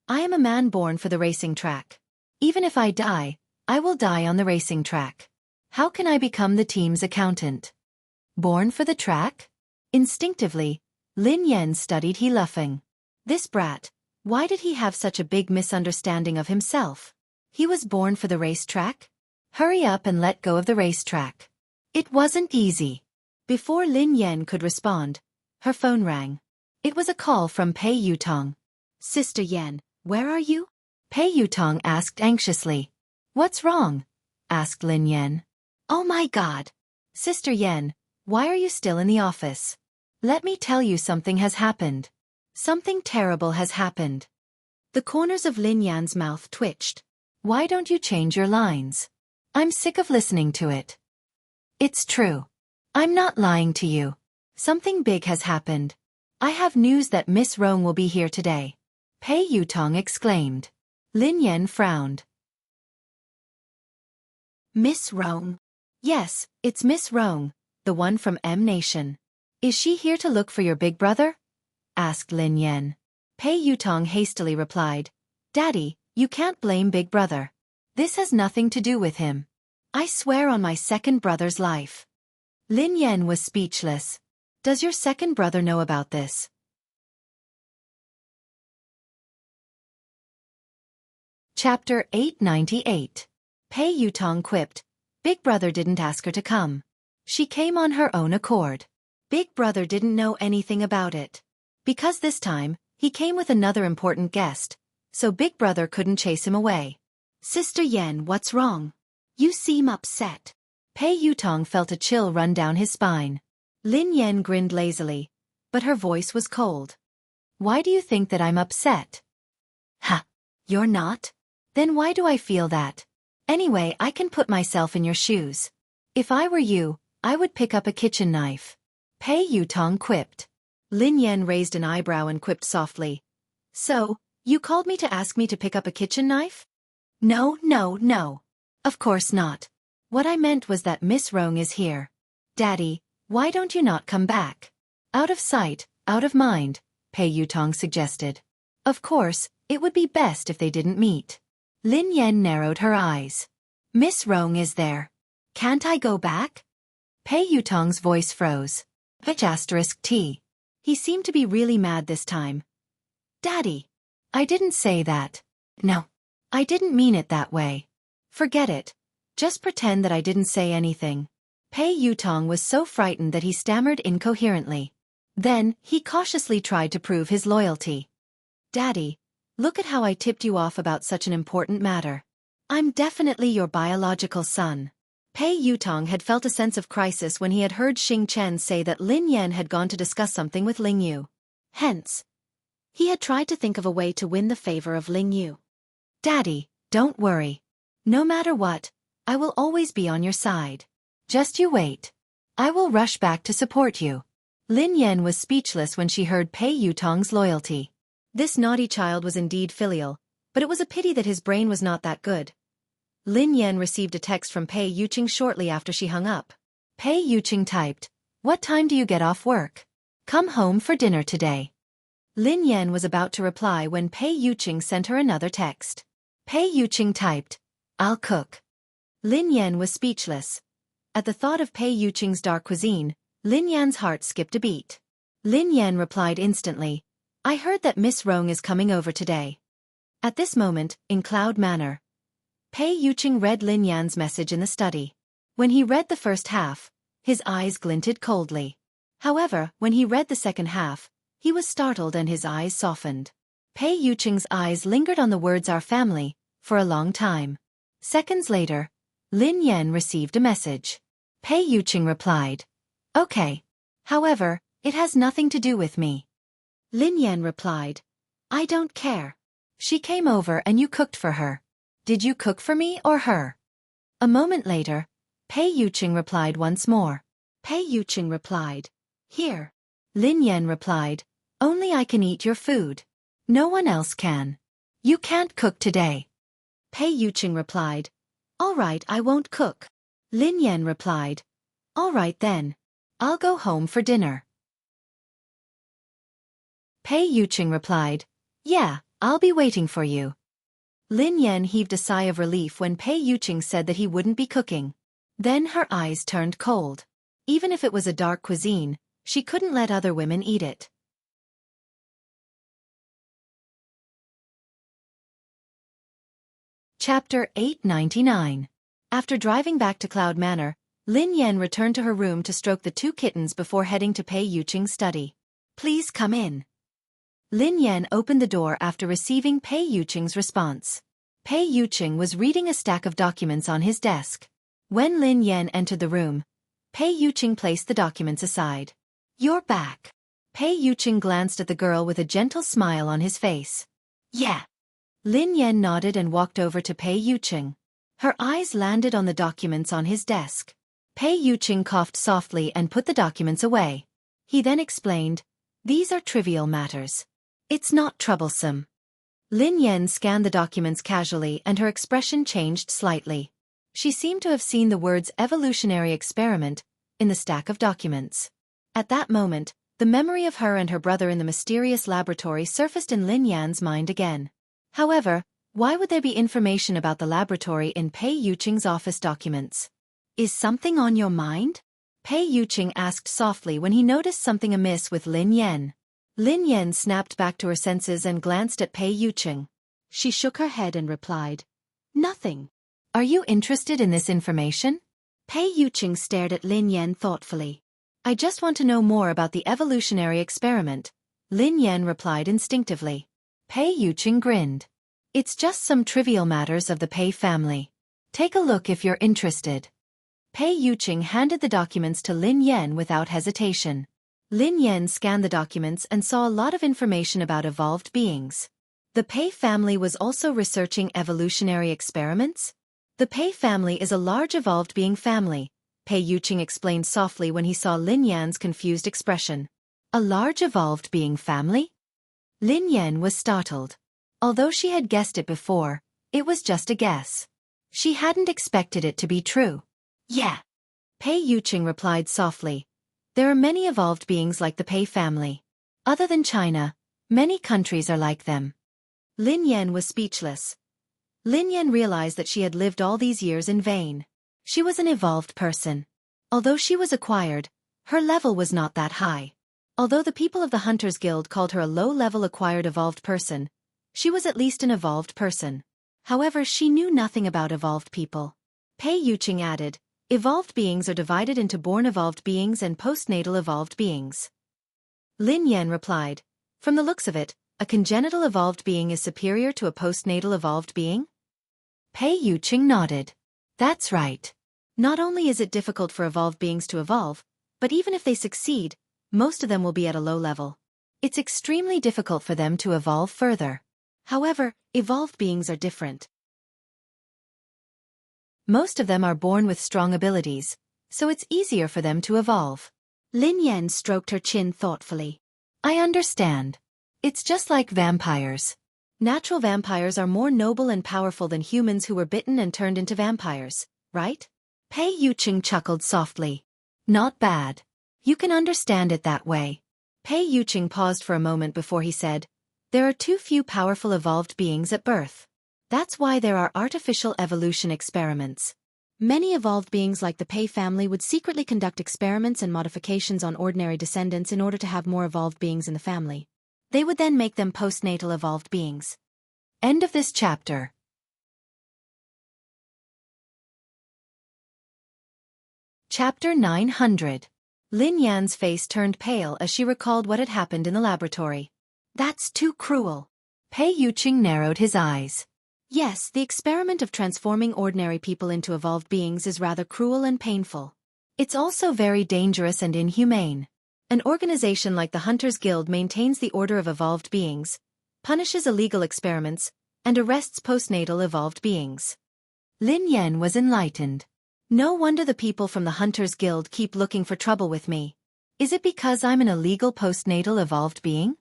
I am a man born for the racing track. Even if I die, I will die on the racing track. How can I become the team's accountant? Born for the track? Instinctively, Lin Yan studied He laughing. This brat, why did he have such a big misunderstanding of himself? He was born for the racetrack? Hurry up and let go of the racetrack. It wasn't easy. Before Lin Yan could respond, her phone rang. It was a call from Pei Yutong. Sister Yan, where are you? Pei Yutong asked anxiously. What's wrong? Asked Lin Yan. Oh my God. Sister Yan, why are you still in the office? Let me tell you something has happened. Something terrible has happened. The corners of Lin Yan's mouth twitched. Why don't you change your lines? I'm sick of listening to it. It's true. I'm not lying to you. Something big has happened. I have news that Miss Rong will be here today. Pei Yutong exclaimed. Lin Yan frowned. Miss Rong? Yes, it's Miss Rong, the one from M Nation. Is she here to look for your big brother? Asked Lin Yan. Pei Yutong hastily replied. Daddy, you can't blame big brother. This has nothing to do with him. I swear on my second brother's life. Lin Yan was speechless. Does your second brother know about this? Chapter 898. Pei Yutong quipped. Big brother didn't ask her to come. She came on her own accord. Big brother didn't know anything about it. Because this time, he came with another important guest, so big brother couldn't chase him away. Sister Yan, what's wrong? You seem upset. Pei Yutong felt a chill run down his spine. Lin Yan grinned lazily, but her voice was cold. Why do you think that I'm upset? Ha! You're not? Then why do I feel that? Anyway, I can put myself in your shoes. If I were you, I would pick up a kitchen knife. Pei Yutong quipped. Lin Yan raised an eyebrow and quipped softly. So, you called me to ask me to pick up a kitchen knife? No, no, no. Of course not. What I meant was that Miss Rong is here. Daddy, why don't you not come back? Out of sight, out of mind, Pei Yutong suggested. Of course, it would be best if they didn't meet. Lin Yan narrowed her eyes. Miss Rong is there. Can't I go back? Pei Yutong's voice froze. T. He seemed to be really mad this time. Daddy. I didn't say that. No. I didn't mean it that way. Forget it. Just pretend that I didn't say anything. Pei Yutong was so frightened that he stammered incoherently. Then, he cautiously tried to prove his loyalty. Daddy, look at how I tipped you off about such an important matter. I'm definitely your biological son. Pei Yutong had felt a sense of crisis when he had heard Xing Chen say that Lin Yan had gone to discuss something with Ling Yu. Hence, he had tried to think of a way to win the favor of Ling Yu. Daddy, don't worry. No matter what, I will always be on your side. Just you wait. I will rush back to support you. Lin Yan was speechless when she heard Pei Yutong's loyalty. This naughty child was indeed filial, but it was a pity that his brain was not that good. Lin Yan received a text from Pei Yuqing shortly after she hung up. Pei Yuqing typed, "What time do you get off work? Come home for dinner today." Lin Yan was about to reply when Pei Yuqing sent her another text. Pei Yuqing typed, "I'll cook." Lin Yan was speechless. At the thought of Pei Yuqing's dark cuisine, Lin Yan's heart skipped a beat. Lin Yan replied instantly, "I heard that Miss Rong is coming over today." At this moment, in Cloud Manor, Pei Yuqing read Lin Yan's message in the study. When he read the first half, his eyes glinted coldly. However, when he read the second half, he was startled and his eyes softened. Pei Yuqing's eyes lingered on the words "our family" for a long time. Seconds later, Lin Yan received a message. Pei Yuqing replied, "Okay. However, it has nothing to do with me." Lin Yan replied, "I don't care. She came over and you cooked for her. Did you cook for me or her?" A moment later, Pei Yuqing replied once more. Pei Yuqing replied, "Here." Lin Yan replied, "Only I can eat your food. No one else can. You can't cook today." Pei Yuqing replied, "All right, I won't cook." Lin Yan replied, "All right then. I'll go home for dinner." Pei Yuqing replied, "Yeah, I'll be waiting for you." Lin Yan heaved a sigh of relief when Pei Yuqing said that he wouldn't be cooking. Then her eyes turned cold. Even if it was a dark cuisine, she couldn't let other women eat it. Chapter 899. After driving back to Cloud Manor, Lin Yan returned to her room to stroke the two kittens before heading to Pei Yuqing's study. "Please come in." Lin Yan opened the door after receiving Pei Yuqing's response. Pei Yuqing was reading a stack of documents on his desk. When Lin Yan entered the room, Pei Yuqing placed the documents aside. "You're back." Pei Yuqing glanced at the girl with a gentle smile on his face. "Yeah." Lin Yan nodded and walked over to Pei Yuqing. Her eyes landed on the documents on his desk. Pei Yuqing coughed softly and put the documents away. He then explained, "These are trivial matters. It's not troublesome." Lin Yan scanned the documents casually and her expression changed slightly. She seemed to have seen the words "evolutionary experiment" in the stack of documents. At that moment, the memory of her and her brother in the mysterious laboratory surfaced in Lin Yan's mind again. However, why would there be information about the laboratory in Pei Yuqing's office documents? "Is something on your mind?" Pei Yuqing asked softly when he noticed something amiss with Lin Yan. Lin Yan snapped back to her senses and glanced at Pei Yuqing. She shook her head and replied, "Nothing." "Are you interested in this information?" Pei Yuqing stared at Lin Yan thoughtfully. "I just want to know more about the evolutionary experiment," Lin Yan replied instinctively. Pei Yuqing grinned. "It's just some trivial matters of the Pei family. Take a look if you're interested." Pei Yuqing handed the documents to Lin Yan without hesitation. Lin Yan scanned the documents and saw a lot of information about evolved beings. The Pei family was also researching evolutionary experiments? The Pei family is a large evolved being family, Pei Yuqing explained softly when he saw Lin Yan's confused expression. A large evolved being family? Lin Yan was startled. Although she had guessed it before, it was just a guess. She hadn't expected it to be true. "Yeah," Pei Yuqing replied softly. "There are many evolved beings like the Pei family. Other than China, many countries are like them." Lin Yan was speechless. Lin Yan realized that she had lived all these years in vain. She was an evolved person. Although she was acquired, her level was not that high. Although the people of the Hunters Guild called her a low-level acquired evolved person, she was at least an evolved person. However, she knew nothing about evolved people. Pei Yuqing added, "Evolved beings are divided into born evolved beings and postnatal evolved beings." Lin Yan replied, "From the looks of it, a congenital evolved being is superior to a postnatal evolved being?" Pei Yuqing nodded. "That's right. Not only is it difficult for evolved beings to evolve, but even if they succeed, most of them will be at a low level. It's extremely difficult for them to evolve further. However, evolved beings are different. Most of them are born with strong abilities, so it's easier for them to evolve." Lin Yan stroked her chin thoughtfully. "I understand. It's just like vampires. Natural vampires are more noble and powerful than humans who were bitten and turned into vampires, right?" Pei Yuqing chuckled softly. "Not bad. You can understand it that way." Pei Yuqing paused for a moment before he said, "There are too few powerful evolved beings at birth. That's why there are artificial evolution experiments. Many evolved beings like the Pei family would secretly conduct experiments and modifications on ordinary descendants in order to have more evolved beings in the family. They would then make them postnatal evolved beings. End of this chapter. Chapter 900. Lin Yan's face turned pale as she recalled what had happened in the laboratory. That's too cruel. Pei Yuqing narrowed his eyes. Yes, the experiment of transforming ordinary people into evolved beings is rather cruel and painful. It's also very dangerous and inhumane. An organization like the Hunters Guild maintains the order of evolved beings, punishes illegal experiments, and arrests postnatal evolved beings. Lin Yan was enlightened. No wonder the people from the Hunters Guild keep looking for trouble with me. Is it because I'm an illegal postnatal evolved being?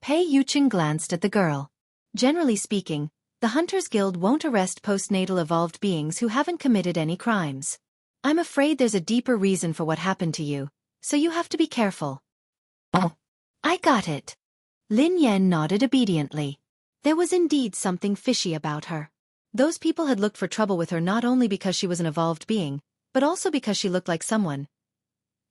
Pei Yuqing glanced at the girl. Generally speaking, the Hunters Guild won't arrest postnatal evolved beings who haven't committed any crimes. I'm afraid there's a deeper reason for what happened to you, so you have to be careful. Oh, I got it. Lin Yan nodded obediently. There was indeed something fishy about her. Those people had looked for trouble with her not only because she was an evolved being, but also because she looked like someone.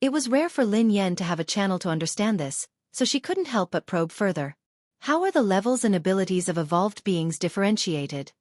It was rare for Lin Yan to have a channel to understand this, so she couldn't help but probe further. How are the levels and abilities of evolved beings differentiated?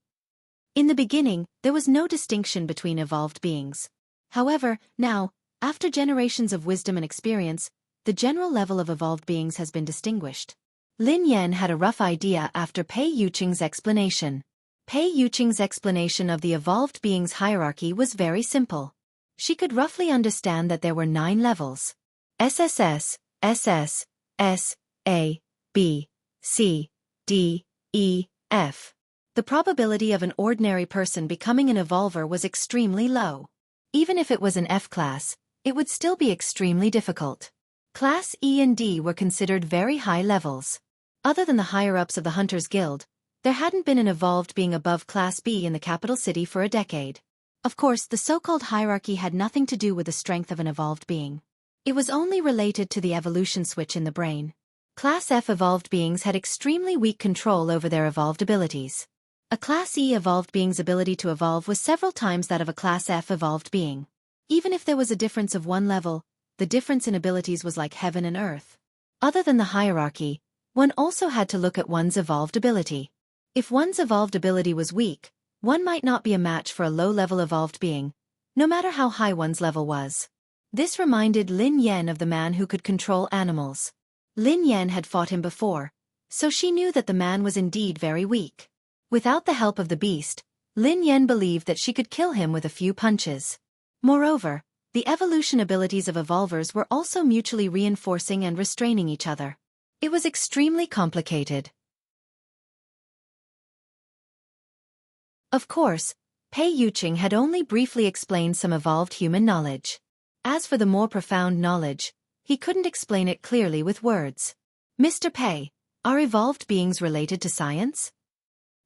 In the beginning, there was no distinction between evolved beings. However, now, after generations of wisdom and experience, the general level of evolved beings has been distinguished. Lin Yan had a rough idea after Pei Yuqing's explanation. Pei Yuqing's explanation of the evolved beings' hierarchy was very simple. She could roughly understand that there were 9 levels. SSS, SS, S, A, B, C, D, E, F. The probability of an ordinary person becoming an evolver was extremely low. Even if it was an F class, it would still be extremely difficult. Class E and D were considered very high levels. Other than the higher-ups of the Hunters Guild, there hadn't been an evolved being above Class B in the capital city for a decade. Of course, the so-called hierarchy had nothing to do with the strength of an evolved being. It was only related to the evolution switch in the brain. Class F evolved beings had extremely weak control over their evolved abilities. A Class E evolved being's ability to evolve was several times that of a Class F evolved being. Even if there was a difference of 1 level, the difference in abilities was like heaven and earth. Other than the hierarchy, one also had to look at one's evolved ability. If one's evolved ability was weak, one might not be a match for a low-level evolved being, no matter how high one's level was. This reminded Lin Yan of the man who could control animals. Lin Yan had fought him before, so she knew that the man was indeed very weak. Without the help of the beast, Lin Yan believed that she could kill him with a few punches. Moreover, the evolution abilities of evolvers were also mutually reinforcing and restraining each other. It was extremely complicated. Of course, Pei Yuqing had only briefly explained some evolved human knowledge. As for the more profound knowledge, he couldn't explain it clearly with words. Mr. Pei, are evolved beings related to science?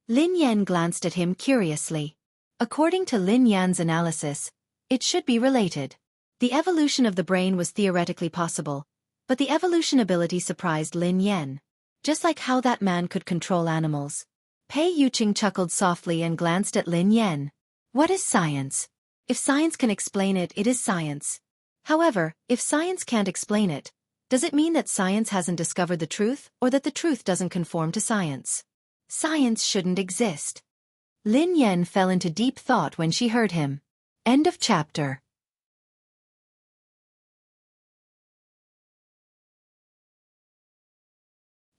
Lin Yan glanced at him curiously. According to Lin Yan's analysis, it should be related. The evolution of the brain was theoretically possible, but the evolution ability surprised Lin Yan. Just like how that man could control animals. Pei Yuqing chuckled softly and glanced at Lin Yan. What is science? If science can explain it, it is science. However, if science can't explain it, does it mean that science hasn't discovered the truth, or that the truth doesn't conform to science? Science shouldn't exist. Lin Yan fell into deep thought when she heard him. End of chapter.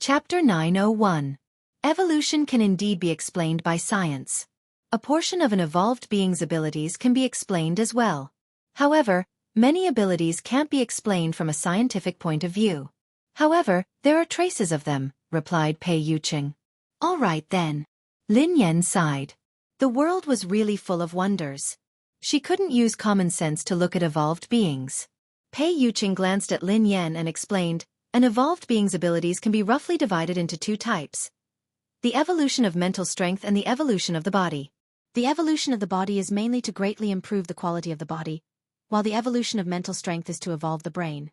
Chapter 901. Evolution can indeed be explained by science. A portion of an evolved being's abilities can be explained as well. However, many abilities can't be explained from a scientific point of view. However, there are traces of them, replied Pei Yuqing. All right then. Lin Yan sighed. The world was really full of wonders. She couldn't use common sense to look at evolved beings. Pei Yuqing glanced at Lin Yan and explained, an evolved being's abilities can be roughly divided into 2 types. The evolution of mental strength and the evolution of the body. The evolution of the body is mainly to greatly improve the quality of the body, while the evolution of mental strength is to evolve the brain.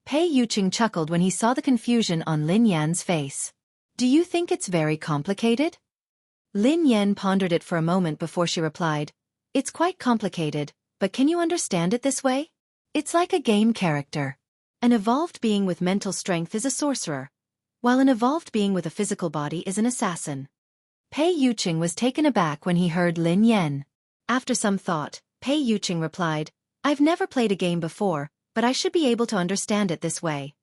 Pei Yuqing chuckled when he saw the confusion on Lin Yan's face. Do you think it's very complicated? Lin Yan pondered it for a moment before she replied, "It's quite complicated, but can you understand it this way? It's like a game character. An evolved being with mental strength is a sorcerer, while an evolved being with a physical body is an assassin." Pei Yuqing was taken aback when he heard Lin Yan. After some thought, Pei Yuqing replied, "I've never played a game before, but I should be able to understand it this way."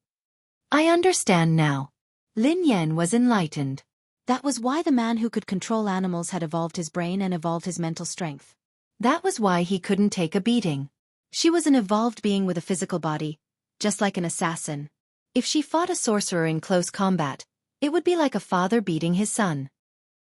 "I understand now." Lin Yan was enlightened. That was why the man who could control animals had evolved his brain and evolved his mental strength. That was why he couldn't take a beating. She was an evolved being with a physical body, just like an assassin. If she fought a sorcerer in close combat, it would be like a father beating his son.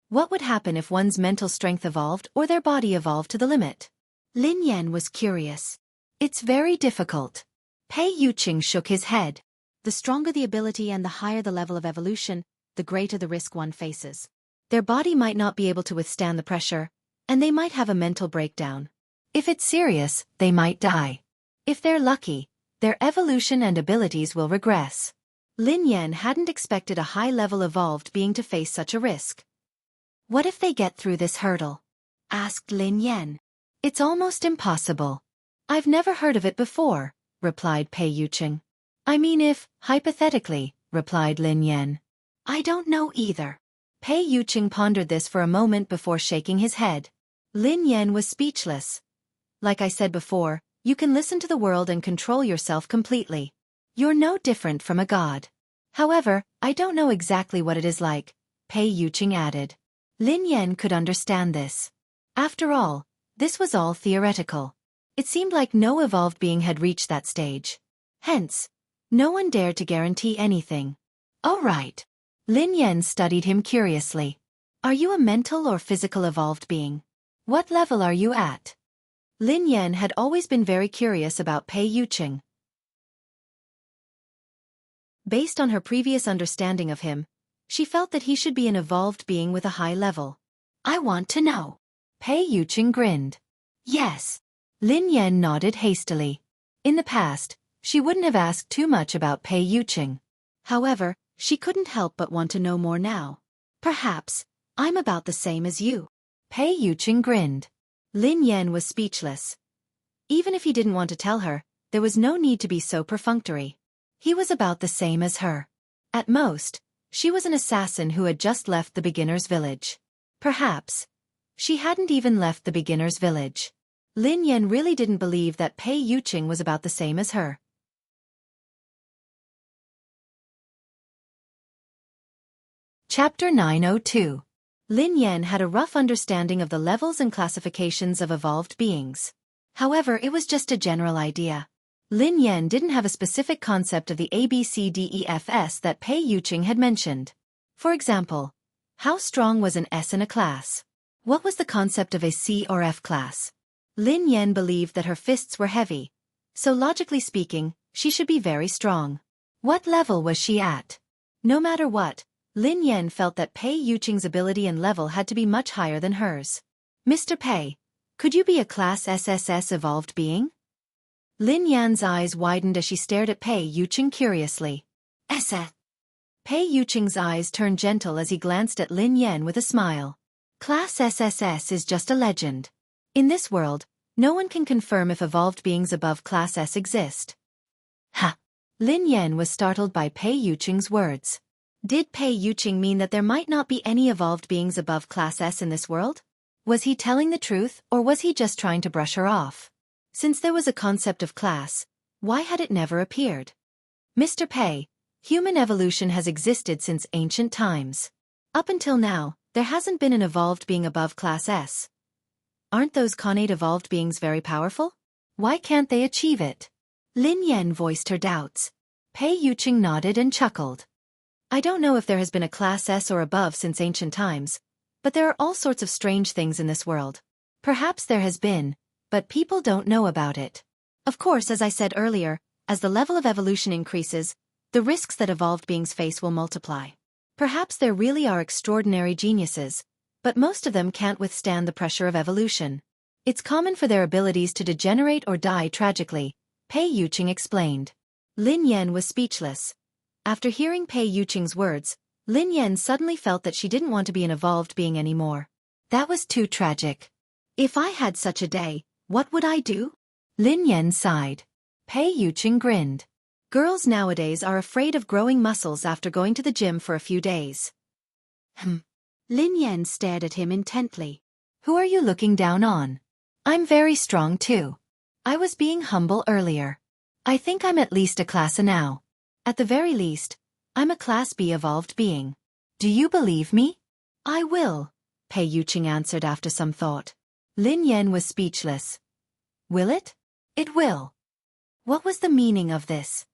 What would happen if one's mental strength evolved or their body evolved to the limit? Lin Yan was curious. "It's very difficult." Pei Yuqing shook his head. The stronger the ability and the higher the level of evolution, the greater the risk one faces. Their body might not be able to withstand the pressure, and they might have a mental breakdown. If it's serious, they might die. If they're lucky, their evolution and abilities will regress. Lin Yan hadn't expected a high-level evolved being to face such a risk. "What if they get through this hurdle?" asked Lin Yan. "It's almost impossible." "I've never heard of it before," replied Pei Yuqing. "I mean if, hypothetically," replied Lin Yan. "I don't know either." Pei Yuqing pondered this for a moment before shaking his head. Lin Yan was speechless. "Like I said before, you can listen to the world and control yourself completely. You're no different from a god. However, I don't know exactly what it is like," Pei Yuqing added. Lin Yan could understand this. After all, this was all theoretical. It seemed like no evolved being had reached that stage. Hence, no one dared to guarantee anything. "Oh right." Lin Yan studied him curiously. "Are you a mental or physical evolved being? What level are you at?" Lin Yan had always been very curious about Pei Yuqing. Based on her previous understanding of him, she felt that he should be an evolved being with a high level. "I want to know." Pei Yuqing grinned. "Yes." Lin Yan nodded hastily. In the past, she wouldn't have asked too much about Pei Yuqing. However, she couldn't help but want to know more now. "Perhaps, I'm about the same as you." Pei Yuqing grinned. Lin Yan was speechless. Even if he didn't want to tell her, there was no need to be so perfunctory. He was about the same as her. At most, she was an assassin who had just left the beginner's village. Perhaps, she hadn't even left the beginner's village. Lin Yan really didn't believe that Pei Yuqing was about the same as her. Chapter 902. Lin Yan had a rough understanding of the levels and classifications of evolved beings. However, it was just a general idea. Lin Yan didn't have a specific concept of the ABCDEFS that Pei Yuqing had mentioned. For example, how strong was an S in a class? What was the concept of a C or F class? Lin Yan believed that her fists were heavy, so logically speaking, she should be very strong. What level was she at? No matter what, Lin Yan felt that Pei Yuqing's ability and level had to be much higher than hers. "Mr. Pei, could you be a Class SSS evolved being?" Lin Yan's eyes widened as she stared at Pei Yuqing curiously. "SS?" Pei Yuqing's eyes turned gentle as he glanced at Lin Yan with a smile. "Class SSS is just a legend. In this world, no one can confirm if evolved beings above Class S exist." "Ha!" Lin Yan was startled by Pei Yuqing's words. Did Pei Yuqing mean that there might not be any evolved beings above Class S in this world? Was he telling the truth, or was he just trying to brush her off? Since there was a concept of class, why had it never appeared? "Mr. Pei, human evolution has existed since ancient times. Up until now, there hasn't been an evolved being above Class S. Aren't those connate evolved beings very powerful? Why can't they achieve it?" Lin Yan voiced her doubts. Pei Yuqing nodded and chuckled. "I don't know if there has been a Class S or above since ancient times, but there are all sorts of strange things in this world. Perhaps there has been, but people don't know about it. Of course, as I said earlier, as the level of evolution increases, the risks that evolved beings face will multiply. Perhaps there really are extraordinary geniuses, but most of them can't withstand the pressure of evolution. It's common for their abilities to degenerate or die tragically," Pei Yuqing explained. Lin Yan was speechless. After hearing Pei Yuqing's words, Lin Yan suddenly felt that she didn't want to be an evolved being anymore. That was too tragic. If I had such a day, what would I do? Lin Yan sighed. Pei Yuqing grinned. Girls nowadays are afraid of growing muscles after going to the gym for a few days. Lin Yan stared at him intently. Who are you looking down on? I'm very strong too. I was being humble earlier. I think I'm at least a class A now. At the very least, I'm a class B evolved being. Do you believe me? I will, Pei Yuqing answered after some thought. Lin Yan was speechless. Will it? It will. What was the meaning of this?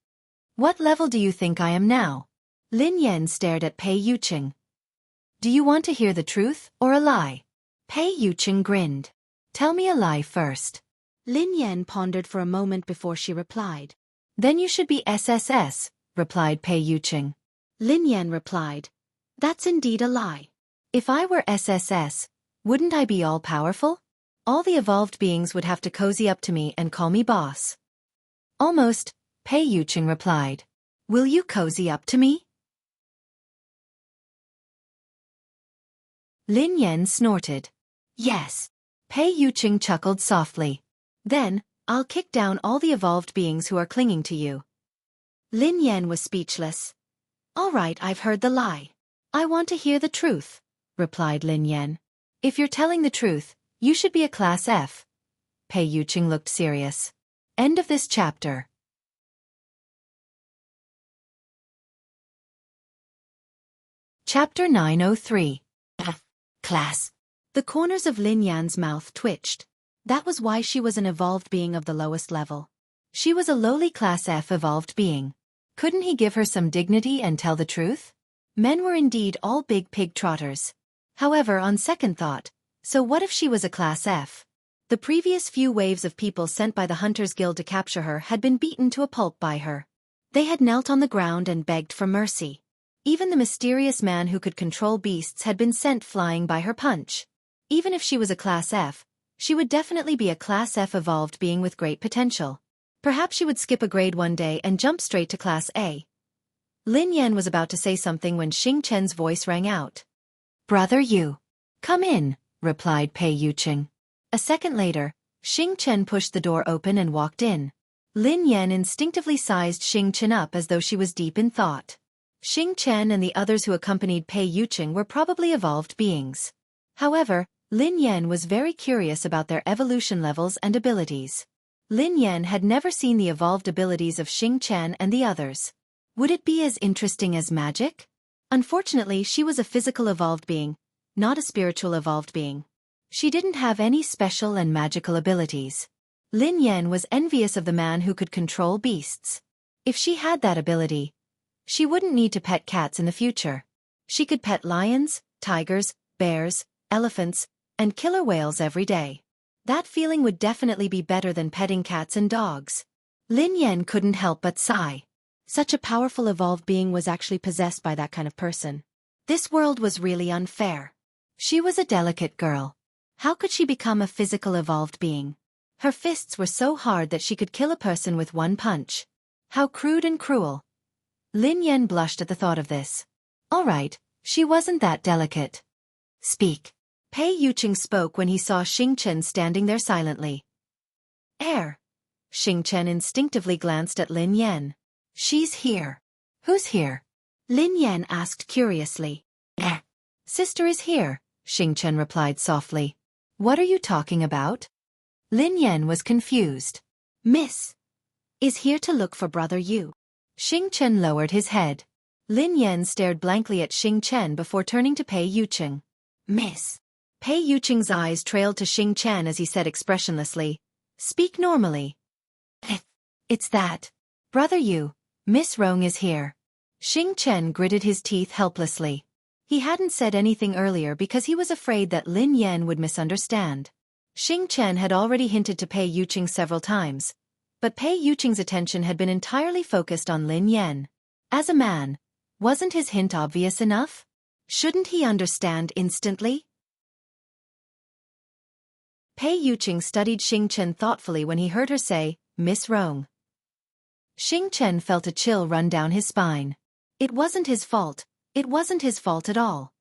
What level do you think I am now? Lin Yan stared at Pei Yuqing. Do you want to hear the truth or a lie? Pei Yuqing grinned. Tell me a lie first. Lin Yan pondered for a moment before she replied. Then you should be SSS, replied Pei Yuqing. Lin Yan replied. That's indeed a lie. If I were SSS, wouldn't I be all-powerful? All the evolved beings would have to cozy up to me and call me boss. Almost, Pei Yuqing replied. Will you cozy up to me? Lin Yan snorted. Yes. Pei Yuqing chuckled softly. Then, I'll kick down all the evolved beings who are clinging to you. Lin Yan was speechless. All right, I've heard the lie. I want to hear the truth, replied Lin Yan. If you're telling the truth, you should be a class F. Pei Yuqing looked serious. End of this chapter. Chapter 903. Class. The corners of Lin Yan's mouth twitched. That was why she was an evolved being of the lowest level. She was a lowly class F evolved being. Couldn't he give her some dignity and tell the truth? Men were indeed all big pig trotters. However, on second thought, so what if she was a class F? The previous few waves of people sent by the Hunters Guild to capture her had been beaten to a pulp by her. They had knelt on the ground and begged for mercy. Even the mysterious man who could control beasts had been sent flying by her punch. Even if she was a class F, she would definitely be a class F evolved being with great potential. Perhaps she would skip a grade one day and jump straight to class A. Lin Yan was about to say something when Xing Chen's voice rang out. Brother Yu. Come in, replied Pei Yuqing. A second later, Xing Chen pushed the door open and walked in. Lin Yan instinctively sized Xing Chen up as though she was deep in thought. Xing Chen and the others who accompanied Pei Yuqing were probably evolved beings. However, Lin Yan was very curious about their evolution levels and abilities. Lin Yan had never seen the evolved abilities of Xing Chen and the others. Would it be as interesting as magic? Unfortunately, she was a physical evolved being, not a spiritual evolved being. She didn't have any special and magical abilities. Lin Yan was envious of the man who could control beasts. If she had that ability, she wouldn't need to pet cats in the future. She could pet lions, tigers, bears, elephants, and killer whales every day. That feeling would definitely be better than petting cats and dogs. Lin Yan couldn't help but sigh. Such a powerful evolved being was actually possessed by that kind of person. This world was really unfair. She was a delicate girl. How could she become a physical evolved being? Her fists were so hard that she could kill a person with one punch. How crude and cruel. Lin Yan blushed at the thought of this. All right, she wasn't that delicate. Speak. Pei Yuqing spoke when he saw Xing Chen standing there silently. Air. Xing Chen instinctively glanced at Lin Yan. She's here. Who's here? Lin Yan asked curiously. Sister is here, Xing Chen replied softly. What are you talking about? Lin Yan was confused. Miss is here to look for Brother Yu. Xing Chen lowered his head. Lin Yan stared blankly at Xing Chen before turning to Pei Yuqing. Miss. Pei Yuqing's eyes trailed to Xing Chen as he said expressionlessly, Speak normally. It's that. Brother Yu, Miss Rong is here. Xing Chen gritted his teeth helplessly. He hadn't said anything earlier because he was afraid that Lin Yan would misunderstand. Xing Chen had already hinted to Pei Yuqing several times, but Pei Yuqing's attention had been entirely focused on Lin Yan. As a man, wasn't his hint obvious enough? Shouldn't he understand instantly? Pei Yuqing studied Xing Chen thoughtfully when he heard her say, Miss Rong. Xing Chen felt a chill run down his spine. It wasn't his fault. It wasn't his fault at all.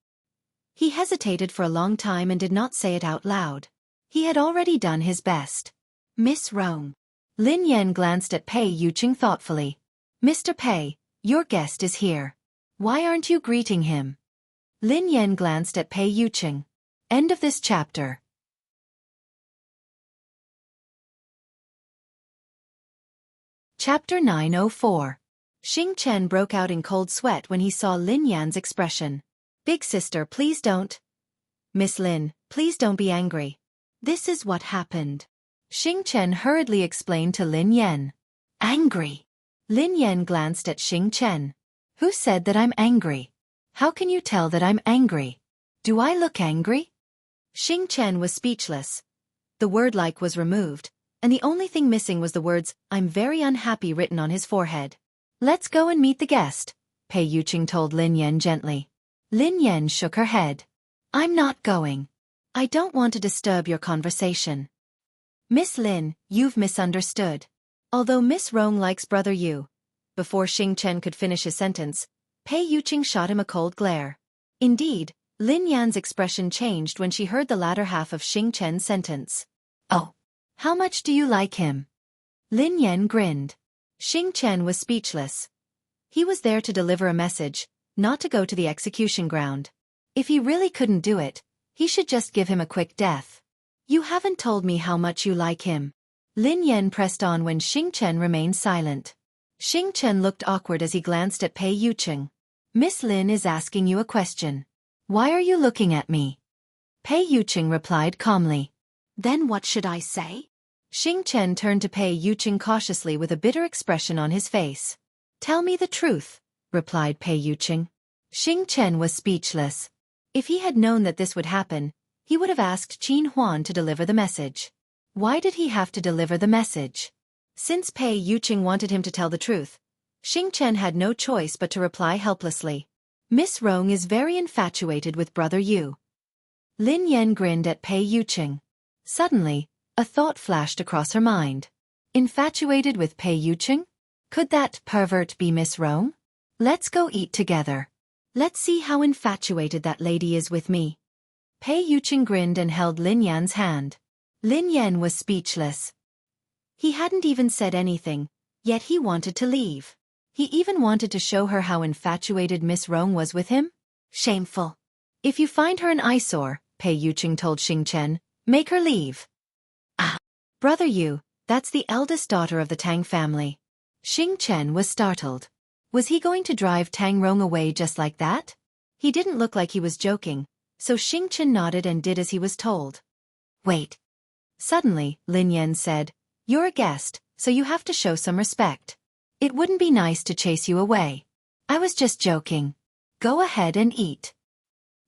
He hesitated for a long time and did not say it out loud. He had already done his best. Miss Rong. Lin Yan glanced at Pei Yuqing thoughtfully. Mr. Pei, your guest is here. Why aren't you greeting him? Lin Yan glanced at Pei Yuqing. End of this chapter. Chapter 904. Xing Chen broke out in cold sweat when he saw Lin Yan's expression. Big sister, please don't. Miss Lin, please don't be angry. This is what happened. Xing Chen hurriedly explained to Lin Yan. Angry? Lin Yan glanced at Xing Chen. Who said that I'm angry? How can you tell that I'm angry? Do I look angry? Xing Chen was speechless. The word like was removed, and the only thing missing was the words, I'm very unhappy written on his forehead. Let's go and meet the guest, Pei Yuqing told Lin Yan gently. Lin Yan shook her head. I'm not going. I don't want to disturb your conversation. Miss Lin, you've misunderstood. Although Miss Rong likes Brother Yu. Before Xing Chen could finish his sentence, Pei Yuqing shot him a cold glare. Indeed, Lin Yan's expression changed when she heard the latter half of Xing Chen's sentence. Oh. How much do you like him? Lin Yan grinned. Xing Chen was speechless. He was there to deliver a message, not to go to the execution ground. If he really couldn't do it, he should just give him a quick death. You haven't told me how much you like him. Lin Yan pressed on when Xing Chen remained silent. Xing Chen looked awkward as he glanced at Pei Yuqing. Miss Lin is asking you a question. Why are you looking at me? Pei Yuqing replied calmly. Then what should I say? Xing Chen turned to Pei Yuqing cautiously with a bitter expression on his face. Tell me the truth, replied Pei Yuqing. Xing Chen was speechless. If he had known that this would happen, he would have asked Qin Huan to deliver the message. Why did he have to deliver the message? Since Pei Yuqing wanted him to tell the truth, Xing Chen had no choice but to reply helplessly. Miss Rong is very infatuated with Brother Yu. Lin Yan grinned at Pei Yuqing. Suddenly, a thought flashed across her mind. Infatuated with Pei Yuqing? Could that pervert be Miss Rong? Let's go eat together. Let's see how infatuated that lady is with me. Pei Yuqing grinned and held Lin Yan's hand. Lin Yan was speechless. He hadn't even said anything, yet he wanted to leave. He even wanted to show her how infatuated Miss Rong was with him. Shameful. If you find her an eyesore, Pei Yuqing told Xing Chen, make her leave. Ah. Brother Yu, that's the eldest daughter of the Tang family. Xing Chen was startled. Was he going to drive Tang Rong away just like that? He didn't look like he was joking, so Xing Chen nodded and did as he was told. Wait. Suddenly, Lin Yan said, you're a guest, so you have to show some respect. It wouldn't be nice to chase you away. I was just joking. Go ahead and eat.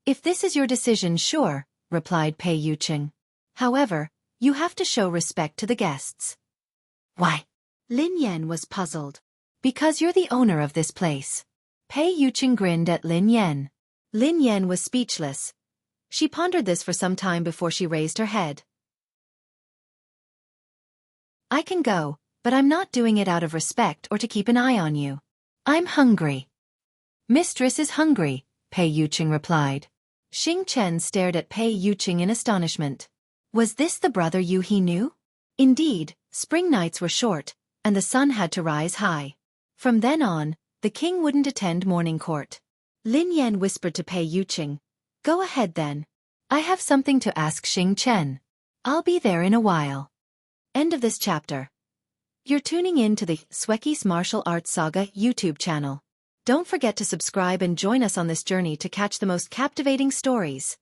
If this is your decision, sure, replied Pei Yuqing. However, you have to show respect to the guests. Why? Lin Yan was puzzled. Because you're the owner of this place. Pei Yuqing grinned at Lin Yan. Lin Yan was speechless. She pondered this for some time before she raised her head. I can go, but I'm not doing it out of respect or to keep an eye on you. I'm hungry. Mistress is hungry, Pei Yuqing replied. Xing Chen stared at Pei Yuqing in astonishment. Was this the Brother Yu he knew? Indeed, spring nights were short, and the sun had to rise high. From then on, the king wouldn't attend morning court. Lin Yan whispered to Pei Yuqing. Go ahead then. I have something to ask Xing Chen. I'll be there in a while. End of this chapter. You're tuning in to the Xueqi's Martial Arts Saga YouTube channel. Don't forget to subscribe and join us on this journey to catch the most captivating stories.